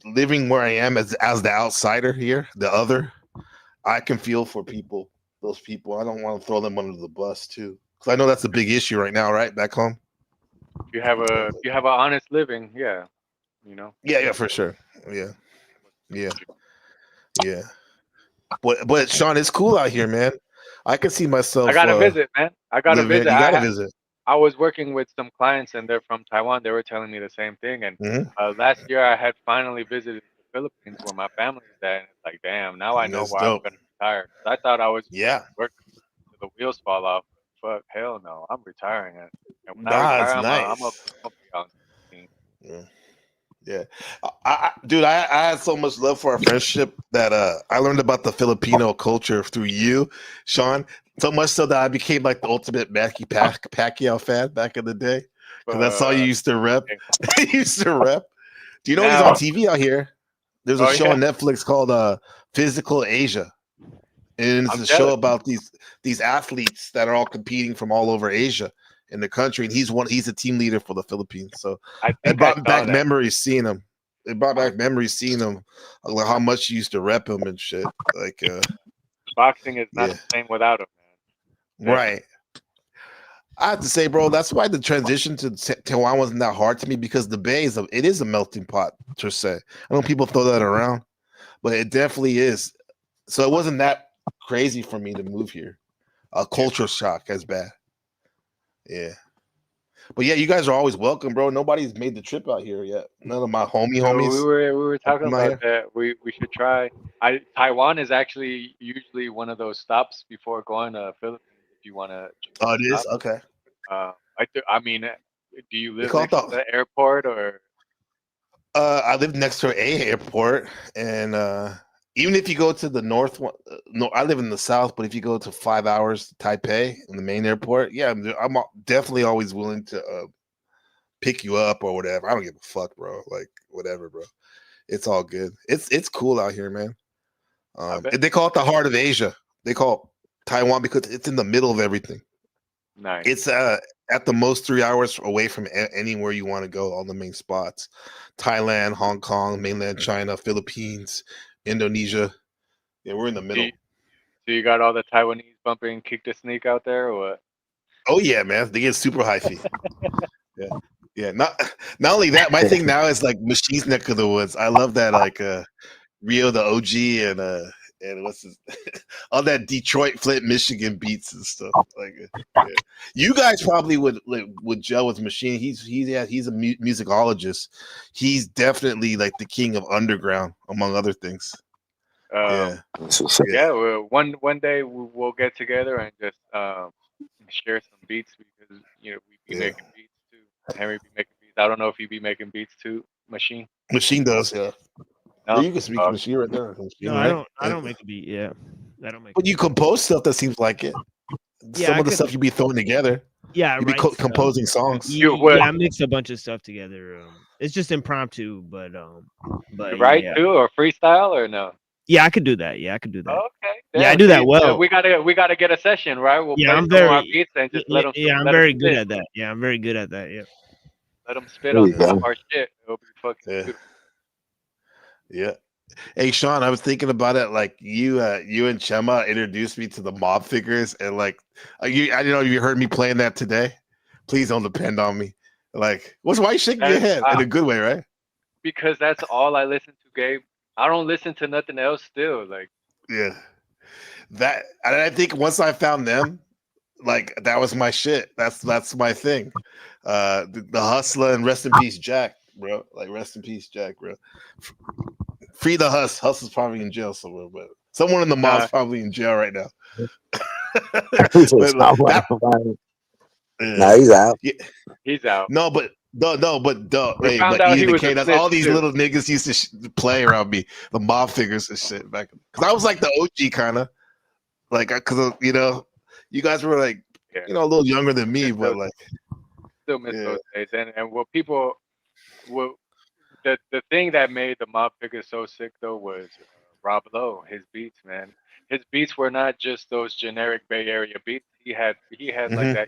living where I am as the outsider here, the other, I can feel for people, those people. I don't want to throw them under the bus too, because I know that's a big issue right now, right back home. If you have an honest living, yeah, you know. Yeah, for sure. Yeah, yeah, yeah. But Sean, it's cool out here, man. I can see I myself gotta visit, man. I gotta living. visit. You gotta visit. I was working with some clients and they're from Taiwan. They were telling me the same thing. And Mhm. last year I had finally visited the Philippines where my family is at. And it's like, damn, now I know That's where I'm dope. gonna retire. 'Cause I thought I was Yeah. working till the wheels fall off. Fuck, hell no, I'm retiring. And when I Nah, retire, it's I'm a nice. be on. Team. Yeah. Yeah. Dude, I had so much love for our friendship that I learned about the Filipino culture through you, Sean. So much so that I became like the ultimate Pacquiao fan back in the day. Because I saw you used to rep. You used to rep. Do you know he's on Now, TV out here? There's a oh show yeah, on Netflix called Physical Asia. And it's I'm a show jealous. about these athletes that are all competing from all over Asia in the country, and he's a team leader for the Philippines. So I it think I brought saw back that. memories seeing him. It brought back memories seeing him, like how much you used to rep him and shit. Like, Boxing is not yeah, the same without him, man. Definitely. right. I have to say, bro, that's why the transition to Taiwan wasn't that hard to me, because the Bay it is a melting pot per se. I know people throw that around, but it definitely is. So it wasn't that crazy for me to move here. A culture shock as bad. Yeah. But yeah, you guys are always welcome, bro. Nobody's made the trip out here yet. None of my So we homies were have talking come out about here. that. We should try. Taiwan is actually usually one of those stops before going to Philippines if you want to Oh, it is? stop. Okay. I mean, do you They live call it next to the the airport or? I live next to a airport, and even if you go to the north one, no, I live in the south, but if you go to 5 hours to Taipei in the main airport, yeah, I'm definitely always willing to pick you up or whatever. I don't give a fuck, bro. Like whatever, bro. It's all good. It's cool out here, man. I bet. They call it the heart of Asia. They call it Taiwan because it's in the middle of everything. Nice. It's at the most 3 hours away from anywhere you want to go. All the main spots: Thailand, Hong Kong, mainland China, Philippines, Indonesia. Yeah, we're in the So middle. you got all the Taiwanese bumping kick the sneak out there or what? Oh yeah, man, they get super hyphy. Yeah, yeah. Not only that, my thing now is like Machine's neck of the woods. I love that, like Rio the OG and what's his all that Detroit, Flint, Michigan beats and stuff. Like, yeah. You guys probably would gel with Machine. He's a musicologist. He's definitely like the king of underground, among other things. Yeah, yeah, Yeah. Well, one day we'll get together and just share some beats because we be yeah. making beats too. Henry be making beats. I don't know if he be making beats too. Machine. Machine does. Yeah, yeah. No. You can speak to Machine right there. No, Machine, right? I don't make a beat. Yeah, I don't make. But you compose stuff that seems like it. Yeah, Some I of the could. stuff you be throwing together. Yeah, I You be write stuff. composing songs. You what? Yeah, I mix a bunch of stuff together. It's just impromptu, but You write yeah, too or freestyle or no? yeah, I could do that. Yeah, I could do that. Okay. Yeah, I Damn, do that see, well. we gotta get a session, right? We'll Yeah, play I'm some of our very. beats and just Yeah, I'm let them very good spit. at that. Yeah, I'm very good at that. Yeah. Let them spit There on you top of go. our shit. It'll be fucking Yeah, beautiful. yeah. Hey Sean, I was thinking about it. Like you and Chema introduced me to the mob figures, and like I don't know if you heard me playing that today. Please don't depend on me. Like, why are you shaking your That, head in a good way, right? because that's all I listen to, Gabe. I don't listen to nothing else still. Like, Yeah, that. And I think once I found them, like that was my shit. That's my thing. The hustler and rest in peace, Jack, bro. Like rest in peace, Jack, bro. Free the Hustler's probably in jail somewhere, but someone in the mob's nah, probably in jail right now. He said, But like, "Sound like that, somebody." uh, No, he's out. yeah, he's out. no, but No, but We hey, found but out he even was a K, that's snitch all these too. little niggas used to play around me, the mob figures and shit back. Because I was like the OG kind of like, because you know, you guys were like, Yeah, you know, a little younger than me, miss but those, like, still miss yeah, those days. And what people, what the thing that made the mob figures so sick though was Rob Lowe, his beats, man. His beats were not just those generic Bay Area beats. He had like mm-hmm. that.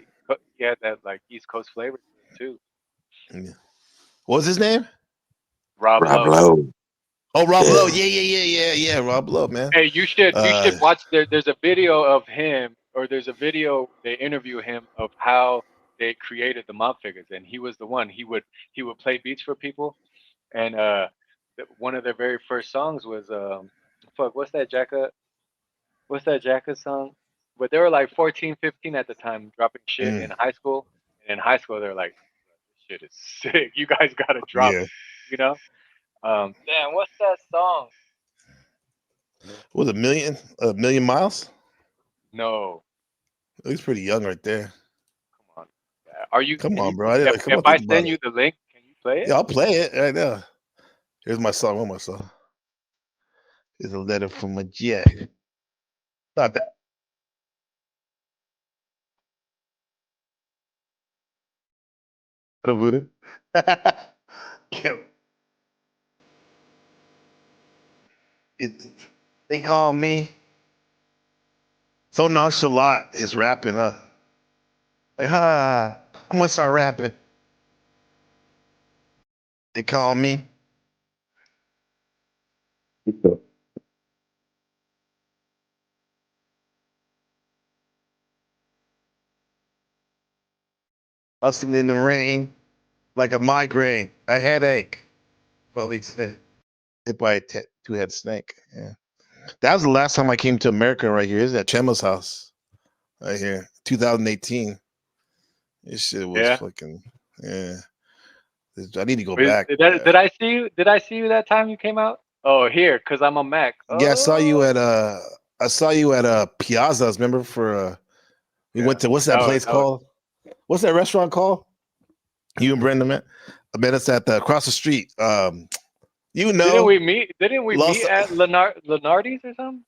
He had that like East Coast flavor to it too. Yeah. What was his name? Rob Rob Lowe. Lowe. Oh, Rob Lowe. Yeah. Yeah. Rob Lowe, man. Hey, you should Uh, watch. There's a video of him, or there's a video they interview him of how they created the mob figures, and he was the one. He would play beats for people, and one of their very first songs was fuck, what's that Jacka song? But they were like 14, 15 at the time, dropping shit in mm, high school. And in high school, they're like, this shit is sick. You guys gotta drop yeah. it, you know? Damn, what's that song? What was a million miles? No, He's pretty young right there. come on. Are you? Come Can you? on, bro. Come If on, I think about send it. you the link, can you play it? Yeah, I'll play it right now. Here's my song. What my song? Here's a letter from a jet. Not that. Voodoo. It, they call me so nonchalant. Is rapping up. Like, I'm gonna start rapping. They call me. Hustling in the rain like a migraine, a headache. Police said. Hit by a two-head snake. Yeah. That was the last time I came to America right here. This is at Chemo's house. Right here. 2018. This shit was Yeah. fucking yeah. I need to go Wait, back. did I see you? Did I see you that time you came out? Oh, here, cause I'm a Mac. Yeah, Oh, I saw you at Piazza's, remember for we yeah. went to what's that place called? What's that restaurant called? You and Brenda met? I met us at the across the street. You Didn't know, we meet? Didn't we Los meet at Lenardi's or something?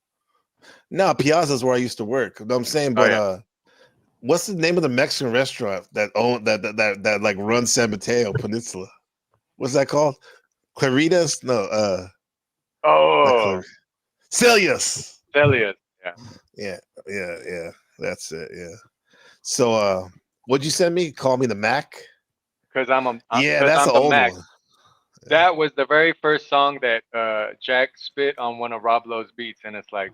No, Piazza's where I used to work. You know what I'm saying, Oh but yeah. what's the name of the Mexican restaurant that own that like runs San Mateo Peninsula? What's that called? Claritas? No, not Oh, Clarita. Celia's. Celia's. Yeah. Yeah. That's it. Yeah. So, what'd you send me? Call me the Mac. Cause I'm a. Yeah, Cause that's I'm an the old Mac. one. That was the very first song that Jack spit on one of Rob Lowe's beats, and it's like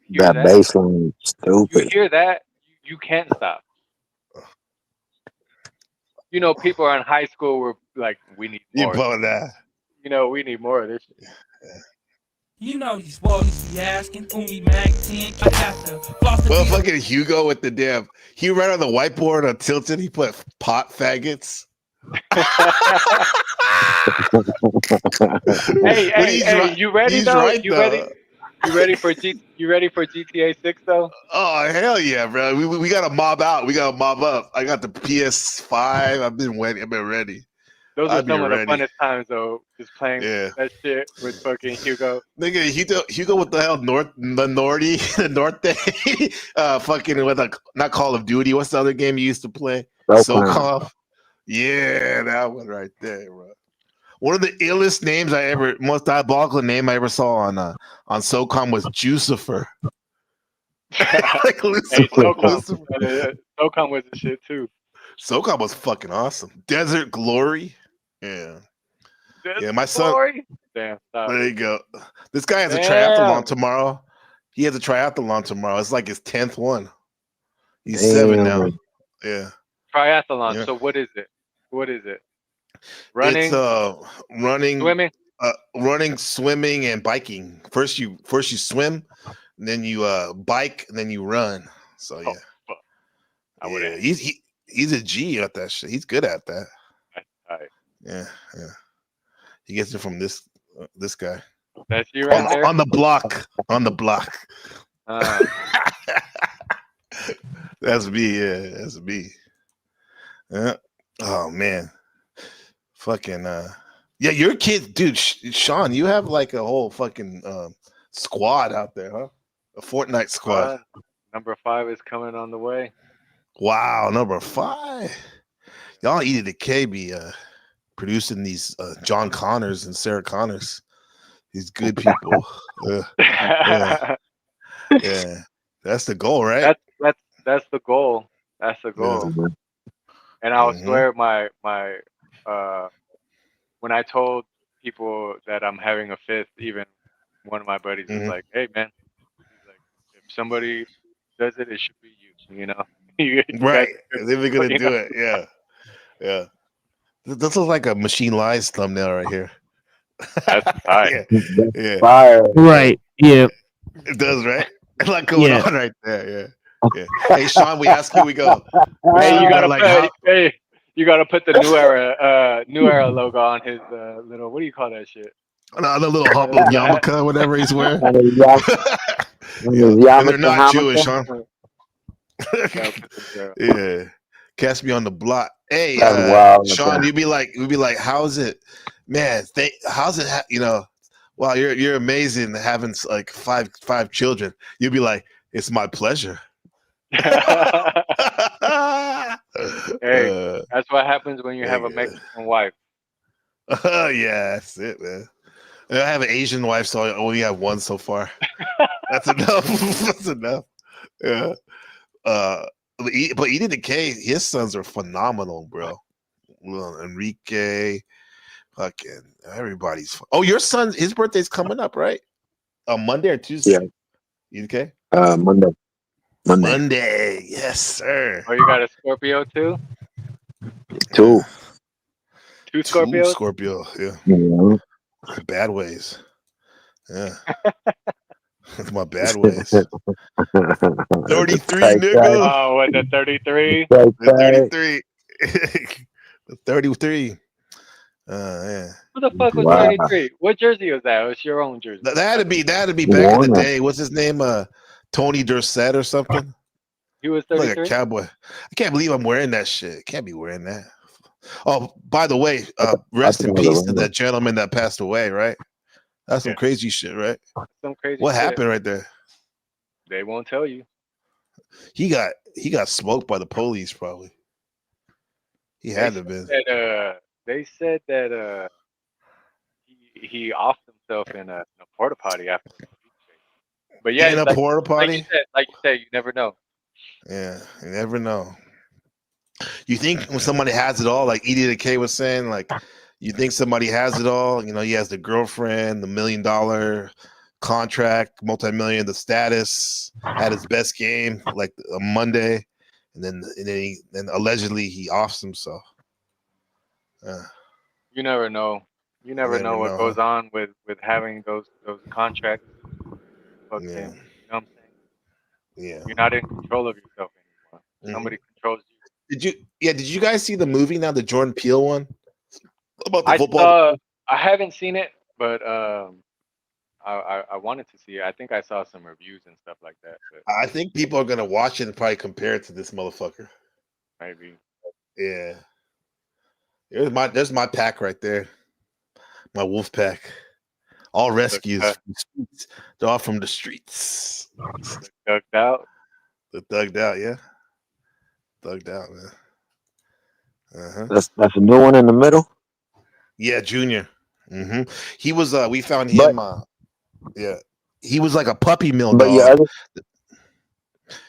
you hear That that, bass line is you stupid. hear that, you can't stop. You know, people in high school were like, we need You more of this. blowing that? You know, we need more of this shit. You know these boys be asking, Umi Mac 10, I got the floss to Well, be fucking Hugo with the damn. He ran on the whiteboard on Tilted. He put pot faggots. Hey, you ready He's though? right You ready? though. You ready for GTA 6 though? Oh hell yeah, bro! We got to mob out. We got to mob up. I got the PS5. I've been waiting. I've been ready. Those I'll were be some of the ready. funnest times though, just playing Yeah, that shit with fucking Hugo. nigga, Hugo, what the hell? The Norte, fucking with a not Call of Duty. What's the other game you used to play? SoCom. SoCom. Yeah, that one right there, bro. One of the illest names most diabolical name I ever saw on SoCom was Jucifer. Like Hey, SOCOM. Lucifer. SOCOM was the shit too. SoCom was fucking awesome. Desert Glory. Yeah. Yeah, my son. Glory? Damn, stop. There you go. This guy has a Damn. triathlon tomorrow. He has a triathlon tomorrow. It's like his 10th one. He's Damn. 7 now. Yeah. Triathlon. Yeah. So what is it? What is it? Running? It's Swimming? swimming, and biking. First you swim, then you bike, and then you run. So yeah. Oh, fuck. I Yeah, would've- he's a G at that shit. He's good at that. Alright. Yeah. He gets it from this guy. That's you right there? On the block. On the block. That's me, yeah. That's me. Yeah. Oh man. fucking yeah, your kid, dude. Sean, you have like a whole fucking squad out there, huh? A Fortnite squad. Number 5 is coming on the way. Wow, number 5. Y'all Eat the K be producing these John Connors and Sarah Connors. These good people. Yeah. Yeah. That's the goal, right? That's the goal. That's the goal. Yeah. And I'll swear my when I told people that I'm having a 5th, even one of my buddies was like, "Hey man," he's like, "if somebody does it, it should be you. You know, you Right. guys, They were gonna you do know? it. Yeah. Yeah. This looks like a Machine Lies thumbnail right here. That's tight. Yeah. Yeah. Fire. Right. Yeah. It does, right? A lot going Yeah. on right there. Yeah. Yeah. Hey, Sean, we ask you, we go. Hey, you gotta like put, how hey, you gotta put the New Era logo on his little, what do you call that shit? another little yarmulke, whatever he's wearing. And his And they're not Jewish, huh? Yeah, Yeah. Catch me on the block. Hey, That's wild. Sean, we'd be like, how's it, man? How's it? Wow, you're amazing having like five children. You'd be like, it's my pleasure. Hey, that's what happens when you have a Mexican wife. Yeah, that's it, man. I have an Asian wife, so I only have one so far. That's enough. That's enough. Yeah. But Eating the K, his sons are phenomenal, bro. Well, Enrique, fucking everybody's. Oh, your son, his birthday's coming up, right? On Monday or Tuesday? Yeah. Okay. Monday. Monday, yes, sir. Oh, you got a Scorpio too? 2. 2 Scorpios? Scorpio, yeah. Bad ways. Yeah. That's my bad ways. 33, nigga. Oh, what, the 33? The 33. The 33. Yeah. Who the fuck was 33? What jersey was that? It was your own jersey. That had to be back in the day. What's his name? Tony Dorsett or something. He was 33. Like a cowboy. I can't believe I'm wearing that shit. Can't be wearing that. Oh, by the way, rest in peace to that gentleman that passed away, right? That's some crazy shit, right? Some crazy What shit. happened right there? They won't tell you. He got smoked by the police, probably. He had to have been. They said that he offed himself in a porta potty after the street chase. But yeah, in a porta potty? Like you said, you never know. Yeah, you never know. You think when somebody has it all, like Edie K was saying, like you think somebody has it all, you know, he has the girlfriend, the $1 million contract, multi-million, the status, had his best game like a Monday, and then allegedly he offs himself. You never know. You never know what goes on with having those contracts. Fucking, you know what I'm saying? Yeah. You're not in control of yourself anymore. Somebody controls you. Did you guys see the movie now, the Jordan Peele one? About the football? I haven't seen it, but I wanted to see it. I think I saw some reviews and stuff like that. But I think people are gonna watch it and probably compare it to this motherfucker. Maybe. Yeah. There's my pack right there. My wolf pack. All rescues. They're all from the streets. Dugged out. They're thugged out, yeah. Thugged out, man. That's a new one in the middle. Yeah, Junior. He was. We found him. Yeah, he was like a puppy mill dog.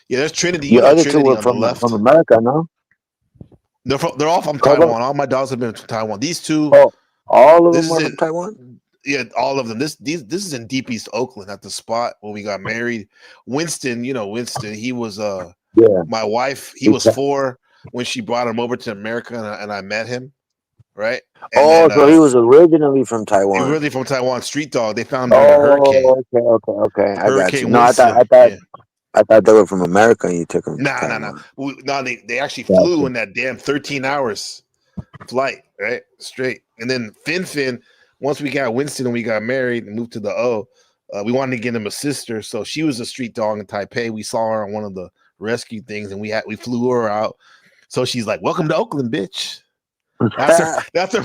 Yeah, there's Trinity. Your other Trinity two were on the left. from America, no? They're all from Taiwan. All my dogs have been from Taiwan. These two. Oh, all of them are from Taiwan. Yeah, all of them. This is in deep East Oakland at the spot when we got married. Winston, Winston. He was my wife. He was 4 when she brought him over to America, and I met him. Right. And so he was originally from Taiwan. Originally from Taiwan, street dog. They found him in a hurricane. Okay. I got you. No, Winston, I thought they were from America, and you took them. No. They actually flew in that damn 13 hours flight, right? Straight. And then Finn. Once we got Winston and we got married and moved to the O, we wanted to get him a sister. So she was a street dog in Taipei. We saw her on one of the rescue things, and we flew her out. So she's like, "Welcome to Oakland, bitch." That's her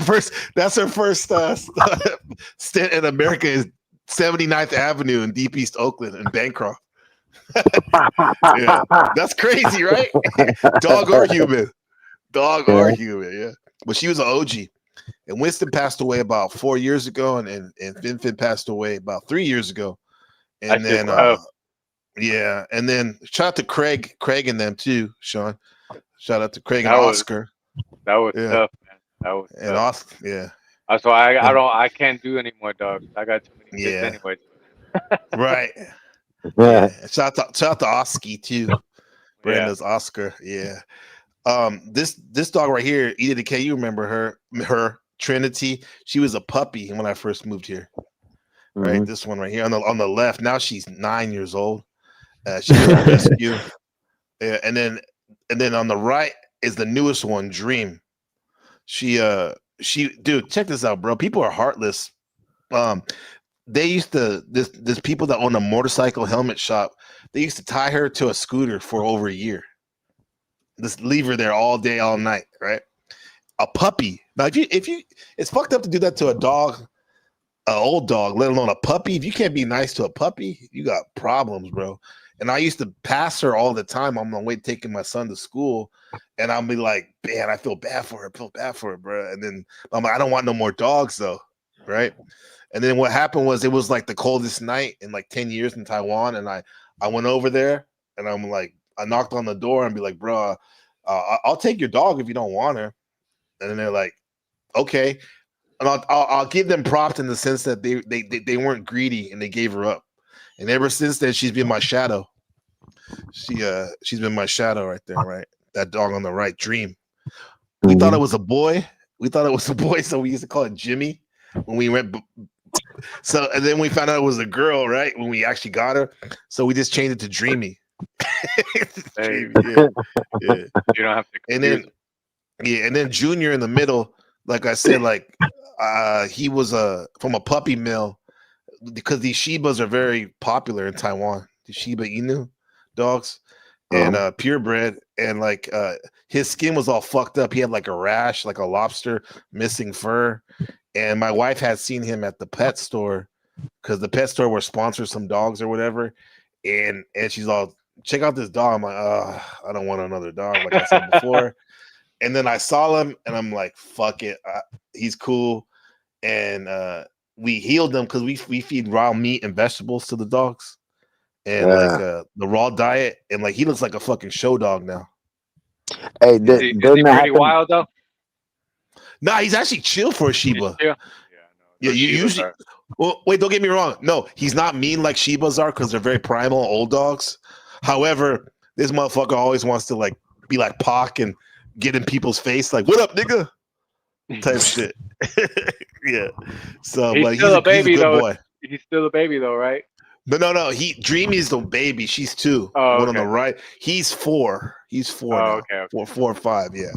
first stint in America is 79th Avenue in Deep East Oakland in Bancroft. Yeah, that's crazy, right? Dog or human, yeah. But she was an OG. And Winston passed away about 4 years ago, and Finn passed away about 3 years ago. And then yeah, and then shout out to Craig and them too, Sean. Shout out to Craig and Oscar. That was tough, man. That was and tough. Oscar, yeah. So I can't do any more dogs. I got too many kids anyway. Right. Yeah. Shout out to Oski too. Brenda's Oscar. Yeah. This dog right here, Edith K, you remember her Trinity. She was a puppy when I first moved here. Right. This one right here on the left. Now she's 9 years old. She was a rescue. Yeah, and then on the right is the newest one, Dream. She dude, check this out, bro. People are heartless. They used to this people that own a motorcycle helmet shop. They used to tie her to a scooter for over a year. Just leave her there all day, all night, right? A puppy. Now, if you, it's fucked up to do that to a dog, an old dog, let alone a puppy. If you can't be nice to a puppy, you got problems, bro. And I used to pass her all the time on my way taking my son to school, and I'll be like, man, I feel bad for her, bro. And then I'm like, I don't want no more dogs, though, right? And then what happened was it was like the coldest night in like 10 years in Taiwan, and I went over there, and I'm like, I knocked on the door and be like, bro, I'll take your dog if you don't want her. And then they're like, okay. And I'll give them props in the sense that they weren't greedy and they gave her up. And ever since then, she's been my shadow. She's been my shadow right there, right? That dog on the right, Dream. We thought it was a boy. So we used to call it Jimmy when we went. So and then we found out it was a girl, right? When we actually got her, so we just changed it to Dreamy. Dreamy, yeah. You don't have to. And then Junior in the middle, like I said, like he was from a puppy mill because these Shibas are very popular in Taiwan. The Shiba Inu dogs and purebred, and like his skin was all fucked up. He had like a rash, like a lobster, missing fur. And my wife had seen him at the pet store because the pet store were sponsor some dogs or whatever. And she's all, check out this dog. I'm like, I don't want another dog, like I said before. And then I saw him and I'm like, fuck it. He's cool. And we healed him because we feed raw meat and vegetables to the dogs. And like the raw diet. And like he looks like a fucking show dog now. Hey, is he pretty wild though? Nah, he's actually chill for a Shiba. Yeah, you usually. Well, wait, don't get me wrong. No, he's not mean like Shibas are because they're very primal old dogs. However, this motherfucker always wants to like be like Pac and get in people's face, like "What up, nigga?" type shit. Yeah. So, he's but still a baby he's a good though. boy. He's still a baby though, right? No. Dreamy's the baby. She's 2. Oh, one on the right. He's 4. He's 4 now. Okay. 4 or 5. Yeah.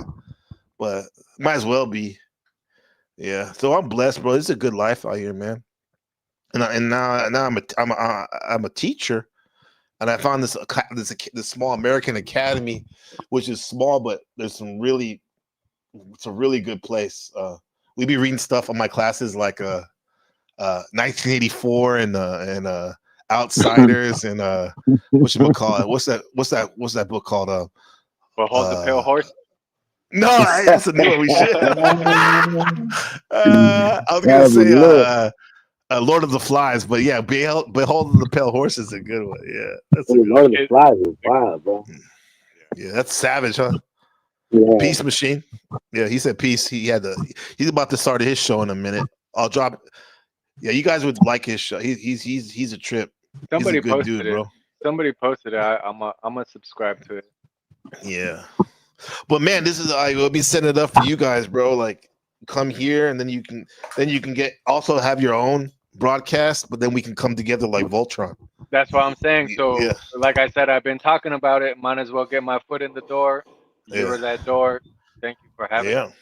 But might as well be. Yeah. So I'm blessed, bro. It's a good life out here, man. And now I'm a teacher, and I found this small American academy, which is small, but it's a really good place. We be reading stuff on my classes like 1984 and Outsiders and whatchamacallit. What's that book called? Behold the Pale Horse. No, that's a new one. We should. I was gonna say Lord of the Flies, but yeah, Behold the Pale Horse is a good one. Yeah, that's a good Lord of the Flies is wild, bro. Yeah, that's savage, huh? Yeah. Peace Machine. Yeah, he said peace. He's about to start his show in a minute. I'll drop. Yeah, you guys would like his show. He's a trip. Somebody he's a good posted dude, it. bro. Somebody posted it. I'm gonna subscribe to it. Yeah, but man, this is we'll be setting it up for you guys, bro. Like, come here, and then you can get also have your own broadcast, but then we can come together like Voltron. That's what I'm saying. So, Yeah. like I said, I've been talking about it. Might as well get my foot in the door. You were that door. Thank you for having me. And I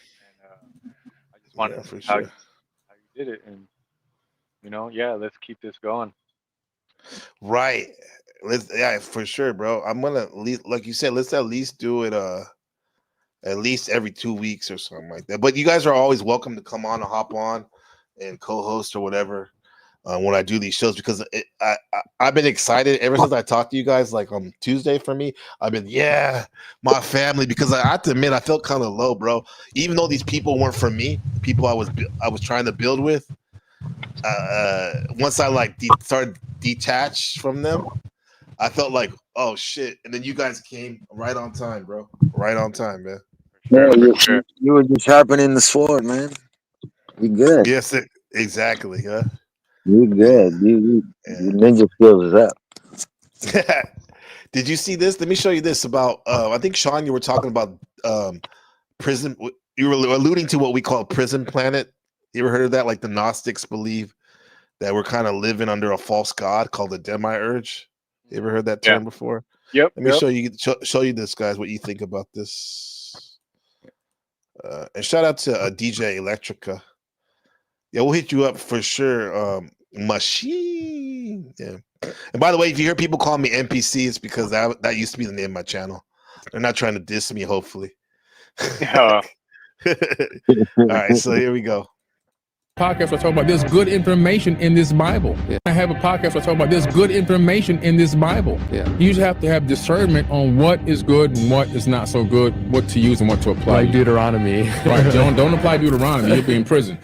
just wanted to see how you did it, and let's keep this going. Right. For sure, bro. I'm gonna like you said, let's at least do it at least every 2 weeks or something like that. But you guys are always welcome to come on and hop on and co-host or whatever when I do these shows, because I've been excited ever since I talked to you guys like on Tuesday. For me, I've been my family, because I have to admit I felt kind of low, bro. Even though these people weren't for me, people I was trying to build with. Once I like started detached from them, I felt like, oh shit. And then you guys came right on time, bro. Right on time, man. Yeah, you were just sharpening the sword, man. You good. Yes, exactly. Huh? You good. You ninja skills is up. Did you see this? Let me show you this about. I think Sean, you were talking about prison. You were alluding to what we call prison planet. You ever heard of that? Like the Gnostics believe that we're kind of living under a false god called the Demiurge. You ever heard that term before? Yep. Let me show you this, guys. What you think about this? And shout out to DJ Electrica. Yeah, we'll hit you up for sure. Machine. Yeah. And by the way, if you hear people call me NPC, it's because that used to be the name of my channel. They're not trying to diss me, hopefully. All right, so here we go. Podcast I talk about there's good information in this Bible. I have a podcast I talk about there's good information in this Bible. You just have to have discernment on what is good and what is not so good, what to use and what to apply. Like Deuteronomy. Right. Don't apply Deuteronomy. You'll be in prison.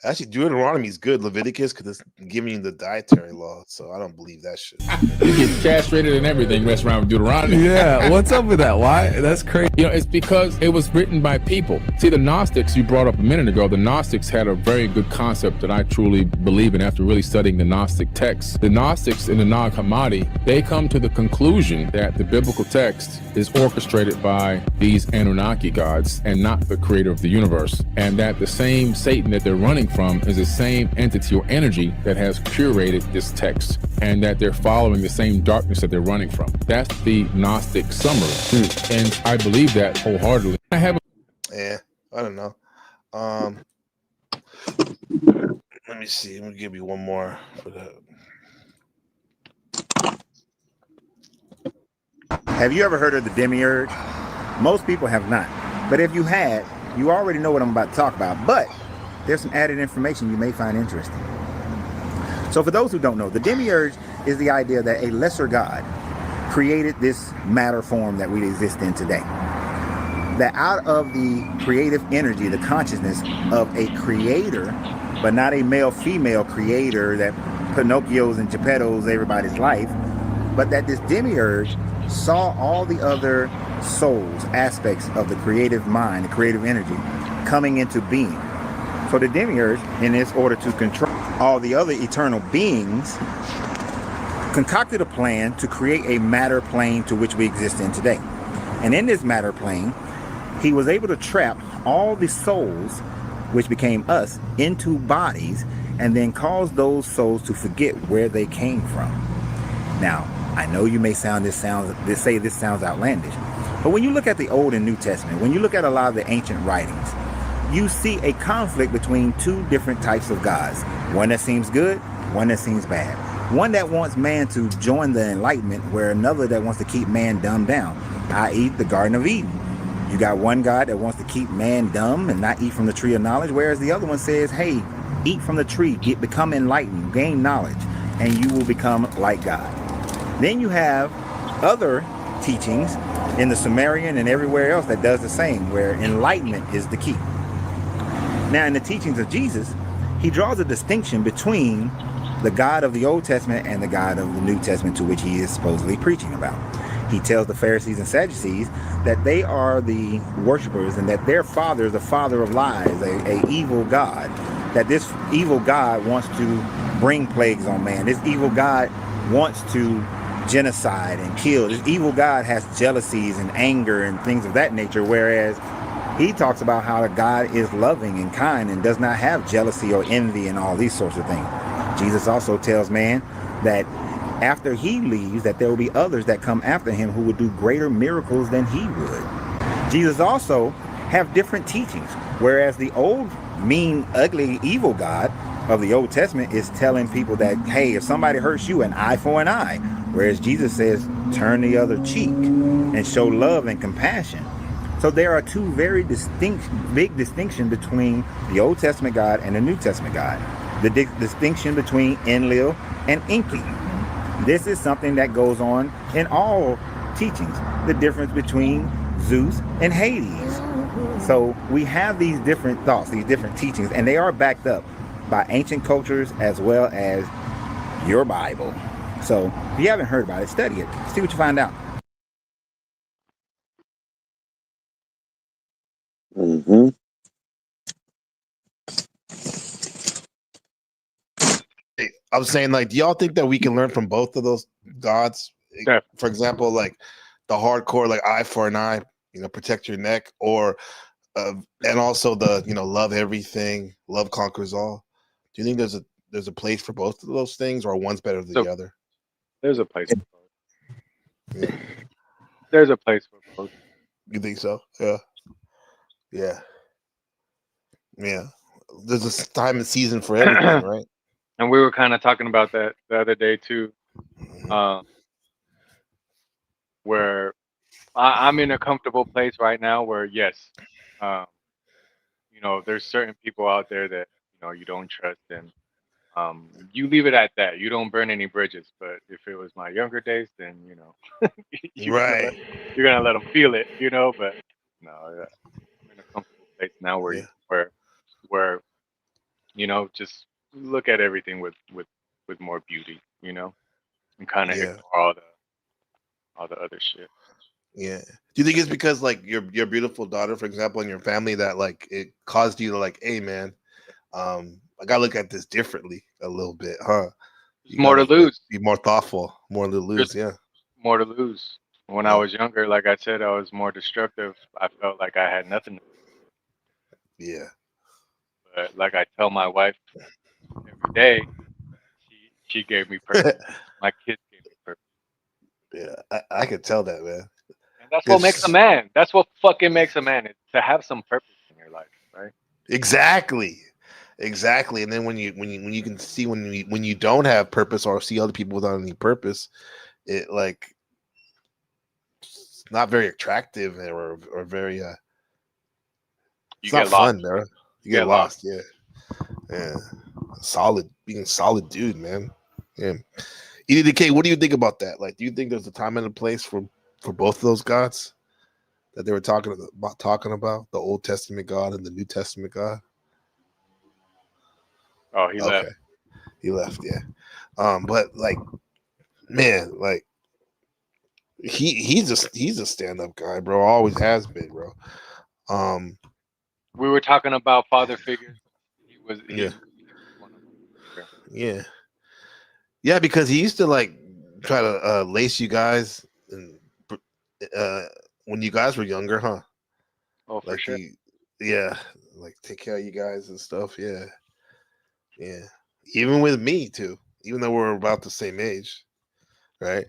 Actually, Deuteronomy is good. Leviticus, because it's giving you the dietary law. So I don't believe that shit. You get castrated and everything mess around with Deuteronomy. Yeah, what's up with that? Why? That's crazy. You know, it's because it was written by people. See, the Gnostics you brought up a minute ago, the Gnostics had a very good concept that I truly believe in after really studying the Gnostic texts. The Gnostics in the Nag Hammadi, they come to the conclusion that the biblical text is orchestrated by these Anunnaki gods and not the creator of the universe. And that the same Satan that they're running from is the same entity or energy that has curated this text, and that they're following the same darkness that they're running from. That's the Gnostic summary. And I believe that wholeheartedly. I don't know. Let me see. Let me give you one more for that. Have you ever heard of the Demiurge? Most people have not. But if you had, you already know what I'm about to talk about. But there's some added information you may find interesting. So for those who don't know, the Demiurge is the idea that a lesser god created this matter form that we exist in today. That out of the creative energy, the consciousness of a creator, but not a male-female creator that Pinocchios and Geppettos everybody's life, but that this Demiurge saw all the other souls, aspects of the creative mind, the creative energy, coming into being. So the Demiurge, in its order to control all the other eternal beings, concocted a plan to create a matter plane to which we exist in today. And in this matter plane, he was able to trap all the souls, which became us, into bodies, and then cause those souls to forget where they came from. Now, I know you may say this sounds outlandish, but when you look at the Old and New Testament, when you look at a lot of the ancient writings, you see a conflict between two different types of gods. One that seems good, one that seems bad. One that wants man to join the enlightenment, where another that wants to keep man dumbed down, i.e. the Garden of Eden. You got one God that wants to keep man dumb and not eat from the tree of knowledge, whereas the other one says, hey, eat from the tree, become enlightened, gain knowledge, and you will become like God. Then you have other teachings in the Sumerian and everywhere else that does the same, where enlightenment is the key. Now, in the teachings of Jesus, he draws a distinction between the God of the Old Testament and the God of the New Testament, to which he is supposedly preaching about. He tells the Pharisees and Sadducees that they are the worshipers and that their father is the father of lies, a evil God, that this evil God wants to bring plagues on man. This evil God wants to genocide and kill. This evil God has jealousies and anger and things of that nature, whereas he talks about how God is loving and kind and does not have jealousy or envy and all these sorts of things. Jesus also tells man that after he leaves, that there will be others that come after him who will do greater miracles than he would. Jesus also have different teachings, whereas the old, mean, ugly, evil God of the Old Testament is telling people that, hey, if somebody hurts you, an eye for an eye. Whereas Jesus says, turn the other cheek and show love and compassion. So there are two very big distinction between the Old Testament God and the New Testament God. The distinction between Enlil and Enki. This is something that goes on in all teachings. The difference between Zeus and Hades. So we have these different thoughts, these different teachings, and they are backed up by ancient cultures as well as your Bible. So if you haven't heard about it, study it. See what you find out. Mm-hmm. I was saying, like, do y'all think that we can learn from both of those gods? Yeah. For example, like the hardcore, like eye for an eye, protect your neck, or and also the love everything, love conquers all. Do you think there's a place for both of those things, or one's better than the other? There's a place for both. Yeah. There's a place for both. You think so? Yeah. Yeah. Yeah. There's a time and season for everything, right? And we were kind of talking about that the other day too, where I'm in a comfortable place right now where, yes, there's certain people out there that, you don't trust, and you leave it at that. You don't burn any bridges. But if it was my younger days, then, Right. you're gonna let them feel it, but no, I'm in a comfortable place now where just look at everything with more beauty, and kind of Yeah. ignore all the other shit. Yeah. Do you think it's because like your beautiful daughter, for example, and your family, that like it caused you to like, hey man, I gotta look at this differently a little bit, huh? There's more to lose. Be more thoughtful, more to lose. There's Yeah. more to lose. When I was younger, like I said, I was more destructive. I felt like I had nothing. Yeah. But like I tell my wife every day, she gave me purpose. My kids gave me purpose. Yeah, I could tell that, man. And that's what makes a man. That's what fucking makes a man, is to have some purpose in your life, right? Exactly. And then when you can see when you don't have purpose, or see other people without any purpose, it like it's not very attractive, or very it's not fun, bro. You get lost. Yeah. Being solid dude, man. Yeah. EDK, what do you think about that? Like, do you think there's a time and a place for both of those gods that they were talking about, the Old Testament God and the New Testament God? Oh, he left. He left, yeah. But like, man, like he's a stand-up guy, bro. Always has been, bro. We were talking about father figures. He's one of them. Yeah. Yeah, because he used to like try to lace you guys and when you guys were younger, huh? Oh, for like sure. Like take care of you guys and stuff. Yeah. Even with me too, even though we're about the same age, right?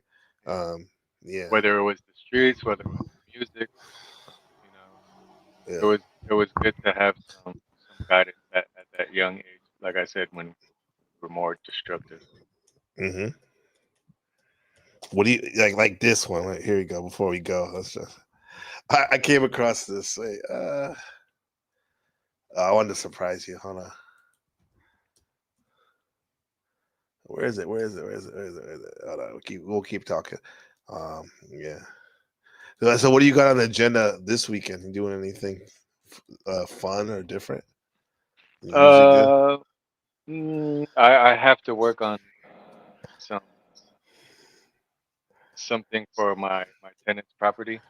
Yeah. Whether it was the streets, whether it was the music, it was good to have some guidance at that young age. Like I said, when we're more destructive. Mm-hmm. What do you like this one? Right, here we go. Before we go, let's just. I came across this. Wait, I wanted to surprise you. Hold on. Where is it? Hold on. We'll keep talking. Yeah. So what do you got on the agenda this weekend? You doing anything fun or different? I have to work on something for my tenant's property.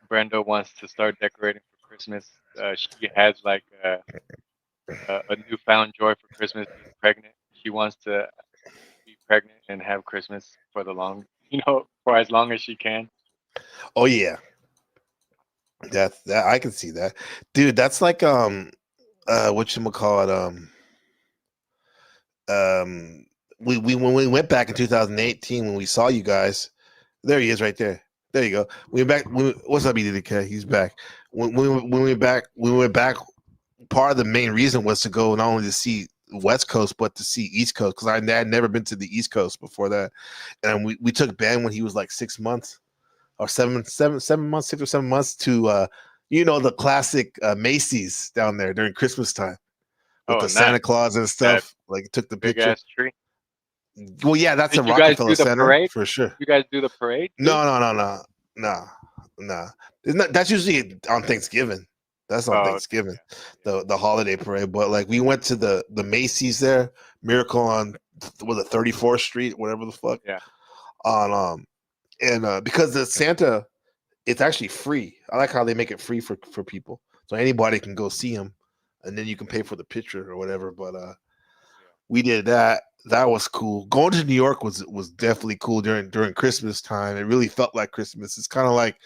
Brenda wants to start decorating for Christmas. She has like a newfound joy for Christmas, being pregnant. She wants to be pregnant and have Christmas for for as long as she can. Oh yeah, that I can see that, dude. That's like whatchamacallit, when we went back in 2018 when we saw you guys. There he is, right there. There you go. We went back. What's up, EDK? He's back. When we went back. Part of the main reason was to go not only to see West Coast but to see East Coast, because I had never been to the East Coast before that, and we took Ben when he was like 6 months or 7 months, 6 or 7 months to the classic Macy's down there during Christmas time with Oh, the nice. Santa Claus and That stuff. Like took the big picture. ass tree. Well, yeah, that's a Did you guys Rockefeller do the Center parade? for sure. You guys do the parade too? No, no, no, no, no, no. That's usually on Thanksgiving. That's on Oh, okay, Thanksgiving, yeah. the holiday parade. But like we went to the Macy's there, Miracle on was it 34th Street, whatever the fuck. Yeah. On and because the Santa, it's actually free. I like how they make it free for people, so anybody can go see him, and then you can pay for the picture or whatever. But we did that. That was cool. Going to New York was definitely cool during Christmas time. It really felt like Christmas. It's kind of like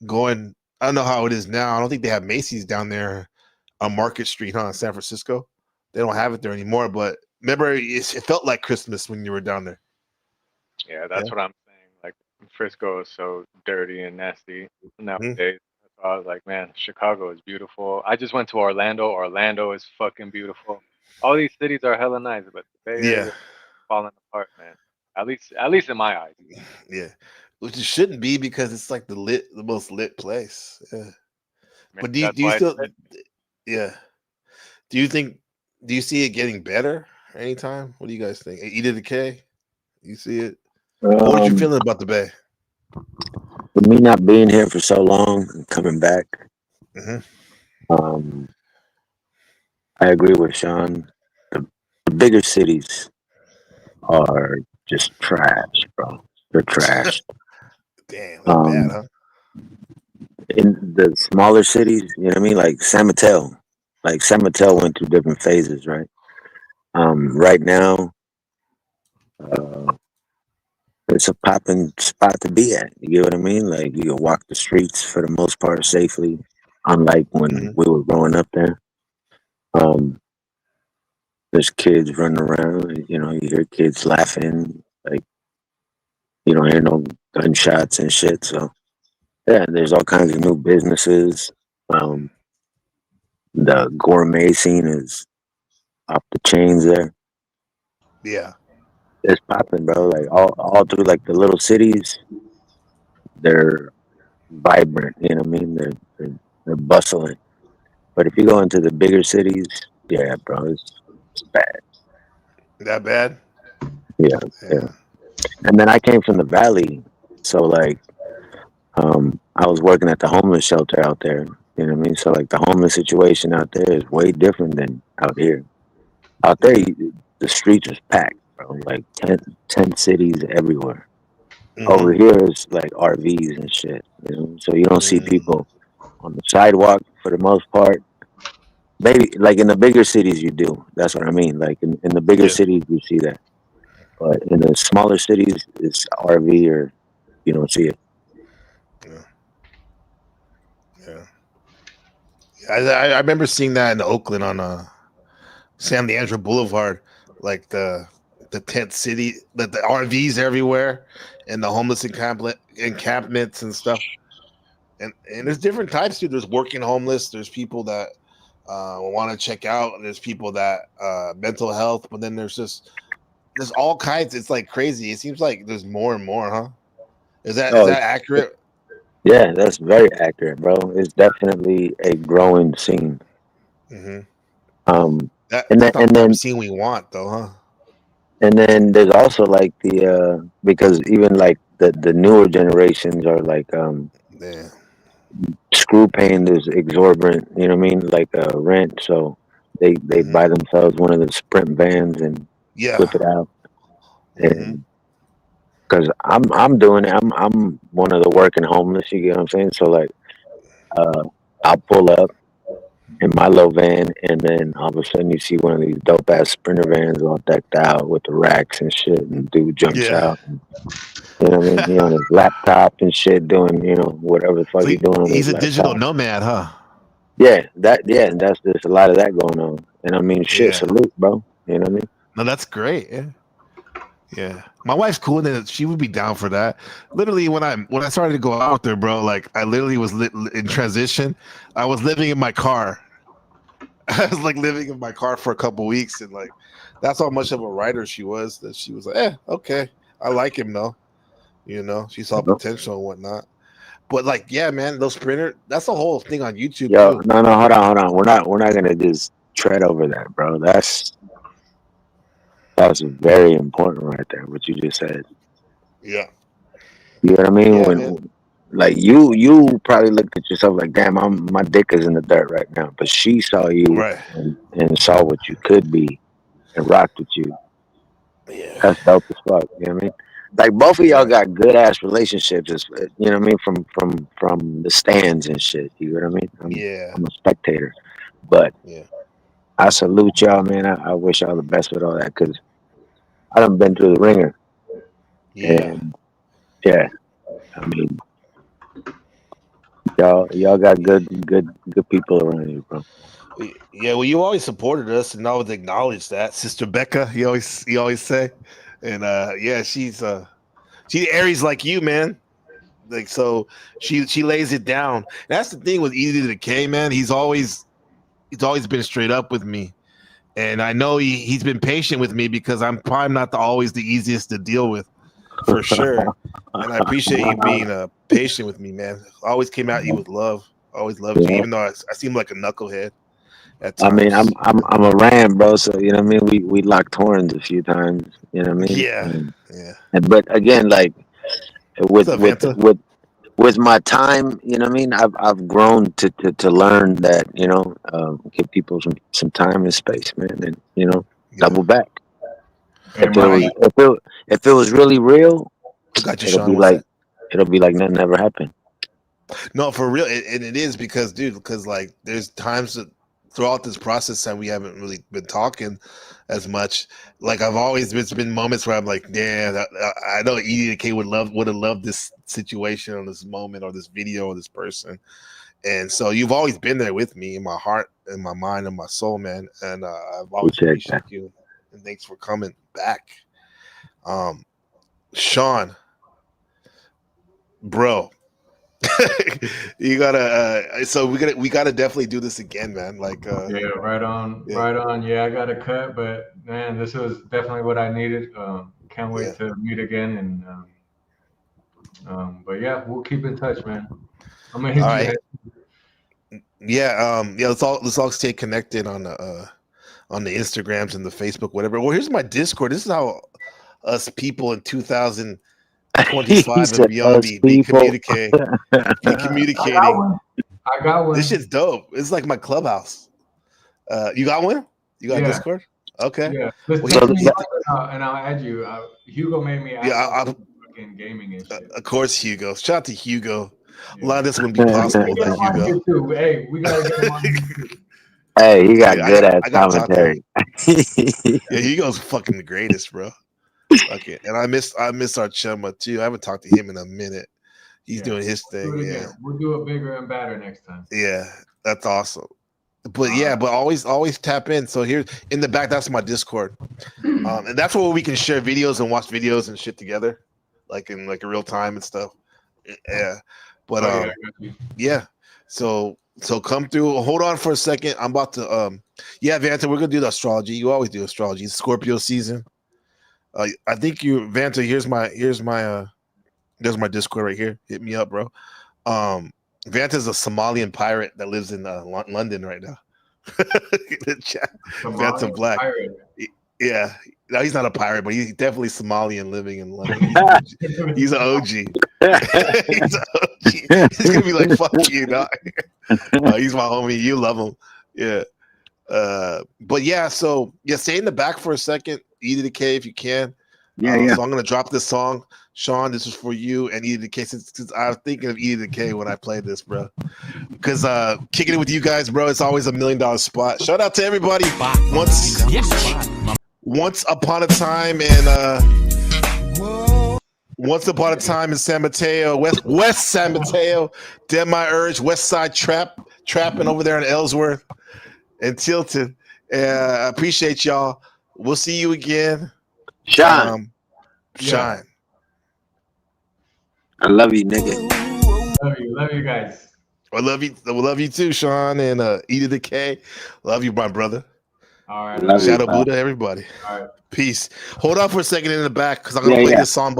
going. I don't know how it is now. I don't think they have Macy's down there on Market Street, huh? In San Francisco. They don't have it there anymore. But remember, it felt like Christmas when you were down there. Yeah, Yeah. that's what I'm saying. Like Frisco is so dirty and nasty nowadays. Mhm. That's why I was like, man, Chicago is beautiful. I just went to Orlando. Orlando is fucking beautiful. All these cities are hella nice, but the Bay Yeah, Area is falling apart, man. At least in my eyes. yeah. Which it shouldn't be because it's like the most lit place. Yeah. Maybe But do you, that's do you why it's still? lit. Yeah. Do you think? Do you see it getting better anytime? What do you guys think? E to the K. You see it? What you Um, feeling about the Bay? with me not being here for so long and coming back, Hmm. um, I agree with Sean. The bigger cities are just trash, bro. They're trash. Damn, that bad, Um, huh? in the smaller cities, you know what I mean? Like San Mateo went through different phases, right? Right now, uh, it's a popping spot to be at. You get what I mean? Like you can walk the streets for the most part safely, unlike when Hmm. we were growing up there. Um, there's kids running around. You know, you hear kids laughing. Like you don't hear no gunshots and shit. So yeah, there's all kinds of new businesses. Um, the gourmet scene is off the chains there. Yeah. It's popping, bro. Like all through like the little cities, they're vibrant. You know what I mean? They're bustling. But if you go into the bigger cities, yeah, bro, it's bad. That bad? Yeah, yeah. Yeah. And then I came from the valley, so like, I was working at the homeless shelter out there. You know what I mean? So like, the homeless situation out there is way different than out here. Out there, the streets was packed, bro. Like tent cities everywhere. Over Hmm. here, it's like RVs and shit. You know? So you don't see Mm, people on the sidewalk for the most part. Maybe like in the bigger cities, you do. That's what I mean. Like in the bigger yeah. cities, you see that. But in the smaller cities, it's RV or you don't see it. Yeah. Yeah. I remember seeing that in Oakland on San Leandro Boulevard, like the tent city, the RVs everywhere, and the homeless encampments and stuff. And there's different types too. There's working homeless. There's people that want to check out. And there's people that mental health. But then there's all kinds. It's like crazy. It seems like there's more and more, huh? Is Oh, that accurate? yeah, that's very accurate, bro. It's definitely a growing scene. Hmm. Um, and then That's not and the type of then scene we want, though, huh? and then there's also like the because even like the newer generations are like Yeah. screw paying is exorbitant. You know what I mean? Like rent, so they Hmm. buy themselves one of the Sprint vans and Yeah. whip it out. Hmm. And because I'm doing it, I'm one of the working homeless. You get what I'm saying? So like, uh, I'll pull up in my low van, and then all of a sudden you see one of these dope ass Sprinter vans all decked out with the racks and shit, and dude jumps Yeah. out. You know what I mean? He on his laptop and shit, doing whatever the fuck So he doing on his he's a digital laptop. nomad, huh? Yeah, and that's there's a lot of that going on. And I mean, shit, Yeah. salute, bro. You know what I mean? No, that's great. Yeah. Yeah. My wife's cool, and she would be down for that. Literally, when I started to go out there, bro, like I literally was in transition. I was living in my car. I was like living in my car for a couple weeks, and like that's how much of a writer she was. That she was like, okay, I like him though. She saw potential and whatnot. But like, yeah, man, those printer, that's the whole thing on YouTube Yo, too. no, hold on. We're not gonna just tread over that, bro. That's very important right there. What you just said. Yeah. You know what I mean? Yeah, man. Like you probably looked at yourself like, damn, my dick is in the dirt right now. But she saw you Right. and saw what you could be and rocked with you. Yeah. That's dope as fuck. You know what I mean? Like both of y'all Yeah. got good ass relationships. You know what I mean? From the stands and shit. You know what I mean? Yeah. I'm a spectator, but Yeah. I salute y'all, man. I wish y'all the best with all that because I done been through the ringer. Yeah. And yeah, I mean, y'all got good people around you, bro. Yeah, well, you always supported us and always acknowledged that, Sister Becca. You always say, and yeah, she's Aries like you, man. Like so, she lays it down. That's the thing with Easy to the K, man. He's always been straight up with me, and I know he's been patient with me because I'm probably not always the easiest to deal with, for sure. And I appreciate you being patient with me, man. I always came at you with love. Always loved you, Yeah. even though I seem like a knucklehead at I mean, times. I'm a Ram, bro. So you know what I mean. We locked horns a few times. You know what I mean. Yeah, yeah. But again, like What's with up, with Vanta? with with my time, you know what I mean. I've grown to learn that give people some time and space, man, and double back. Hey, Mike. If it was really real, I got you, it'll Sean. be What's like that? nothing ever happened. No, for real, and it is because, dude, because like there's times that throughout this process that we haven't really been talking as much. Like I've always there's been moments where I'm like, damn, I know EDK would have loved this situation or this moment or this video or this person, and so you've always been there with me in my heart, in my mind, and my soul, man. And I've always Appreciate that. appreciated you, and thanks for coming back, Sean, bro. You gotta so we gotta definitely do this again, man. Like Yeah, right on, yeah. right on. Yeah, I got a cut, but man, this was definitely what I needed. Can't wait Yeah. to meet again, and but yeah, we'll keep in touch, man. I'm gonna hit All you. right. Yeah, let's all stay connected on the Instagrams and the Facebook, whatever. Well, here's my Discord. This is how us people in 2025 He and said, beyond "Us be people." communicating. I got one. This shit's dope. It's like my clubhouse. You got one? You got a Yeah, Discord? Okay. yeah. Just Well, text me and I'll add you. Hugo made me add yeah, him to fucking gaming and shit. of course, Hugo. Shout out to Hugo. Yeah. A lot of this wouldn't be possible Get him without on Hugo. YouTube. Hey, we gotta get him on YouTube. Hey, he got Yeah, good ass I gotta talk to him. commentary. Yeah, Hugo's fucking the greatest, bro. Okay, and I miss our chumma too. I haven't talked to him in a minute. He's doing his thing. Do it Yeah, again. We'll do it bigger and badder next time. yeah, that's awesome. But yeah, but always tap in. So here in the back, that's my Discord, and that's where we can share videos and watch videos and shit together, like in like real time and stuff. Yeah, but I got you. yeah. So come through. Hold on for a second. I'm about to yeah, Vanta, we're gonna do the astrology. You always do astrology. It's Scorpio season. I think Vanta. Here's my Discord right here. Hit me up, bro. Vanta's a Somalian pirate that lives in London right now. Vanta Black. Pirate. Yeah, no, he's not a pirate, but he's definitely Somalian living in London. He's an OG. He's an OG. He's gonna be like, fuck you, dog. He's my homie. You love him. Yeah. But yeah, so yeah, stay in the back for a second. E to the K if you can. Yeah. So I'm gonna drop this song. Sean, this is for you and E to the K, since I was thinking of E to the K when I played this, bro. Because kicking it with you guys, bro, it's always $1 million spot. Shout out to everybody. Once upon a time in San Mateo, West San Mateo, Demiurge, Westside trapping over there in Ellsworth and Tilton. I appreciate y'all. We'll see you again. Shine. Shine. I love you, nigga. Love you guys. I love you too, Sean, and E to the K. Love you, my brother. All right. Shadow Buddha, everybody. All right. Peace. Hold on for a second in the back because I'm gonna play this song.